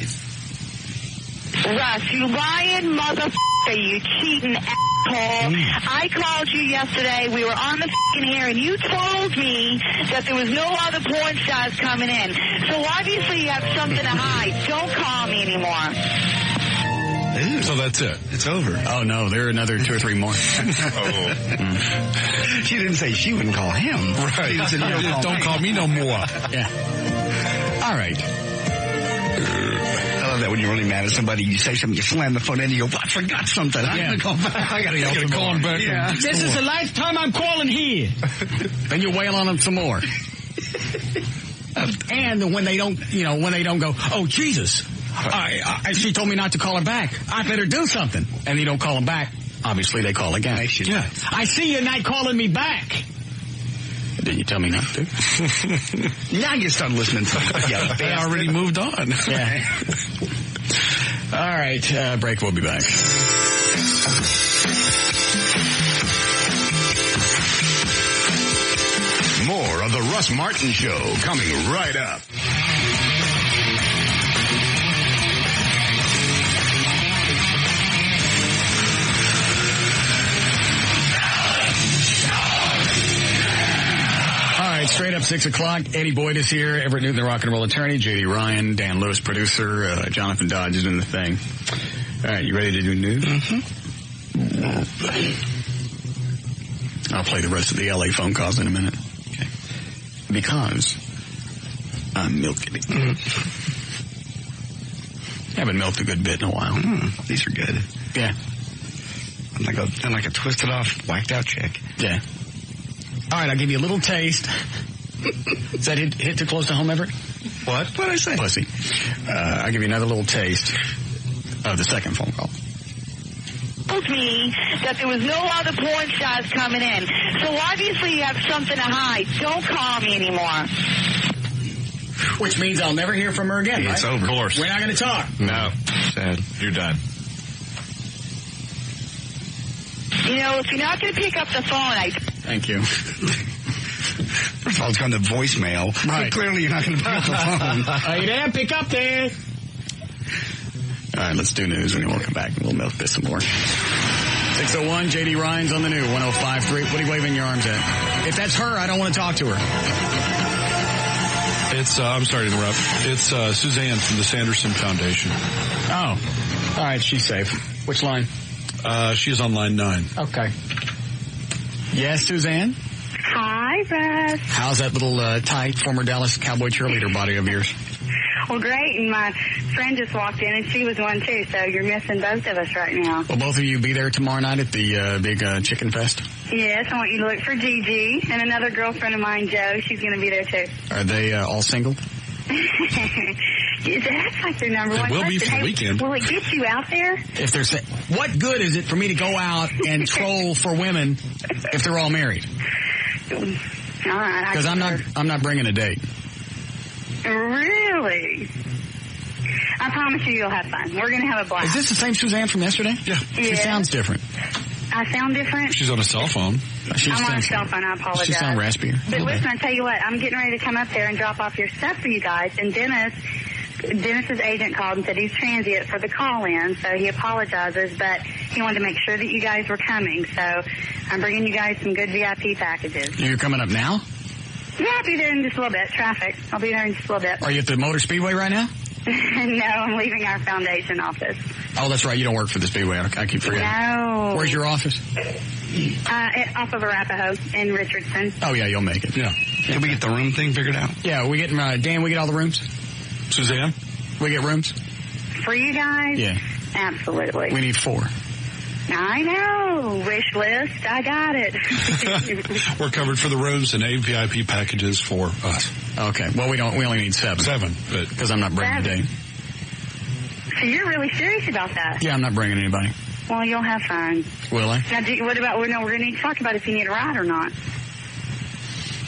Russ, you lying motherfucker, you cheating asshole. I called you yesterday. We were on the f***ing air, and you told me that there was no other porn stars coming in. So obviously you have something to hide. Don't call me anymore. So that's it. It's over. Oh, no, there are another 2 or 3 more. She didn't say she wouldn't call him. Right. She said, don't call me no more. Yeah. All right. I love that when you're really mad at somebody, you say something, you slam the phone in, you go, I forgot something. I gotta call back. I gotta call him back. Yeah. This is the last time I'm calling here. Then you wail on them some more. And when they don't go, oh, Jesus, she told me not to call her back. I better do something. And you don't call them back. Obviously, they call again. Yeah. I see you're not calling me back. Didn't you tell me not to? Now you start listening to them. Yeah, they already moved on. Yeah. All right, break. We'll be back. More of the Russ Martin Show coming right up. All right, straight up 6 o'clock. Eddie Boyd is here. Everett Newton, the rock and roll attorney. J.D. Ryan, Dan Lewis, producer. Jonathan Dodge is in the thing. All right, you ready to do news? Mm-hmm. I'll play the rest of the L.A. phone calls in a minute. Okay. Because I'm milking it. Haven't milked a good bit in a while. These are good. Yeah. I'm like a twisted off, whacked out chick. Yeah. All right, I'll give you a little taste. Does that hit too close to home, Everett? What? What did I say? Pussy. I'll give you another little taste of the second phone call. Told me that there was no other porn stars coming in. So obviously you have something to hide. Don't call me anymore. Which means I'll never hear from her again, It's right? over. Of course. We're not going to talk. No. Sad. You're done. You know, if you're not going to pick up the phone, Thank you. First of all, it's gone to voicemail. Right. So clearly you're not going to pick up the phone. Are you there? Pick up there. All right, let's do news, and then we'll come back and we'll milk this some more. 601, J.D. Ryan's on the new 105.3. What are you waving your arms at? If that's her, I don't want to talk to her. It's, I'm sorry to interrupt. It's Suzanne from the Sanderson Foundation. Oh. All right, she's safe. Which line? She's on line 9. Okay. Yes, Suzanne? Hi, Russ. How's that little tight former Dallas Cowboy cheerleader body of yours? Well, great. And my friend just walked in, and she was one, too. So you're missing both of us right now. Will both of you be there tomorrow night at the big chicken fest? Yes, I want you to look for Gigi. And another girlfriend of mine, Jo, she's going to be there, too. Are they all single? That's like their number one It will be question. for the weekend. Will it get you out there? If they're what good is it for me to go out and troll for women if they're all married? All right. Because I'm not bringing a date. Really? I promise you'll have fun. We're going to have a blast. Is this the same Suzanne from yesterday? Yeah. She sounds different. I sound different? She's on a cell phone. I'm on a cell phone. I apologize. She sounds raspier. But listen, I tell you what, I'm getting ready to come up there and drop off your stuff for you guys. And Dennis's agent called and said he's transient for the call-in, so he apologizes, but he wanted to make sure that you guys were coming. So I'm bringing you guys some good VIP packages. You're coming up now? Yeah, I'll be there in just a little bit. Traffic. I'll be there in just a little bit. Are you at the Motor Speedway right now? No, I'm leaving our foundation office. Oh, that's right. You don't work for the Speedway. I keep forgetting. No. Where's your office? Off of Arapahoe in Richardson. Oh, yeah, you'll make it. Yeah. Can we get the room thing figured out? Yeah, we getting, Dan, we get all the rooms? Suzanne? We get rooms? For you guys? Yeah. Absolutely. We need 4. I know. Wish list. I got it. We're covered for the rooms and 8 VIP packages for us. Okay. Well, we only need 7. 7, but because I'm not bringing a date. So you're really serious about that? Yeah, I'm not bringing anybody. Well, you'll have fun. Will I? Now, what about, we're going to need to talk about if you need a ride or not.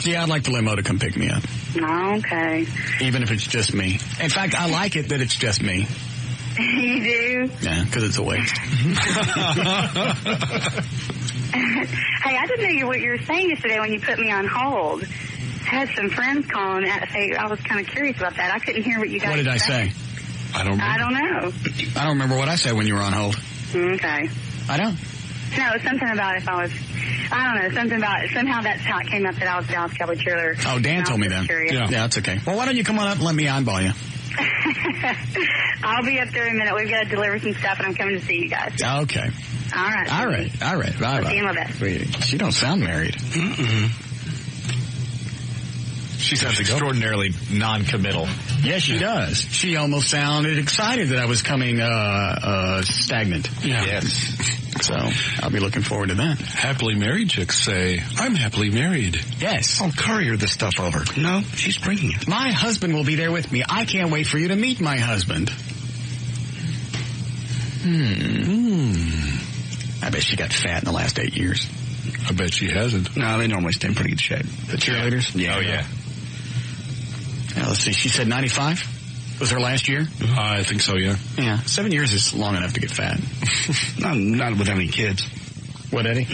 Yeah, I'd like the limo to come pick me up. Okay. Even if it's just me. In fact, I like it that it's just me. You do? Yeah, because it's a waste. Hey, I didn't know what you were saying yesterday when you put me on hold. I had some friends calling. I was kind of curious about that. I couldn't hear what you guys What did I say? I don't remember. I don't know. I don't remember what I said when you were on hold. Okay. I don't. No, it was something about if I was, I don't know, something about, somehow that's how it came up that I was a Dallas Cowboy cheerleader. Oh, Dan told me that. Curious. Yeah, that's okay. Well, why don't you come on up and let me eyeball you? I'll be up there in a minute. We've got to deliver some stuff, and I'm coming to see you guys. Okay. All right. Bye. See you in a little bit. She don't sound married. Mm-mm. She sounds extraordinarily non-committal. Yes, she does. She almost sounded excited that I was coming stagnant. Yeah. Yes. So I'll be looking forward to that. Happily married chicks say, I'm happily married. Yes. I'll courier this stuff over. No, she's bringing it. My husband will be there with me. I can't wait for you to meet my husband. I bet she got fat in the last 8 years. I bet she hasn't. No, they normally stay in pretty good shape. The cheerleaders? Yeah. Oh, yeah. Now, let's see. She said 95 was her last year? I think so, yeah. Yeah. 7 years is long enough to get fat. Not with any kids. What, Eddie?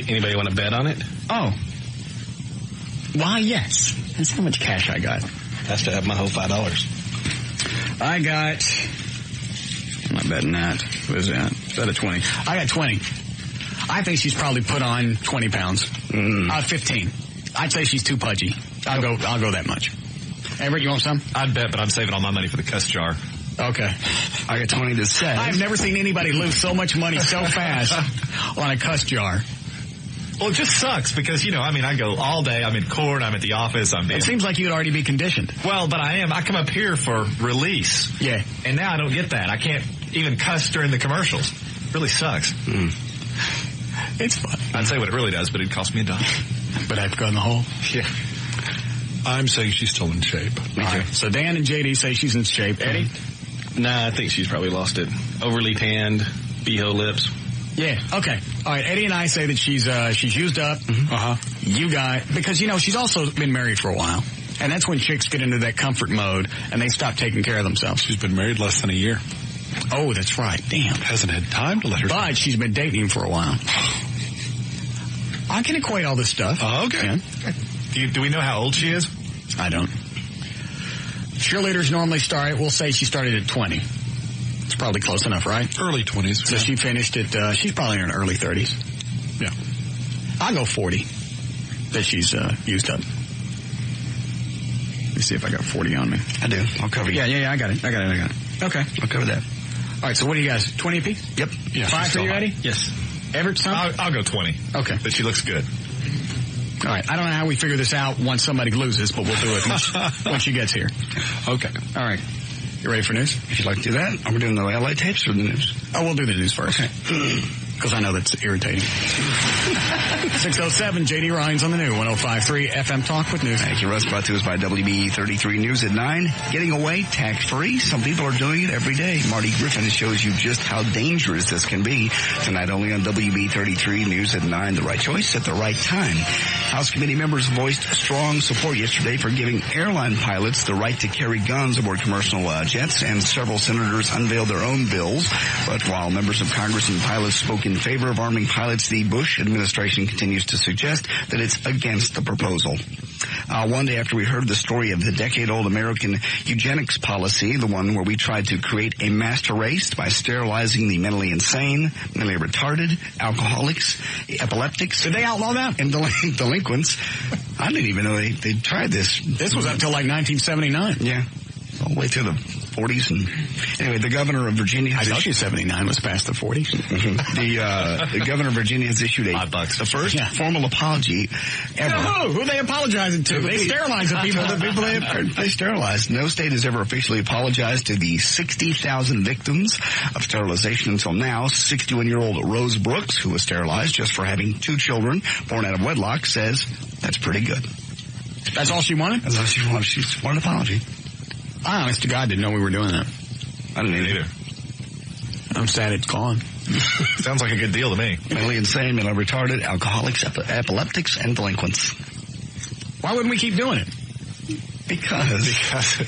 Anybody want to bet on it? Oh. Why, yes. That's how much cash I got. Has to have my whole $5. I got... I'm not betting that. What is that? Is that a 20? I got 20. I think she's probably put on 20 pounds. 15. I'd say she's too pudgy. I'll go that much. Everett, you want some? I'd bet, but I'm saving all my money for the cuss jar. Okay. I got 20 to say. I've never seen anybody lose so much money so fast on a cuss jar. Well, it just sucks because, I go all day. I'm in court. I'm at the office. It seems like you'd already be conditioned. Well, but I am. I come up here for release. Yeah. And now I don't get that. I can't even cuss during the commercials. It really sucks. It's fun. I'd say what it really does, but it'd cost me $1. But I've gone the hole. Yeah. I'm saying she's still in shape. All right. So Dan and JD say she's in shape. Eddie? Nah, I think she's probably lost it. Overly tanned, beho lips. Yeah. Okay. All right. Eddie and I say that she's used up. You because she's also been married for a while, and that's when chicks get into that comfort mode and they stop taking care of themselves. She's been married less than a year. Oh, that's right. Damn. Hasn't had time to let her. But she's been dating him for a while. I can equate all this stuff. Okay. Do we know how old she is? I don't. Cheerleaders normally start, we'll say she started at 20. It's probably close enough, right? Early 20s. So she finished at, she's probably in her early 30s. Yeah. I'll go 40 that she's used up. Let me see if I got 40 on me. I do. I'll cover you. Yeah, I got it. Okay. I'll cover that. All right, so what do you guys, 20 apiece? Yep. Yeah, 5 for you, Eddie? Yes. Everett, son? I'll go 20. Okay. But she looks good. All right. I don't know how we figure this out once somebody loses, but we'll do it once she gets here. Okay. All right. You ready for news? If you'd like to do that, are we doing the LA tapes or the news? Oh, we'll do the news first. Okay. Because I know that's irritating. 607, JD Ryan's on the new 105.3 FM Talk with News. Thank you, Russ. Brought to us by WB 33 News at 9. Getting away tax-free. Some people are doing it every day. Marty Griffin shows you just how dangerous this can be. Tonight only on WB 33 News at 9. The right choice at the right time. House committee members voiced strong support yesterday for giving airline pilots the right to carry guns aboard commercial jets, and several senators unveiled their own bills. But while members of Congress and pilots spoke in favor of arming pilots, the Bush administration continues to suggest that it's against the proposal. One day after we heard the story of the decade-old American eugenics policy, the one where we tried to create a master race by sterilizing the mentally insane, mentally retarded, alcoholics, epileptics. Did they outlaw that? And delinquents. I didn't even know they tried this. This was up till like 1979. Yeah. All the way through the 40s. And anyway, the governor of Virginia has... I thought you 79 was past the 40s. The governor of Virginia has issued the first formal apology ever. Who are they apologizing to? They sterilize the people. The people they sterilized. No state has ever officially apologized to the 60,000 victims of sterilization until now. 61-year-old Rose Brooks, who was sterilized just for having 2 children born out of wedlock, says that's pretty good. That's all she wanted? That's all she wanted. She just wanted an apology. I, honest to God, didn't know we were doing that. I didn't either. I'm sad it's gone. Sounds like a good deal to me. Mentally insane, mentally retarded, alcoholics, epileptics, and delinquents. Why wouldn't we keep doing it? Because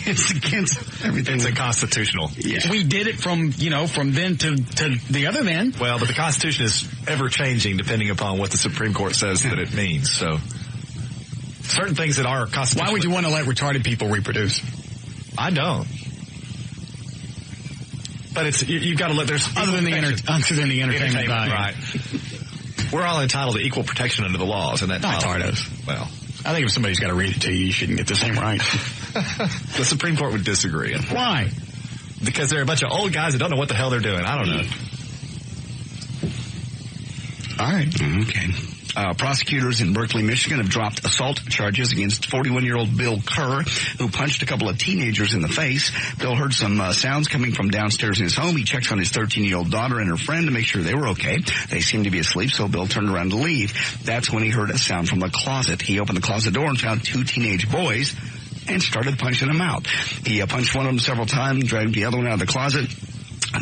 it's against everything. It's unconstitutional. Yeah. We did it from then to the other then. Well, but the Constitution is ever changing depending upon what the Supreme Court says that it means. So certain things that are constitutional. Why would you want to let retarded people reproduce? I don't. But it's you've got to let there's other than the entertainment value. Right. We're all entitled to equal protection under the laws, and that not retardos. Well, I think if somebody's got to read it to you, you shouldn't get the same right. The Supreme Court would disagree. Why? Because they're a bunch of old guys that don't know what the hell they're doing. I don't know. All right. Okay. Prosecutors in Berkeley, Michigan have dropped assault charges against 41-year-old Bill Kerr, who punched a couple of teenagers in the face. Bill heard some sounds coming from downstairs in his home. He checks on his 13-year-old daughter and her friend to make sure they were okay. They seemed to be asleep, so Bill turned around to leave. That's when he heard a sound from the closet. He opened the closet door and found two teenage boys and started punching them out. He punched one of them several times, dragged the other one out of the closet.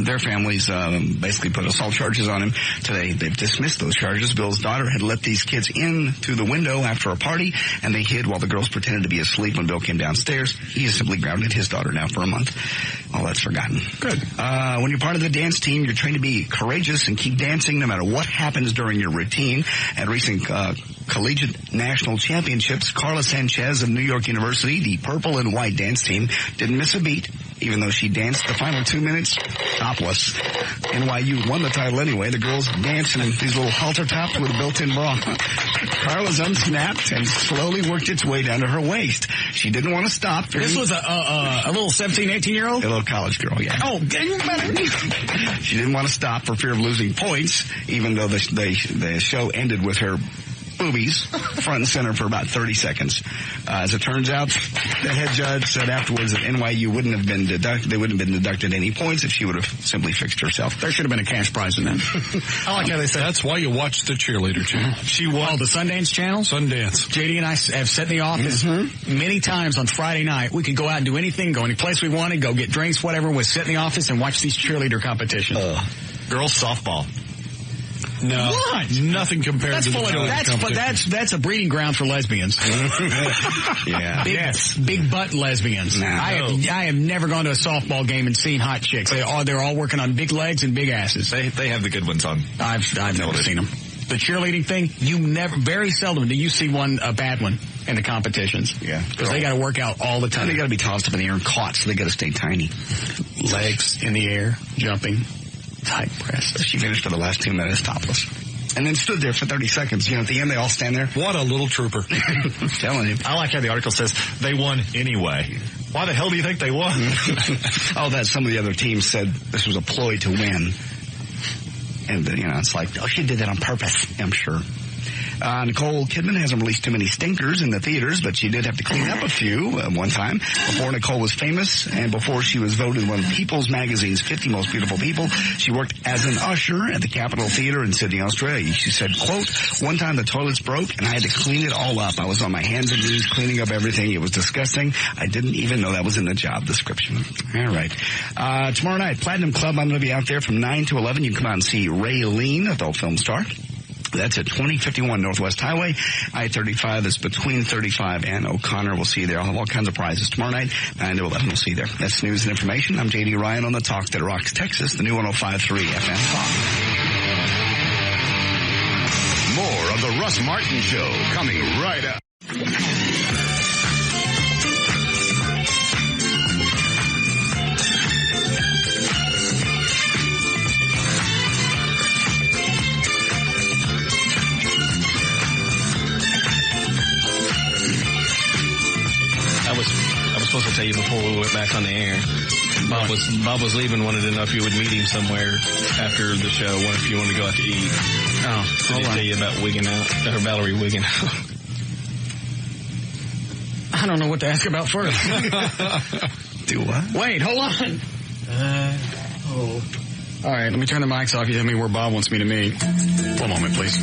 Their families basically put assault charges on him today. They've dismissed those charges. Bill's daughter had let these kids in through the window after a party, and they hid while the girls pretended to be asleep when Bill came downstairs. He has simply grounded his daughter now for a month. All that's forgotten. Good. When you're part of the dance team, you're trained to be courageous and keep dancing no matter what happens during your routine. At recent collegiate national championships, Carla Sanchez of New York University, the purple and white dance team, didn't miss a beat, even though she danced the final 2 minutes topless. NYU won the title anyway. The girls dancing in these little halter tops with a built-in bra. Carla's unsnapped and slowly worked its way down to her waist. She didn't want to stop. This was a little 17, 18-year-old? A little college girl, yeah. Oh, getting better. She didn't want to stop for fear of losing points, even though the show ended with her boobies front and center for about 30 seconds. As it turns out, the head judge said afterwards that NYU wouldn't have been deducted any points if she would have simply fixed herself. There should have been a cash prize in that. I like how they said that's why you watch the cheerleader channel. She won the Sundance channel. Sundance. JD and I have sat in the office many times on Friday night. We could go out and do anything, go any place we wanted, go get drinks, whatever. We'd sit in the office and watch these cheerleader competitions. Girls softball. No, what? Nothing compared to that's a breeding ground for lesbians. Yeah. Big butt lesbians. No. I have never gone to a softball game and seen hot chicks. They're all working on big legs and big asses. They have the good ones on. I've never seen them. The cheerleading thing, very seldom do you see a bad one in the competitions. Yeah. Because they got to work out all the time. And they got to be tossed up in the air and caught, so they got to stay tiny. Legs in the air, jumping. Tight breasts. She finished for the last 2 minutes topless. And then stood there for 30 seconds. You know, at the end, they all stand there. What a little trooper. I'm telling you. I like how the article says they won anyway. Why the hell do you think they won? Some of the other teams said this was a ploy to win. And, it's like, she did that on purpose, I'm sure. Nicole Kidman hasn't released too many stinkers in the theaters, but she did have to clean up a few one time. Before Nicole was famous and before she was voted one of People's Magazine's 50 Most Beautiful People, she worked as an usher at the Capitol Theater in Sydney, Australia. She said, quote, one time the toilets broke and I had to clean it all up. I was on my hands and knees cleaning up everything. It was disgusting. I didn't even know that was in the job description. All right. Tomorrow night, Platinum Club, I'm going to be out there from 9 to 11. You can come out and see Ray Lean, adult film star. That's at 2051 Northwest Highway, I-35. That's between 35 and O'Connor. We'll see you there. I'll have all kinds of prizes tomorrow night, 9 to 11. We'll see you there. That's news and information. I'm J.D. Ryan on the Talk That Rocks Texas, the new 105.3 FM Talk. More of the Russ Martin Show coming right up. I was supposed to tell you before we went back on the air. Bob was leaving, wanted to know if you would meet him somewhere after the show, if you wanted to go out to eat. Oh, did he tell you about wigging out, or Valerie wigging out? I don't know what to ask about first. Do what? Wait, hold on. All right, let me turn the mics off. You tell me where Bob wants me to meet. 1 moment, please.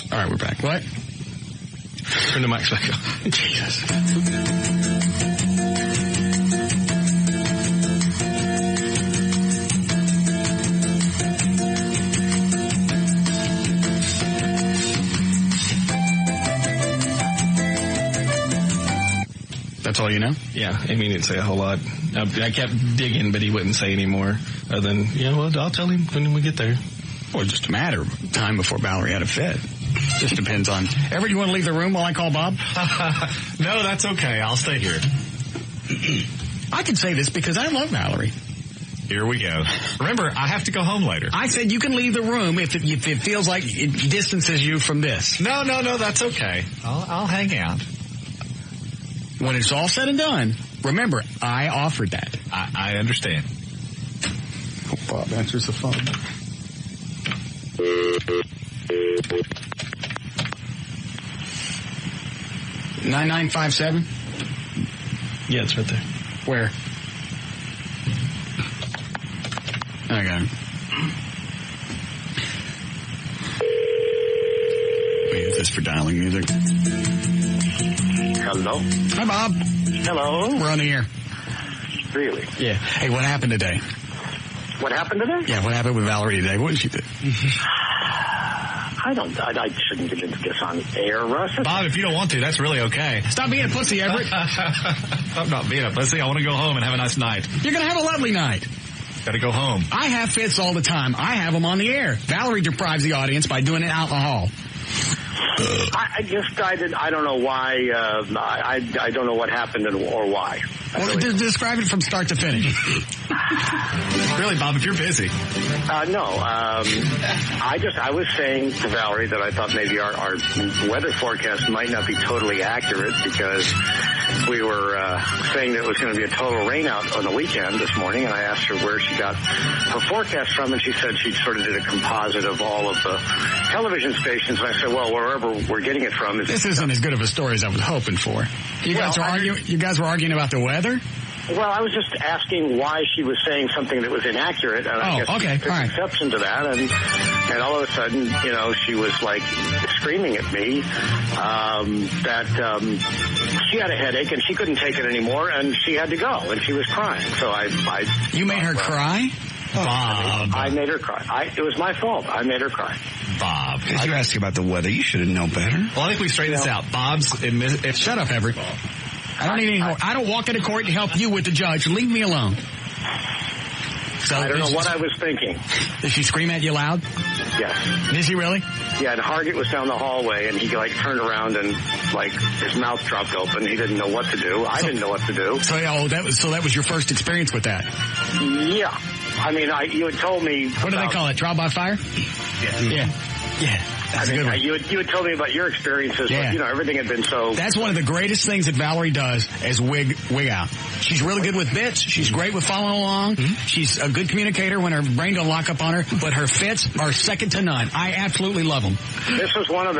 All right, we're back. What? Turn the mics back on. Jesus. That's all you know? Yeah, Amy didn't say a whole lot. I kept digging, but he wouldn't say any more. Other than, I'll tell him when we get there. Well, just a matter of time before Valerie had a fit. Just depends on... Ever, you want to leave the room while I call Bob? No, that's okay. I'll stay here. I can say this because I love Valerie. Here we go. Remember, I have to go home later. I said you can leave the room if it feels like it distances you from this. No, that's okay. I'll hang out. when it's all said and done, remember, I offered that. I understand. Hope Bob answers the phone. 9957? Yeah, it's right there. Where? I got it. We use this for dialing music. Hello. Hi, Bob. Hello. We're on the air. Really? Yeah. Hey, what happened today? What happened today? Yeah, what happened with Valerie today? What did she do? I shouldn't get into this on air, Russ. Bob, if you don't want to, that's really okay. Stop being a pussy, Everett. I'm not being a pussy. I want to go home and have a nice night. You're going to have a lovely night. Got to go home. I have fits all the time. I have them on the air. Valerie deprives the audience by doing it out in the hall. I don't know why. I don't know what happened or why. Well, describe it from start to finish. Really, Bob, if you're busy. No. I was saying to Valerie that I thought maybe our weather forecast might not be totally accurate because we were saying that it was going to be a total rainout on the weekend this morning, and I asked her where she got her forecast from, and she said she sort of did a composite of all of the television stations, and I said, well, wherever we're getting it from. This isn't as good of a story as I was hoping for. You guys were arguing about the weather? Well, I was just asking why she was saying something that was inaccurate, and I guess she took exception to that, and all of a sudden, she was like screaming at me that she had a headache and she couldn't take it anymore, and she had to go, and she was crying. So You made her cry? Bob. I made her cry. It was my fault. I made her cry. Bob. If you asked about the weather, you should have known better. Well, I think we straightened this out. Bob's... Shut up, Everett. I don't need any more. I don't walk into court to help you with the judge. Leave me alone. So I don't know what I was thinking. Did she scream at you loud? Yes. Did she really? Yeah, and Hargett was down the hallway, and he turned around and his mouth dropped open. He didn't know what to do. I didn't know what to do. So that was your first experience with that? Yeah. I mean, you had told me. What do they call it? Trial by fire? Yeah. That's a good one. You had told me about your experiences. Yeah. But, everything had been so. That's one of the greatest things that Valerie does is wig out. She's really good with bits. She's great with following along. Mm-hmm. She's a good communicator when her brain don't lock up on her. But her fits are second to none. I absolutely love them. This was one of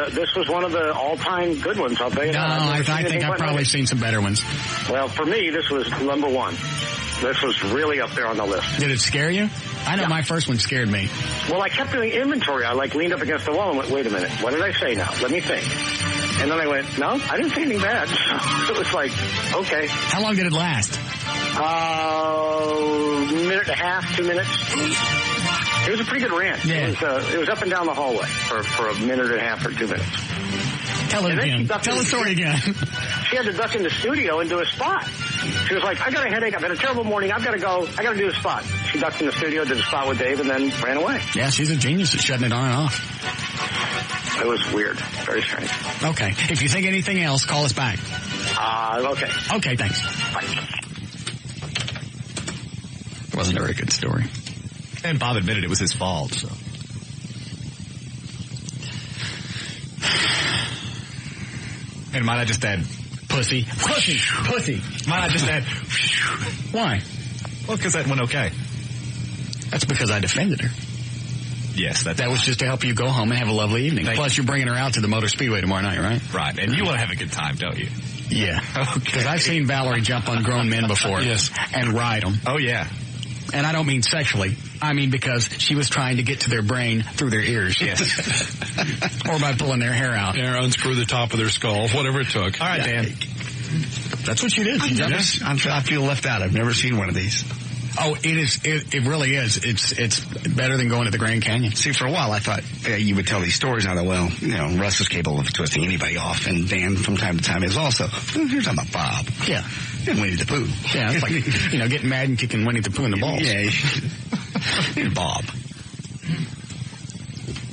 the all-time good ones. I'll tell you. No, I think I've probably seen some better ones. Well, for me, this was number one. This was really up there on the list. Did it scare you? I know my first one scared me. Well, I kept doing inventory. I leaned up against the wall and went, wait a minute. What did I say now? Let me think. And then I went, no, I didn't say anything bad. So it was like, okay. How long did it last? Minute and a half, 2 minutes. It was a pretty good rant. Yeah. It was up and down the hallway for a minute and a half or 2 minutes. Tell it again. Tell the story again. She had to duck in the studio and do a spot. She was like, I got a headache. I've had a terrible morning. I've got to go. I got to do a spot. She ducked in the studio, did a spot with Dave, and then ran away. Yeah, she's a genius at shutting it on and off. It was weird. Very strange. Okay. If you think anything else, call us back. Okay. Okay, thanks. Bye. Wasn't a very good story. And Bob admitted it was his fault, so. And might I just add... Pussy. Might I just add... Why? Well, because that went okay. That's because I defended her. Yes, that was just to help you go home and have a lovely evening. Plus, you're bringing her out to the Motor Speedway tomorrow night, right? Right, and you want to have a good time, don't you? Yeah. Because I've seen Valerie jump on grown men before. Yes. And ride them. Oh, yeah. And I don't mean sexually. I mean because she was trying to get to their brain through their ears. Yes. Or by pulling their hair out. Yeah, unscrew the top of their skull, whatever it took. All right, Dan. That's what she did. I feel left out. I've never seen one of these. Oh, it is. It really is. It's better than going to the Grand Canyon. See, for a while I thought you would tell these stories. Now that, well, Russ is capable of twisting anybody off, and Dan from time to time is also. You're talking about Bob. Yeah. And Winnie the Pooh. Yeah, it's like, getting mad and kicking Winnie the Pooh in the balls. Yeah. Bob.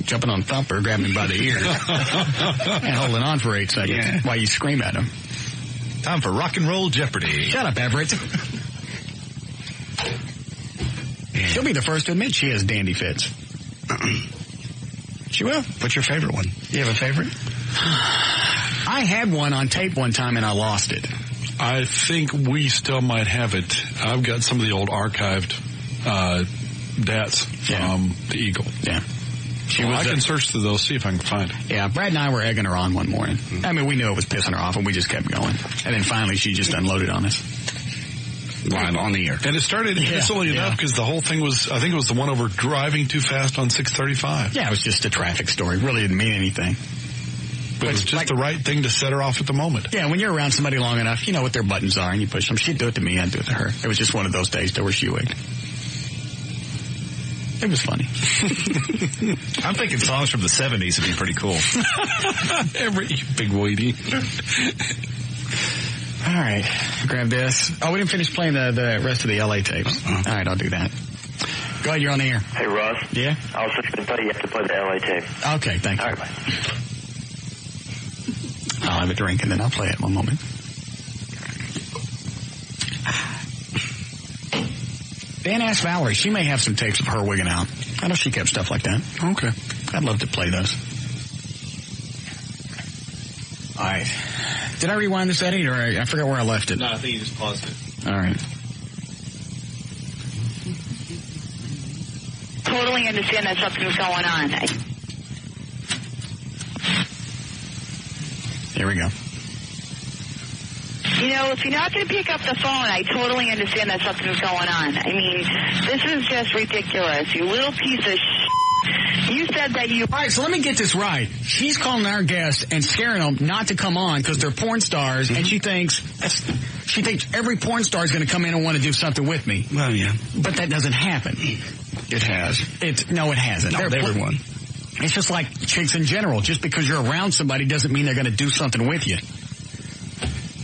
Jumping on Thumper, grabbing him by the ear, and holding on for 8 seconds while you scream at him. Time for Rock and Roll Jeopardy. Shut up, Everett. She'll be the first to admit she has dandy fits. She will. What's your favorite one? You have a favorite? I had one on tape one time and I lost it. I think we still might have it. I've got some of the old archived dats from the Eagle. Yeah. I can search through those, see if I can find it. Yeah, Brad and I were egging her on one morning. I mean, we knew it was pissing her off, and we just kept going. And then finally, she just unloaded on us. Live on the air. And it started instantly enough because the whole thing was, I think it was the one over driving too fast on 635. Yeah, it was just a traffic story. Really didn't mean anything. But it was just the right thing to set her off at the moment. Yeah, when you're around somebody long enough, you know what their buttons are, and you push them. She'd do it to me, I'd do it to her. It was just one of those days where she wigged. It was funny. I'm thinking songs from the 70s would be pretty cool. Every big weighty. All right, grab this. Oh, we didn't finish playing the rest of the LA tapes. All right, I'll do that. Go ahead, you're on the air. Hey, Russ. Yeah? I was just going to tell you have to play the LA tape. Okay, thank you. All right, bye. I'll have a drink and then I'll play it in one moment. Dan asked Valerie. She may have some tapes of her wigging out. I know she kept stuff like that. Okay. I'd love to play those. All right. Did I rewind this, Eddie, or I forgot where I left it? No, I think you just paused it. All right. Totally understand that something's going on. Here we go. You know, if you're not going to pick up the phone, I totally understand that something's going on. I mean, this is just ridiculous. You little piece of shit. You said that you... All right, so let me get this right. She's calling our guests and scaring them not to come on because they're porn stars, and she thinks every porn star is going to come in and want to do something with me. Well, yeah. But that doesn't happen. It has. No, it hasn't. Not everyone. It's just like chicks in general. Just because you're around somebody doesn't mean they're going to do something with you.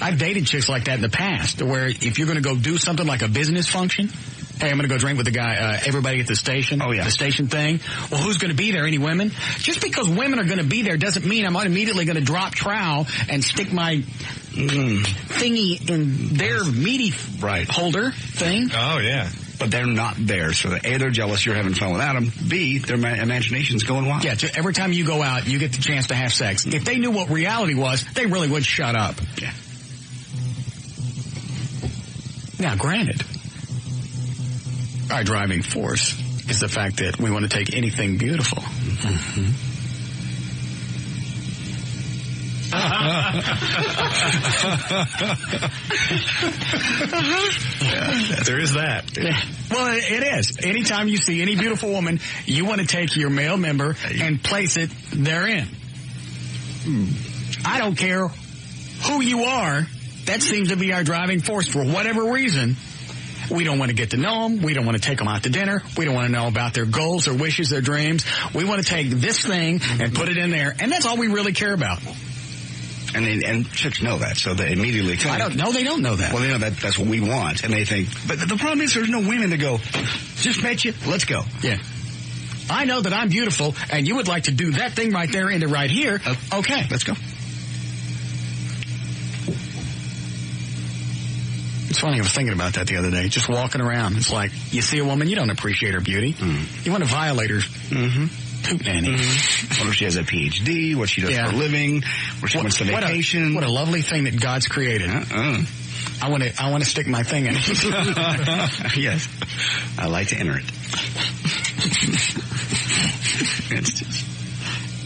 I've dated chicks like that in the past, where if you're going to go do something like a business function, hey, I'm going to go drink with the guy, everybody at the station. Oh, yeah. The station thing. Well, who's going to be there? Any women? Just because women are going to be there doesn't mean I'm immediately going to drop trowel and stick my thingy in their meaty holder thing. Oh, yeah. But they're not there. So A, they're jealous you're having fun without them. B, their imagination's going wild. Yeah, every time you go out, you get the chance to have sex. If they knew what reality was, they really would shut up. Yeah. Now, granted, our driving force is the fact that we want to take anything beautiful. Mm-hmm. Yeah, there is that. Yeah. Well, it is. Anytime you see any beautiful woman, you want to take your male member and place it therein. I don't care who you are. That seems to be our driving force for whatever reason. We don't want to get to know them. We don't want to take them out to dinner. We don't want to know about their goals, their wishes, their dreams. We want to take this thing and put it in there, and that's all we really care about. And chicks know that, so they immediately they don't know that. Well, they know that's what we want, and they think, but the problem is there's no women to go, just met you, let's go. Yeah. I know that I'm beautiful, and you would like to do that thing right there into right here. Okay. Let's go. It's funny, I was thinking about that the other day, just walking around. It's like, you see a woman, you don't appreciate her beauty. You want to violate her poop nanny. What if she has a PhD, what she does for a living, where she wants to vacation. What a lovely thing that God's created. I want to stick my thing in it. Yes. I like to enter it.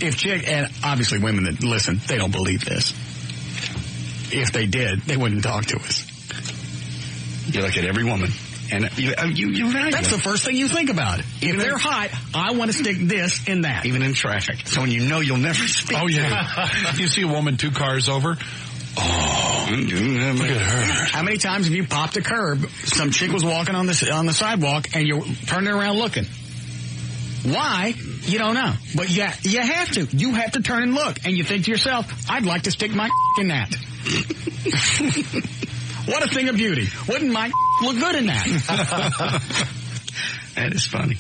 It's just... and obviously women that listen, they don't believe this. If they did, they wouldn't talk to us. You look at every woman, and you value That's the first thing you think about. If they're hot, I want to stick this in that. Even in traffic. So when you know you'll never speak. Oh, yeah. You see a woman 2 cars over. Oh, look at her. How many times have you popped a curb, some chick was walking on the sidewalk, and you're turning around looking? Why? You don't know. But yeah, you have to. You have to turn and look. And you think to yourself, I'd like to stick my in that. What a thing of beauty. Wouldn't my look good in that? That is funny.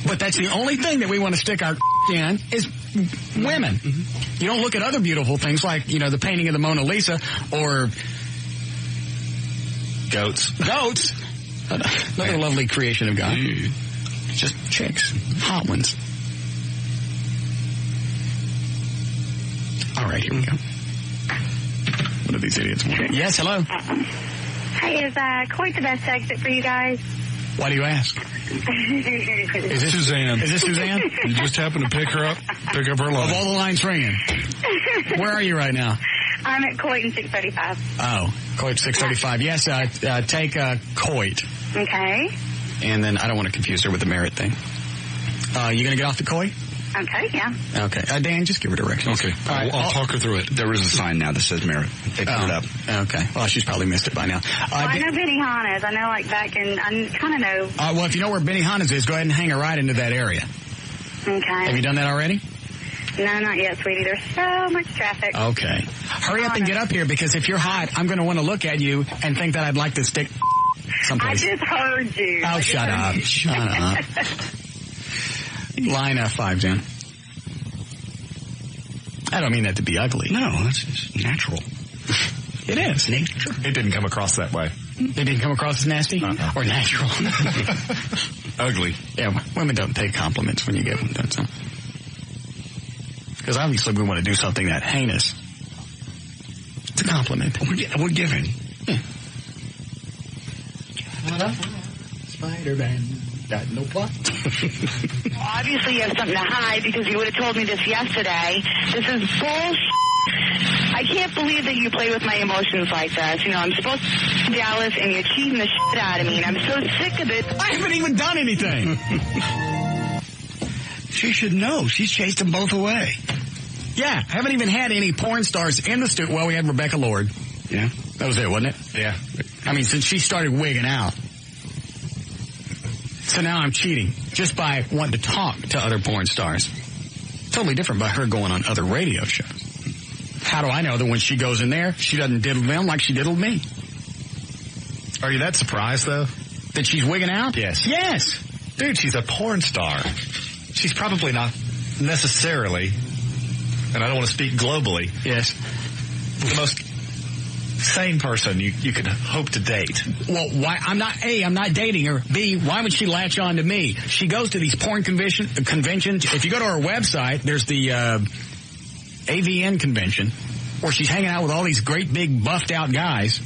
But that's the only thing that we want to stick our in is women. You don't look at other beautiful things like, the painting of the Mona Lisa or goats. Another lovely creation of God. Just chicks. Hot ones. All right, here we go. What are these idiots want? Yes, hello. Hey, is Coit the best exit for you guys? Why do you ask? Is this Suzanne? Is this Suzanne? You just happened to pick her up? Pick up her line. Of all the lines ringing. Where are you right now? I'm at Coit in 635. Oh, Coit 635. Yes, take Coit. Okay. And then I don't want to confuse her with the merit thing. You going to get off the Coit? Okay, yeah. Okay. Dan, just give her directions. Okay. I'll talk her through it. There is a sign now that says merit. They put it up. Okay. Well, she's probably missed it by now. Well, I know Benihana's. I know, like, back in, I kind of know. Well, if you know where Benihana's is, go ahead and hang her right into that area. Okay. Have you done that already? No, not yet, sweetie. There's so much traffic. Okay. Hurry up and get up here, because if you're hot, I'm going to want to look at you and think that I'd like to stick someplace. I just heard you. Oh, shut up. Shut up. Line F5, Jen. I don't mean that to be ugly. No, that's just natural. It is. Nature. It didn't come across that way. It didn't come across as nasty? Or natural? Ugly. Yeah, women don't take compliments when you give them, don't they? Because obviously we want to do something that heinous. It's a compliment. We're giving. Yeah. Spider-Man. Got no plot. Obviously you have something to hide because you would have told me this yesterday. This is bullshit. I can't believe that you play with my emotions like this. You know, I'm supposed to be Dallas and you're cheating the shit out of me, and I'm so sick of it. I haven't even done anything. She should know. She's chased them both away. Yeah, haven't even had any porn stars in the studio. Well, we had Rebecca Lord. Yeah. That was it, wasn't it? Yeah. I mean, since she started wigging out. So now I'm cheating just by wanting to talk to other porn stars. Totally different by her going on other radio shows. How do I know that when she goes in there, she doesn't diddle them like she diddled me? Are you that surprised, though? That she's wigging out? Yes. Yes. Dude, she's a porn star. She's probably not necessarily, and I don't want to speak globally. Yes. The most sane person you could hope to date. Well, why? I'm not dating her. B, why would she latch on to me? She goes to these porn conventions. If you go to her website, there's the AVN convention where she's hanging out with all these great big buffed out guys.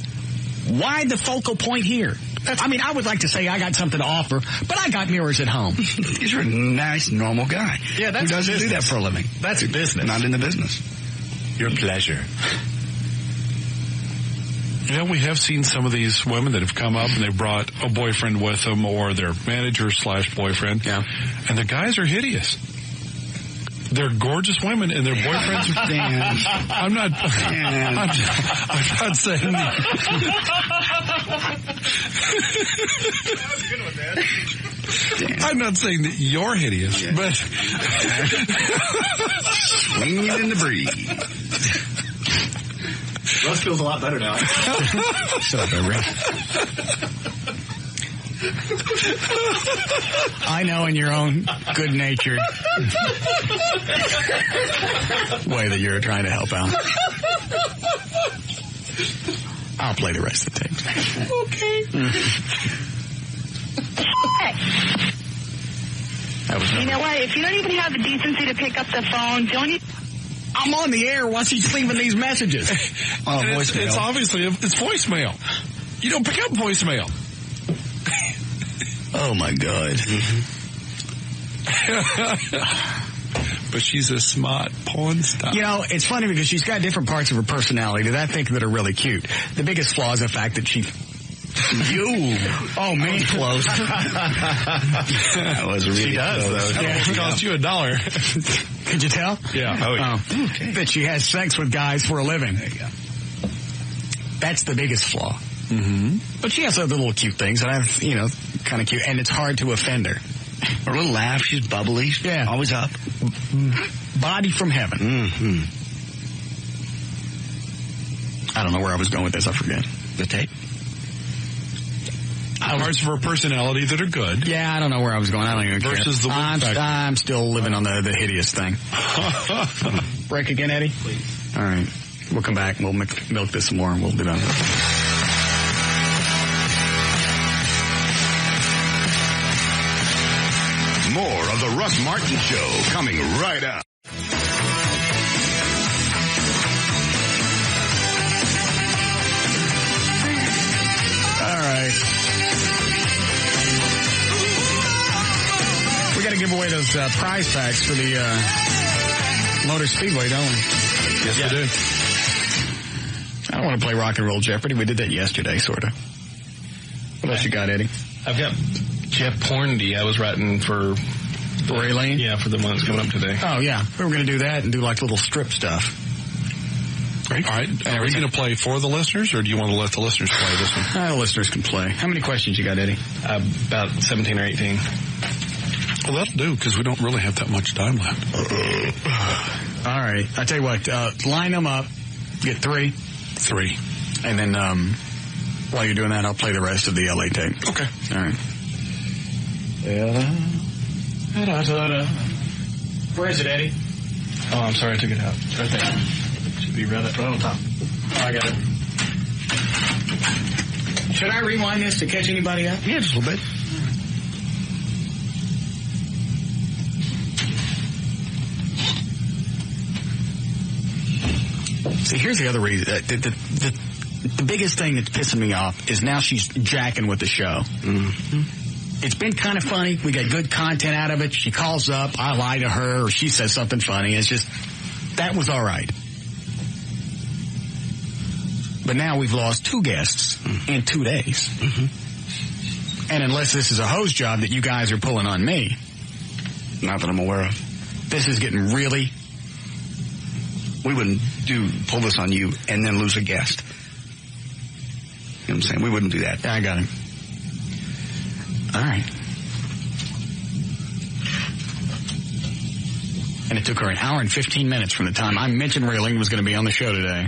Why the focal point here? I mean, I would like to say I got something to offer, but I got mirrors at home. You're a nice, normal guy. Yeah, that's who doesn't do that for a living. That's your business. Not in the business. Your pleasure. You know, we have seen some of these women that have come up and they've brought a boyfriend with them or their manager/boyfriend. Yeah. And the guys are hideous. They're gorgeous women and their boyfriends are... Dan. I'm not saying... I'm not saying that you're hideous, but... Swinging in the breeze. Russ feels a lot better now. Shut up, Rick. I know in your own good-natured way that you're trying to help out. I'll play the rest of the tape. Okay. You know what? If you don't even have the decency to pick up the phone, don't you... I'm on the air while she's leaving these messages. It's obviously it's voicemail. You don't pick up voicemail. Oh, my God. But she's a smart porn star. You know, it's funny because she's got different parts of her personality that I think that are really cute. The biggest flaw is the fact that she... You. Oh, man. Close. That was really She does, close. though. Yeah, it cost you $1. Could you tell? Yeah. Oh, yeah. Okay. That she has sex with guys for a living. There you go. That's the biggest flaw. Mm-hmm. But she has other little cute things that I've, kind of cute. And it's hard to offend her. Her little laugh, she's bubbly. Yeah. Always up. Body from heaven. Mm-hmm. I don't know where I was going with this. I forget. The tape? Parts of her personality that are good. Yeah, I don't know where I was going. I don't even Versus care. the I'm still living on the hideous thing. Break again, Eddie? Please. All right. We'll come back and we'll milk this some more and we'll be done. More of the Russ Martin Show coming right up. those prize packs for the Motor Speedway, don't we? Yes, we do. I don't want to play Rock and Roll Jeopardy. We did that yesterday, sort of. What else you got, Eddie? I've got Jeff Porndy. I was writing for Raylene? Yeah, for the one that's coming up today. Oh, yeah. We were going to do that and do like little strip stuff. All right. Are we going to play for the listeners, or do you want to let the listeners play this one? The listeners can play. How many questions you got, Eddie? About 17 or 18. Well, that'll do, because we don't really have that much time left. All right. I tell you what, line them up. Get 3. 3. And then while you're doing that, I'll play the rest of the LA tape. Okay. All right. Where is it, Eddie? Oh, I'm sorry, I took it out. It's right there. Should be right on top. Oh, I got it. Should I rewind this to catch anybody up? Yeah, just a little bit. See, here's the other reason. The biggest thing that's pissing me off is now she's jacking with the show. Mm-hmm. It's been kind of funny. We got good content out of it. She calls up. I lie to her, or she says something funny. It's just, that was all right. But now we've lost 2 guests in 2 days. Mm-hmm. And unless this is a hose job that you guys are pulling on me. Not that I'm aware of. This is getting really... We wouldn't pull this on you and then lose a guest. You know what I'm saying? We wouldn't do that. Yeah, I got him. All right. And it took her an hour and 15 minutes from the time I mentioned Raylene was going to be on the show today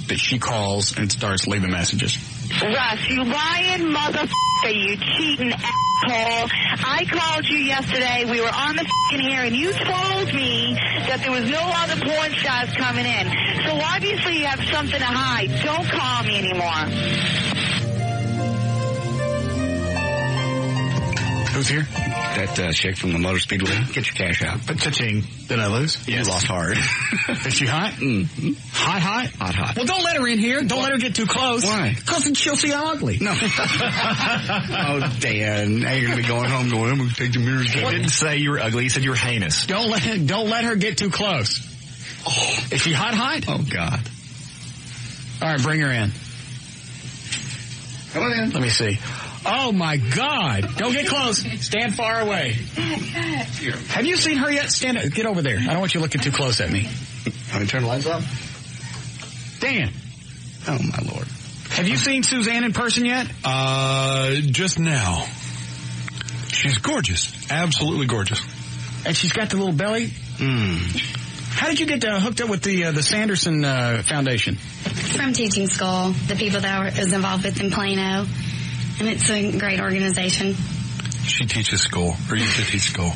that she calls and starts leaving messages. Russ, you lying motherfucker, you cheating asshole. I called you yesterday. We were on the f***ing air, and you told me that there was no other porn stars coming in. So obviously you have something to hide. Don't call me anymore. Who's here? That chick from the Motor Speedway. Get your cash out. But cha-ching. Did I lose? Yes. You lost hard. Is she hot? Mm-hmm. Hot? Hot. Well, don't let her in here. Don't let her get too close. Why? Because she'll see I'm ugly. No. Oh, Dan. Now you're going to be going home going, I'm going to take the mirrors down. He didn't say you were ugly. He said you were heinous. Don't let her get too close. Oh. Is she hot? Oh, God. All right, bring her in. Come on in. Let me see. Oh, my God. Don't get close. Stand far away. Have you seen her yet? Get over there. I don't want you looking too close at me. Want me to turn the lights off? Dan. Oh, my Lord. Have you seen Suzanne in person yet? Just now. She's gorgeous. Absolutely gorgeous. And she's got the little belly? How did you get hooked up with the Sanderson Foundation? From Teaching School, the people that I was involved with in Plano. And it's a great organization. She teaches school, or used to teach school.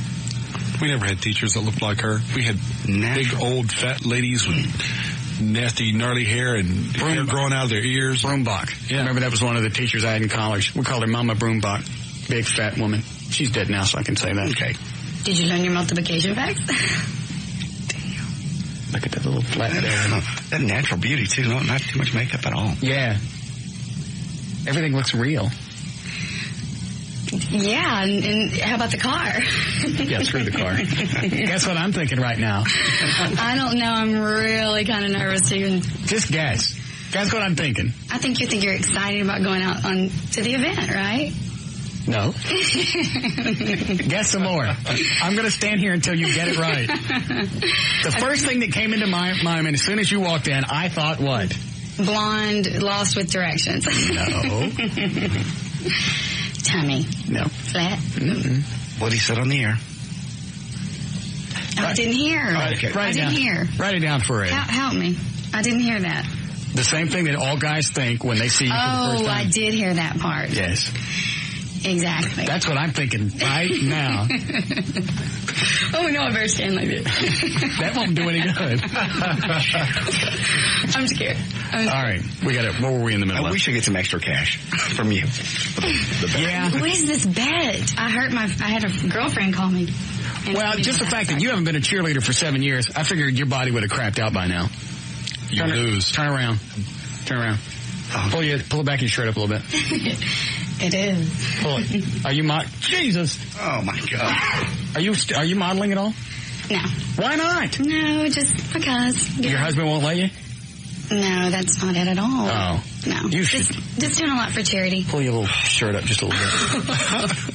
We never had teachers that looked like her. We had big, old, fat ladies with nasty, gnarly hair and hair growing out of their ears. Broombach. Yeah. Remember, that was one of the teachers I had in college. We called her Mama Broombach. Big, fat woman. She's dead now, so I can say that. Okay. Did you learn your multiplication facts? Damn. Look at that little flat there. That natural beauty, too. Not too much makeup at all. Yeah. Everything looks real. Yeah, and how about the car? Yeah, screw the car. Guess what I'm thinking right now? I don't know. I'm really kind of nervous to even... Just guess. Guess what I'm thinking. I think you're excited about going out to the event, right? No. Guess some more. I'm going to stand here until you get it right. The first thing that came into my mind, and as soon as you walked in, I thought what? Blonde, lost with directions. No. Tummy. No. Flat. Mm-mm. What he said on the air. I didn't hear. Okay. I didn't hear. Write it down for it. Help me. I didn't hear that. The same thing that all guys think when they see you for the first time. I did hear that part. Yes. Exactly. That's what I'm thinking right now. Oh, no, I better stand like this. That won't do any good. I'm scared. All right. What were we in the middle of? We should get some extra cash from you. Yeah. Who is this bet? I had a girlfriend call me. Well, just the fact that you haven't been a cheerleader for 7 years, I figured your body would have crapped out by now. You lose. Turn around. Pull it back your shirt up a little bit. It is. Pull it. Are you Jesus. Oh, my God. Are you modeling at all? No. Why not? No, just because. Your husband won't let you? No, that's not it at all. Oh. No. You should. Just doing a lot for charity. Pull your little shirt up just a little bit.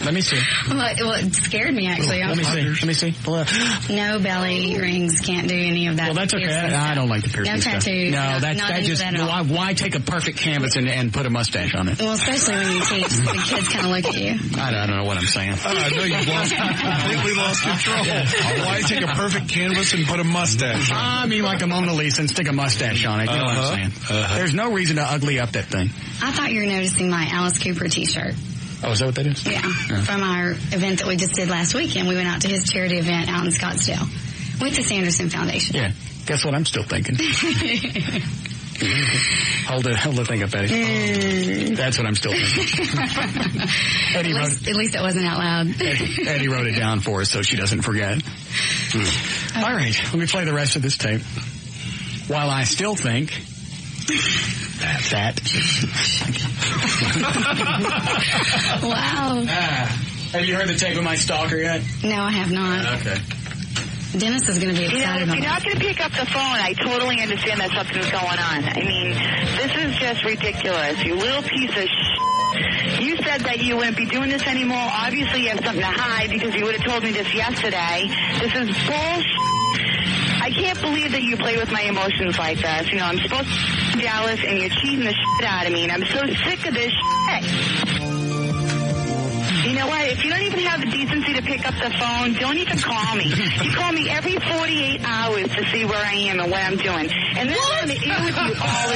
Let me see. Well, it scared me, actually. Let me see. Pull up. No belly rings. Can't do any of that. Well, that's okay. I don't like the piercing no stuff. Tattoos. No, that just... Why take a perfect canvas and put a mustache on it? Well, especially when you teach. The kids kind of look at you. I don't know what I'm saying. I know you've completely lost control. Why take a perfect canvas and put a mustache on? I mean, like a Mona Lisa and stick a mustache on it. You know what I'm saying? There's no reason to ugly up that thing. I thought you were noticing my Alice Cooper t-shirt. Oh, is that what that is? Yeah. From our event that we just did last weekend. We went out to his charity event out in Scottsdale with the Sanderson Foundation. Yeah. Guess what I'm still thinking? Hold the thing up, Eddie. That's what I'm still thinking. At least it wasn't out loud. Eddie wrote it down for us so she doesn't forget. All right. Let me play the rest of this tape. While I still think... That. Wow. Have you heard the tape of my stalker yet? No, I have not. Okay. Dennis is going to be excited about If you're not going to pick up the phone, I totally understand that something's going on. I mean, this is just ridiculous. You little piece of shit. You said that you wouldn't be doing this anymore. Obviously, you have something to hide because you would have told me this yesterday. This is bullshit. I can't believe that you play with my emotions like this. You know, I'm supposed to be jealous and you're cheating the shit out of me, and I'm so sick of this shit. You know what? If you don't even have the decency to pick up the phone, don't even call me. You call me every 48 hours to see where I am and what I'm doing. And then I'm going to eat with you all the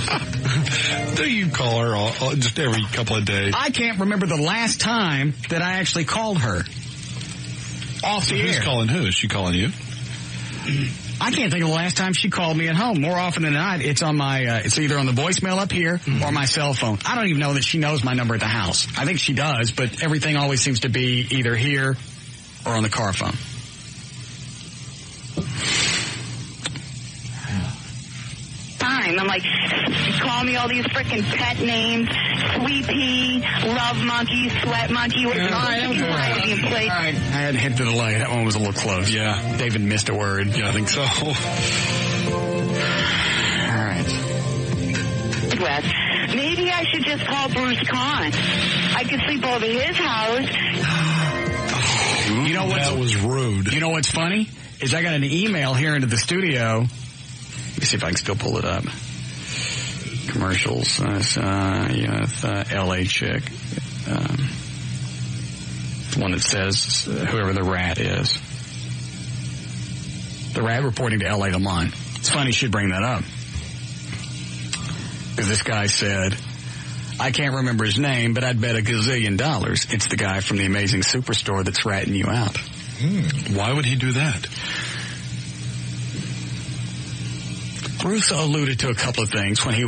time. Do you call her just every couple of days? I can't remember the last time that I actually called her. Off the air. Who's calling who? Is she calling you? I can't think of the last time she called me at home. More often than not, it's on my, it's either on the voicemail up here or my cell phone. I don't even know that she knows my number at the house. I think she does, but everything always seems to be either here or on the car phone. I'm like, you call me all these freaking pet names, Sweet Pea, Love Monkey, Sweat Monkey. All right. I had hit the delay. That one was a little close. Yeah. David missed a word. Yeah, I think so. All right. Maybe I should just call Bruce Kahn. I could sleep over his house. You know what? That was rude. You know what's funny? Is I got an email here into the studio. Let me see if I can still pull it up. Commercials. LA chick. The one that says whoever the rat is. The rat reporting to LA The Line. It's funny you should bring that up. Because this guy said, I can't remember his name, but I'd bet $1 gazillion it's the guy from the Amazing Superstore that's ratting you out. Why would he do that? Bruce alluded to a couple of things when he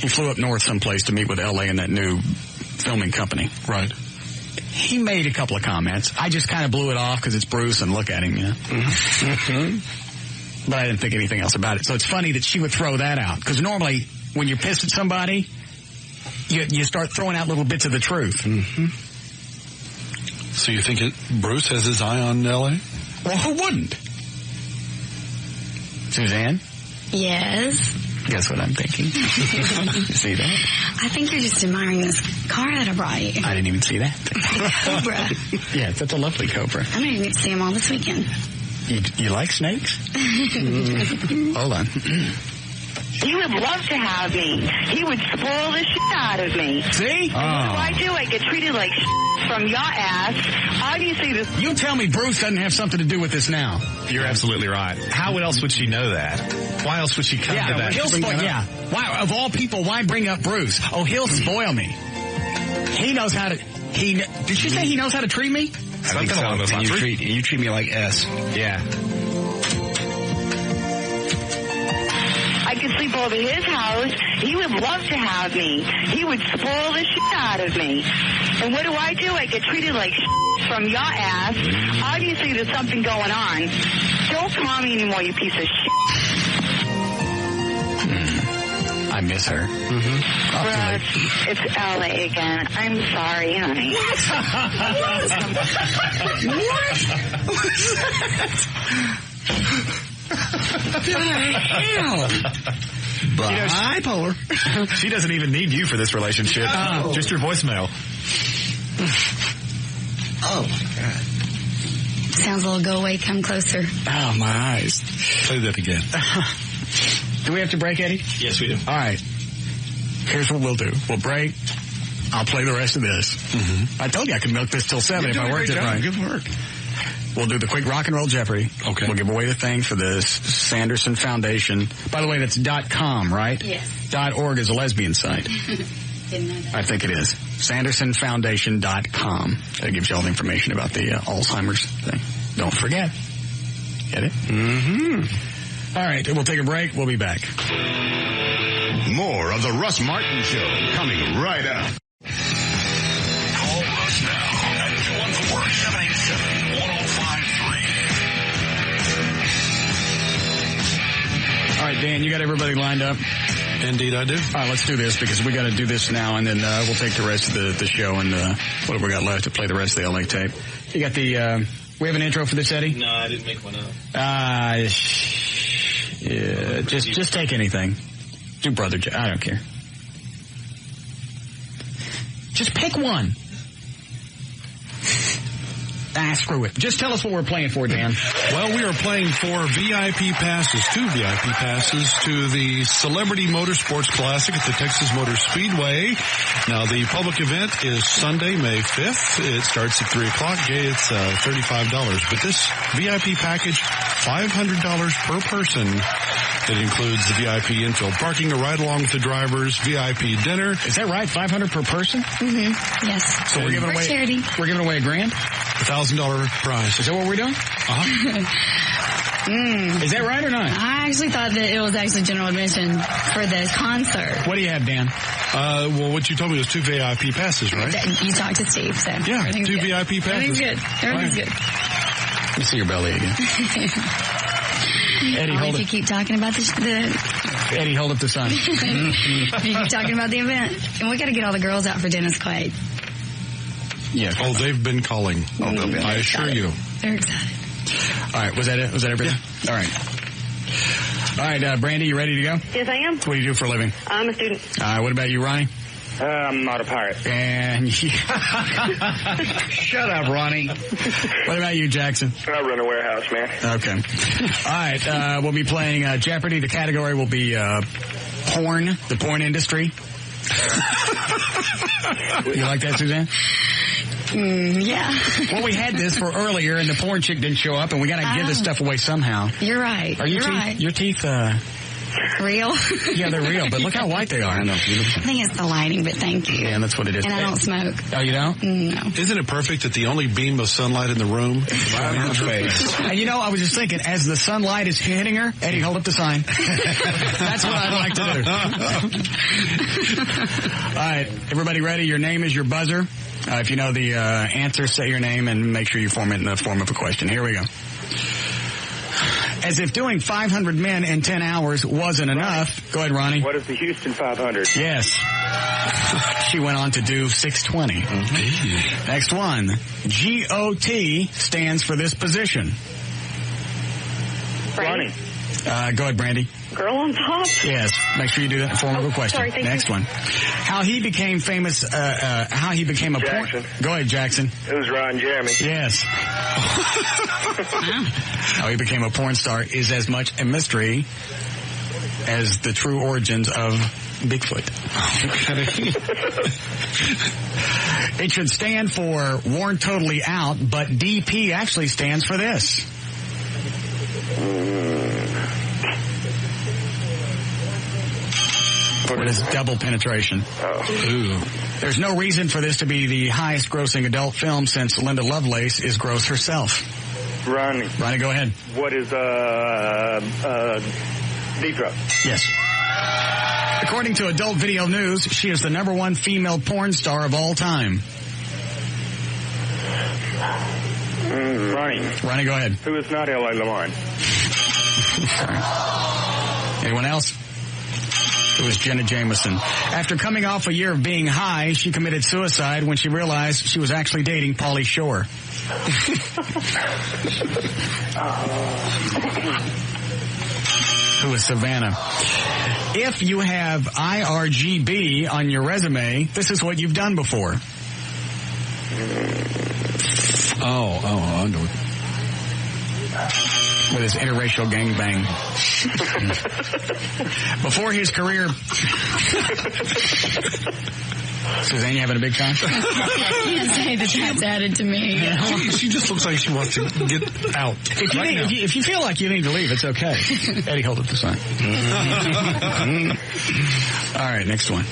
flew up north someplace to meet with LA and that new filming company. Right. He made a couple of comments. I just kind of blew it off because it's Bruce and look at him, you know. But I didn't think anything else about it. So it's funny that she would throw that out. Because normally when you're pissed at somebody, you start throwing out little bits of the truth. Mm-hmm. So you think Bruce has his eye on LA? Well, who wouldn't? Suzanne? Yes. Guess what I'm thinking? See that? I think you're just admiring this car that I brought you. I didn't even see that. Cobra. Yeah, that's a lovely Cobra. I know you get to see them all this weekend. You like snakes? Hold on. He would love to have me. He would spoil the shit out of me. See? What do I do? I get treated like shit from your ass. Obviously, You tell me Bruce doesn't have something to do with this now. You're absolutely right. How else would she know that? Why else would she come to that? He'll spoil, Why, of all people, why bring up Bruce? Oh, he'll spoil me. He knows how to... Did you say he knows how to treat me? Something along those lines. You treat me like S. Yeah. I could sleep over his house. He would love to have me. He would spoil the shit out of me. And what do? I get treated like shit from your ass. Obviously, there's something going on. Don't call me anymore, you piece of shit. I miss her. Russ, it's LA again. I'm sorry, honey. Bipolar. She doesn't even need you for this relationship. Just your voicemail. Oh, my God. Sounds a little go away, come closer. Oh, my eyes. Say that again. Do we have to break, Eddie? Yes, we do. All right. Here's what we'll do. We'll break. I'll play the rest of this. Mm-hmm. I told you I could milk this till 7 if I worked it right. Good work. We'll do the quick rock and roll Jeopardy. Okay. We'll give away the thing for this Sanderson Foundation. By the way, that's .com, right? Yes. .org is a lesbian site. Didn't know that. I think it is. SandersonFoundation.com. That gives you all the information about the Alzheimer's thing. Don't forget. Get it? Mm-hmm. All right, we'll take a break. We'll be back. More of the Russ Martin Show coming right up. Call Russ now at 214-787-1053. All right, Dan, you got everybody lined up? Indeed, I do. All right, let's do this because we got to do this now, and then we'll take the rest of the show and whatever we got left to play the rest of the LA tape. You got the... we have an intro for this, Eddie? No, I didn't make one up. Yeah, just take anything. Do Brother Joe. I don't care. Just pick one. Screw it. Just tell us what we're playing for, Dan. Well, we are playing for VIP passes, 2 VIP passes to the Celebrity Motorsports Classic at the Texas Motor Speedway. Now, the public event is Sunday, May 5th. It starts at 3 o'clock. It's $35. But this VIP package, $500 per person. It includes the VIP infield parking, a ride along with the drivers, VIP dinner. Is that right? $500 per person? Mm-hmm. Yes. So we're giving for away charity. We're giving away $1,000. $1,000 prize. Is that what we're doing? Is that right or not? I actually thought that it was actually general admission for the concert. What do you have, Dan? Well, what you told me was 2 VIP passes, right? You talked to Steve, so yeah, 2 good. VIP passes. Everything's good. Everything's good. Let me see your belly again. Eddie, hold if you keep talking about the Eddie, hold up the sign. you keep talking about the event, and we got to get all the girls out for Dennis Quaid. Yeah. Oh, they've been calling. Oh, they'll be. I assure you. They're excited. All right. Was that it? Was that everything? Yeah. All right. All right, Brandy, you ready to go? Yes, I am. What do you do for a living? I'm a student. What about you, Ronnie? I'm not a pirate. And shut up, Ronnie. What about you, Jackson? I run a warehouse, man. Okay. All right. We'll be playing Jeopardy. The category will be porn, the porn industry. You like that, Suzanne? Yeah. Well, we had this for earlier, and the porn chick didn't show up, and we got to give this stuff away somehow. You're right. Are your teeth? Your teeth? Real? Yeah, they're real, but look how white they are. I know. I think it's the lighting, but thank you. Yeah, and that's what it is. And I don't smoke. Oh, you don't? No. Isn't it perfect that the only beam of sunlight in the room is right on her face? And you know, I was just thinking, as the sunlight is hitting her, Eddie, hold up the sign. That's what I'd like to do. All right, everybody ready? Your name is your buzzer. If you know the answer, say your name and make sure you form it in the form of a question. Here we go. As if doing 500 men in 10 hours wasn't enough. Go ahead, Ronnie. What is the Houston 500? Yes. She went on to do 620. Mm-hmm. Next one. GOT stands for this position. Brandy. Go ahead, Brandy. Girl on top? Yes. Make sure you do that in the form of a question. Sorry, Next one. How he became famous, how he became a porn... Go ahead, Jackson. It was Ron Jeremy. Yes. How he became a porn star is as much a mystery as the true origins of Bigfoot. It should stand for Worn Totally Out, but DP actually stands for this. What is double penetration? Ooh. There's no reason for this to be the highest grossing adult film since Linda Lovelace is gross herself. Ronnie, go ahead. What is Deep Throat? Yes. According to Adult Video News, she is the #1 female porn star of all time. Ronnie, go ahead. Who is not L.A. Lamont? Sorry. Anyone else? It was Jenna Jameson. After coming off a year of being high, she committed suicide when she realized she was actually dating Pauly Shore. Who is Savannah. If you have IRGB on your resume, this is what you've done before. I know. With his interracial gangbang. Before his career... Suzanne, you having a big time? I can't say that that's added to me. She just looks like she wants to get out. If you feel like you need to leave, it's okay. Eddie, hold up the sign. All right, next one.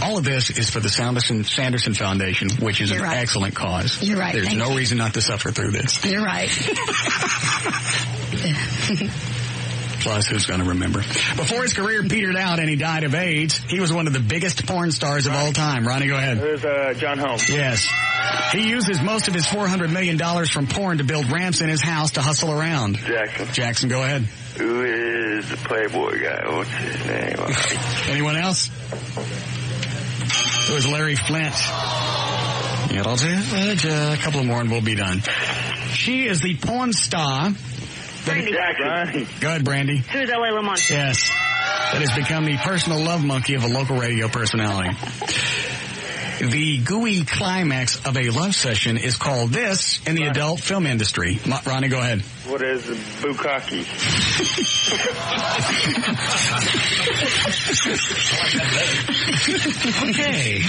All of this is for the Sanderson Foundation, which is an excellent cause. You're right. There's no reason not to suffer through this. You're right. Plus, who's going to remember? Before his career petered out and he died of AIDS, he was one of the biggest porn stars of all time. Ronnie, go ahead. There's John Holmes. Yes. He uses most of his $400 million from porn to build ramps in his house to hustle around. Jackson, go ahead. Who is the Playboy guy? What's his name? Anyone else? It was Larry Flint. A couple more and we'll be done. She is the porn star. Brandy. Go ahead, Brandy. Who's L.A. Lamont? Yes. That has become the personal love monkey of a local radio personality. The gooey climax of a love session is called this in the adult film industry. Ronnie, go ahead. What is bukkake? Okay.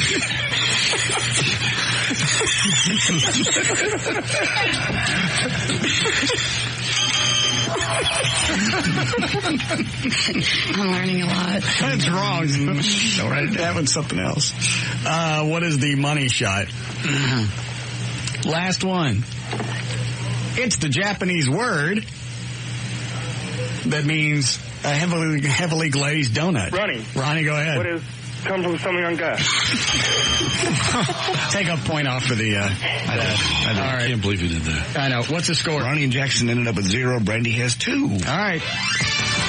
I'm learning a lot. That's wrong. Don't write it down. It's something else. What is the money shot? Last one. It's the Japanese word that means a heavily glazed donut. Ronnie, go ahead. What is comes from something on gas? Take a point off for the... I can't believe you did that. I know. What's the score? Ronnie and Jackson ended up with 0. Brandy has 2. All right.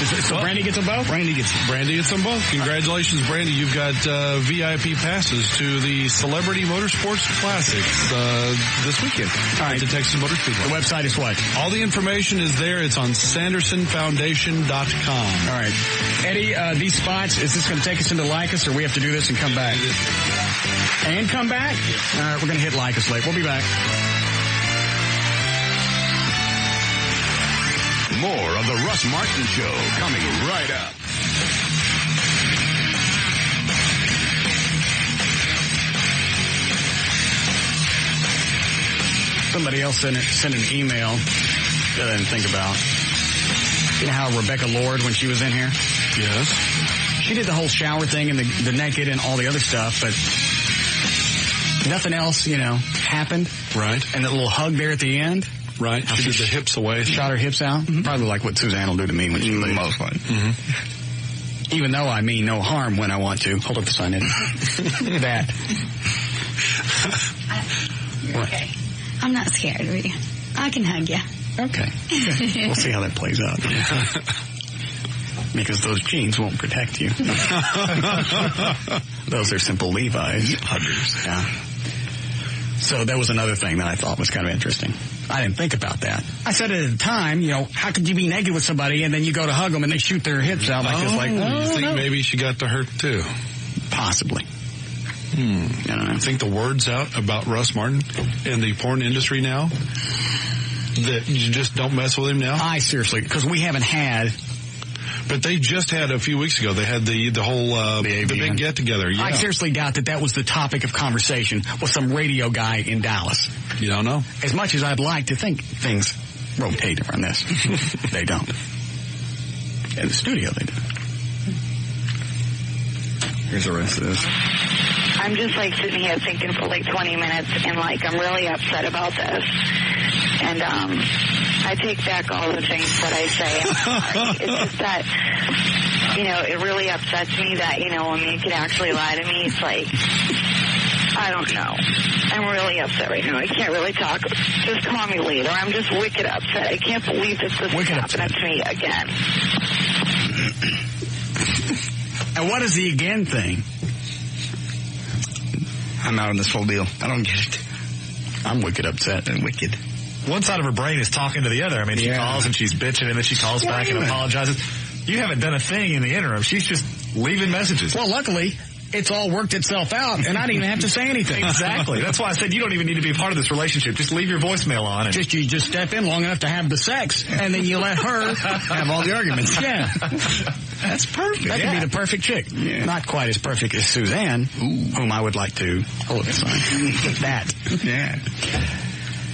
So Brandy gets them both? Brandy gets them both. Congratulations, Brandy. You've got VIP passes to the Celebrity Motorsports Classics this weekend. All right. The Texas Motor Speedway. The website is what? All the information is there. It's on SandersonFoundation.com. All right. Eddie, these spots, is this going to take us into Lycus, or we have to do this and come back? And come back? All right, we're going to hit Lycus late. We'll be back. More of the Russ Martin Show coming right up. Somebody else sent an email that I didn't think about. You know how Rebecca Lord, when she was in here? Yes. She did the whole shower thing and the naked and all the other stuff, but nothing else, happened. Right. And that little hug there at the end. Right. She did the hips away. Shot her hips out. Mm-hmm. Probably like what Suzanne will do to me when she leaves. Most likely. Mm-hmm. Even though I mean no harm when I want to. Hold up the sign in. That. Okay. I'm not scared of you. I can hug you. Okay. We'll see how that plays out. Because those jeans won't protect you. Those are simple Levi's. Huggers. Yeah. So that was another thing that I thought was kind of interesting. I didn't think about that. I said at the time, how could you be naked with somebody and then you go to hug them and they shoot their hips out like this? You think maybe she got to hurt too? Possibly. I don't know. I think the word's out about Russ Martin in the porn industry now that you just don't mess with him now. Seriously, because we haven't had. But they just had a few weeks ago. They had the whole the big get together. Yeah. I seriously doubt that was the topic of conversation with some radio guy in Dallas. You don't know. As much as I'd like to think things rotate around this, they don't. In the studio, they do. Here's the rest of this. I'm just sitting here thinking for 20 minutes, and I'm really upset about this. And I take back all the things that I say. I'm sorry. It's just that, it really upsets me that, when you can actually lie to me, it's I don't know. I'm really upset right now. I can't really talk. Just call me later. I'm just wicked upset. I can't believe this is happening to me again. And what is the again thing? I'm out on this whole deal. I don't get it. I'm wicked upset. And wicked. One side of her brain is talking to the other. I mean, she calls and she's bitching, and then she calls back and apologizes. You haven't done a thing in the interim. She's just leaving messages. Well, luckily, it's all worked itself out, and I didn't even have to say anything. Exactly. That's why I said you don't even need to be a part of this relationship. Just leave your voicemail on. And you just step in long enough to have the sex, and then you let her have all the arguments. Yeah. That's perfect. That could be the perfect chick. Yeah. Not quite as perfect as Suzanne, whom I would like to hold the sign. That. Yeah.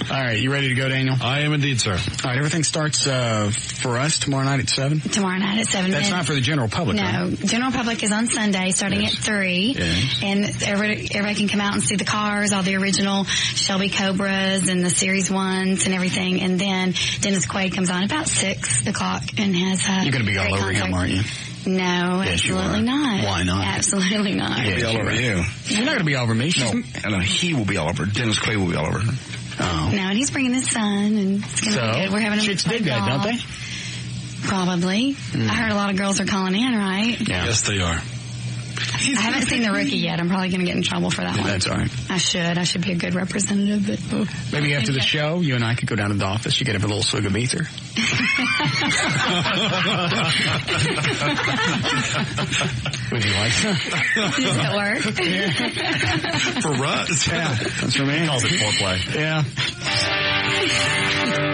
All right, you ready to go, Daniel? I am indeed, sir. All right, everything starts for us tomorrow night at 7? Tomorrow night at 7. That's not for the general public, No, right? General public is on Sunday starting at 3. Yes. And everybody can come out and see the cars, all the original Shelby Cobras and the Series 1s and everything. And then Dennis Quaid comes on about 6 o'clock and has You're going to be all over him, aren't you? No, yes, absolutely not. Why not? Absolutely not. He'll be all over you. You're not going to be all over me. No, he will be all over. Dennis Quaid will be all over her. Oh. No, and he's bringing his son, and it's going to be good. We're having a chicks dig that, don't they? Probably. I heard a lot of girls are calling in, right? Yeah. Yes, they are. I haven't seen the rookie yet. I'm probably going to get in trouble for that one. That's all right. I should be a good representative. But maybe after the show, you and I could go down to the office. You could have a little swig of ether. Would you like that? Does that work? Yeah. For Russ? Yeah. That's for me. He calls it foreplay. Yeah.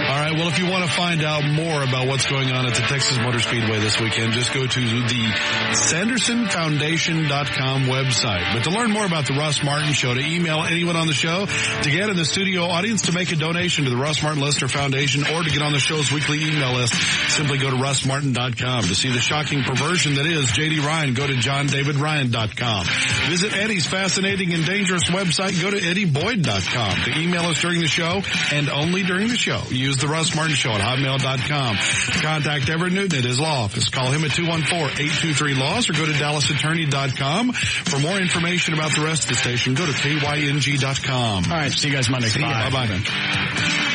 All right, well, if you want to find out more about what's going on at the Texas Motor Speedway this weekend, just go to the SandersonFoundation.com website. But to learn more about the Russ Martin Show, to email anyone on the show, to get in the studio audience, to make a donation to the Russ Martin Listener Foundation, or to get on the show's weekly email list, simply go to RussMartin.com. To see the shocking perversion that is J.D. Ryan, go to JohnDavidRyan.com. Visit Eddie's fascinating and dangerous website, go to EddieBoyd.com. To email us during the show, and only during the show, use the Russ Martin Show at hotmail.com. To contact Everett Newton at his law office, call him at 214-823-LAWS or go to DallasAttorney.com. For more information about the rest of the station, go to KYNG.com. All right, see you guys Monday. Bye-bye.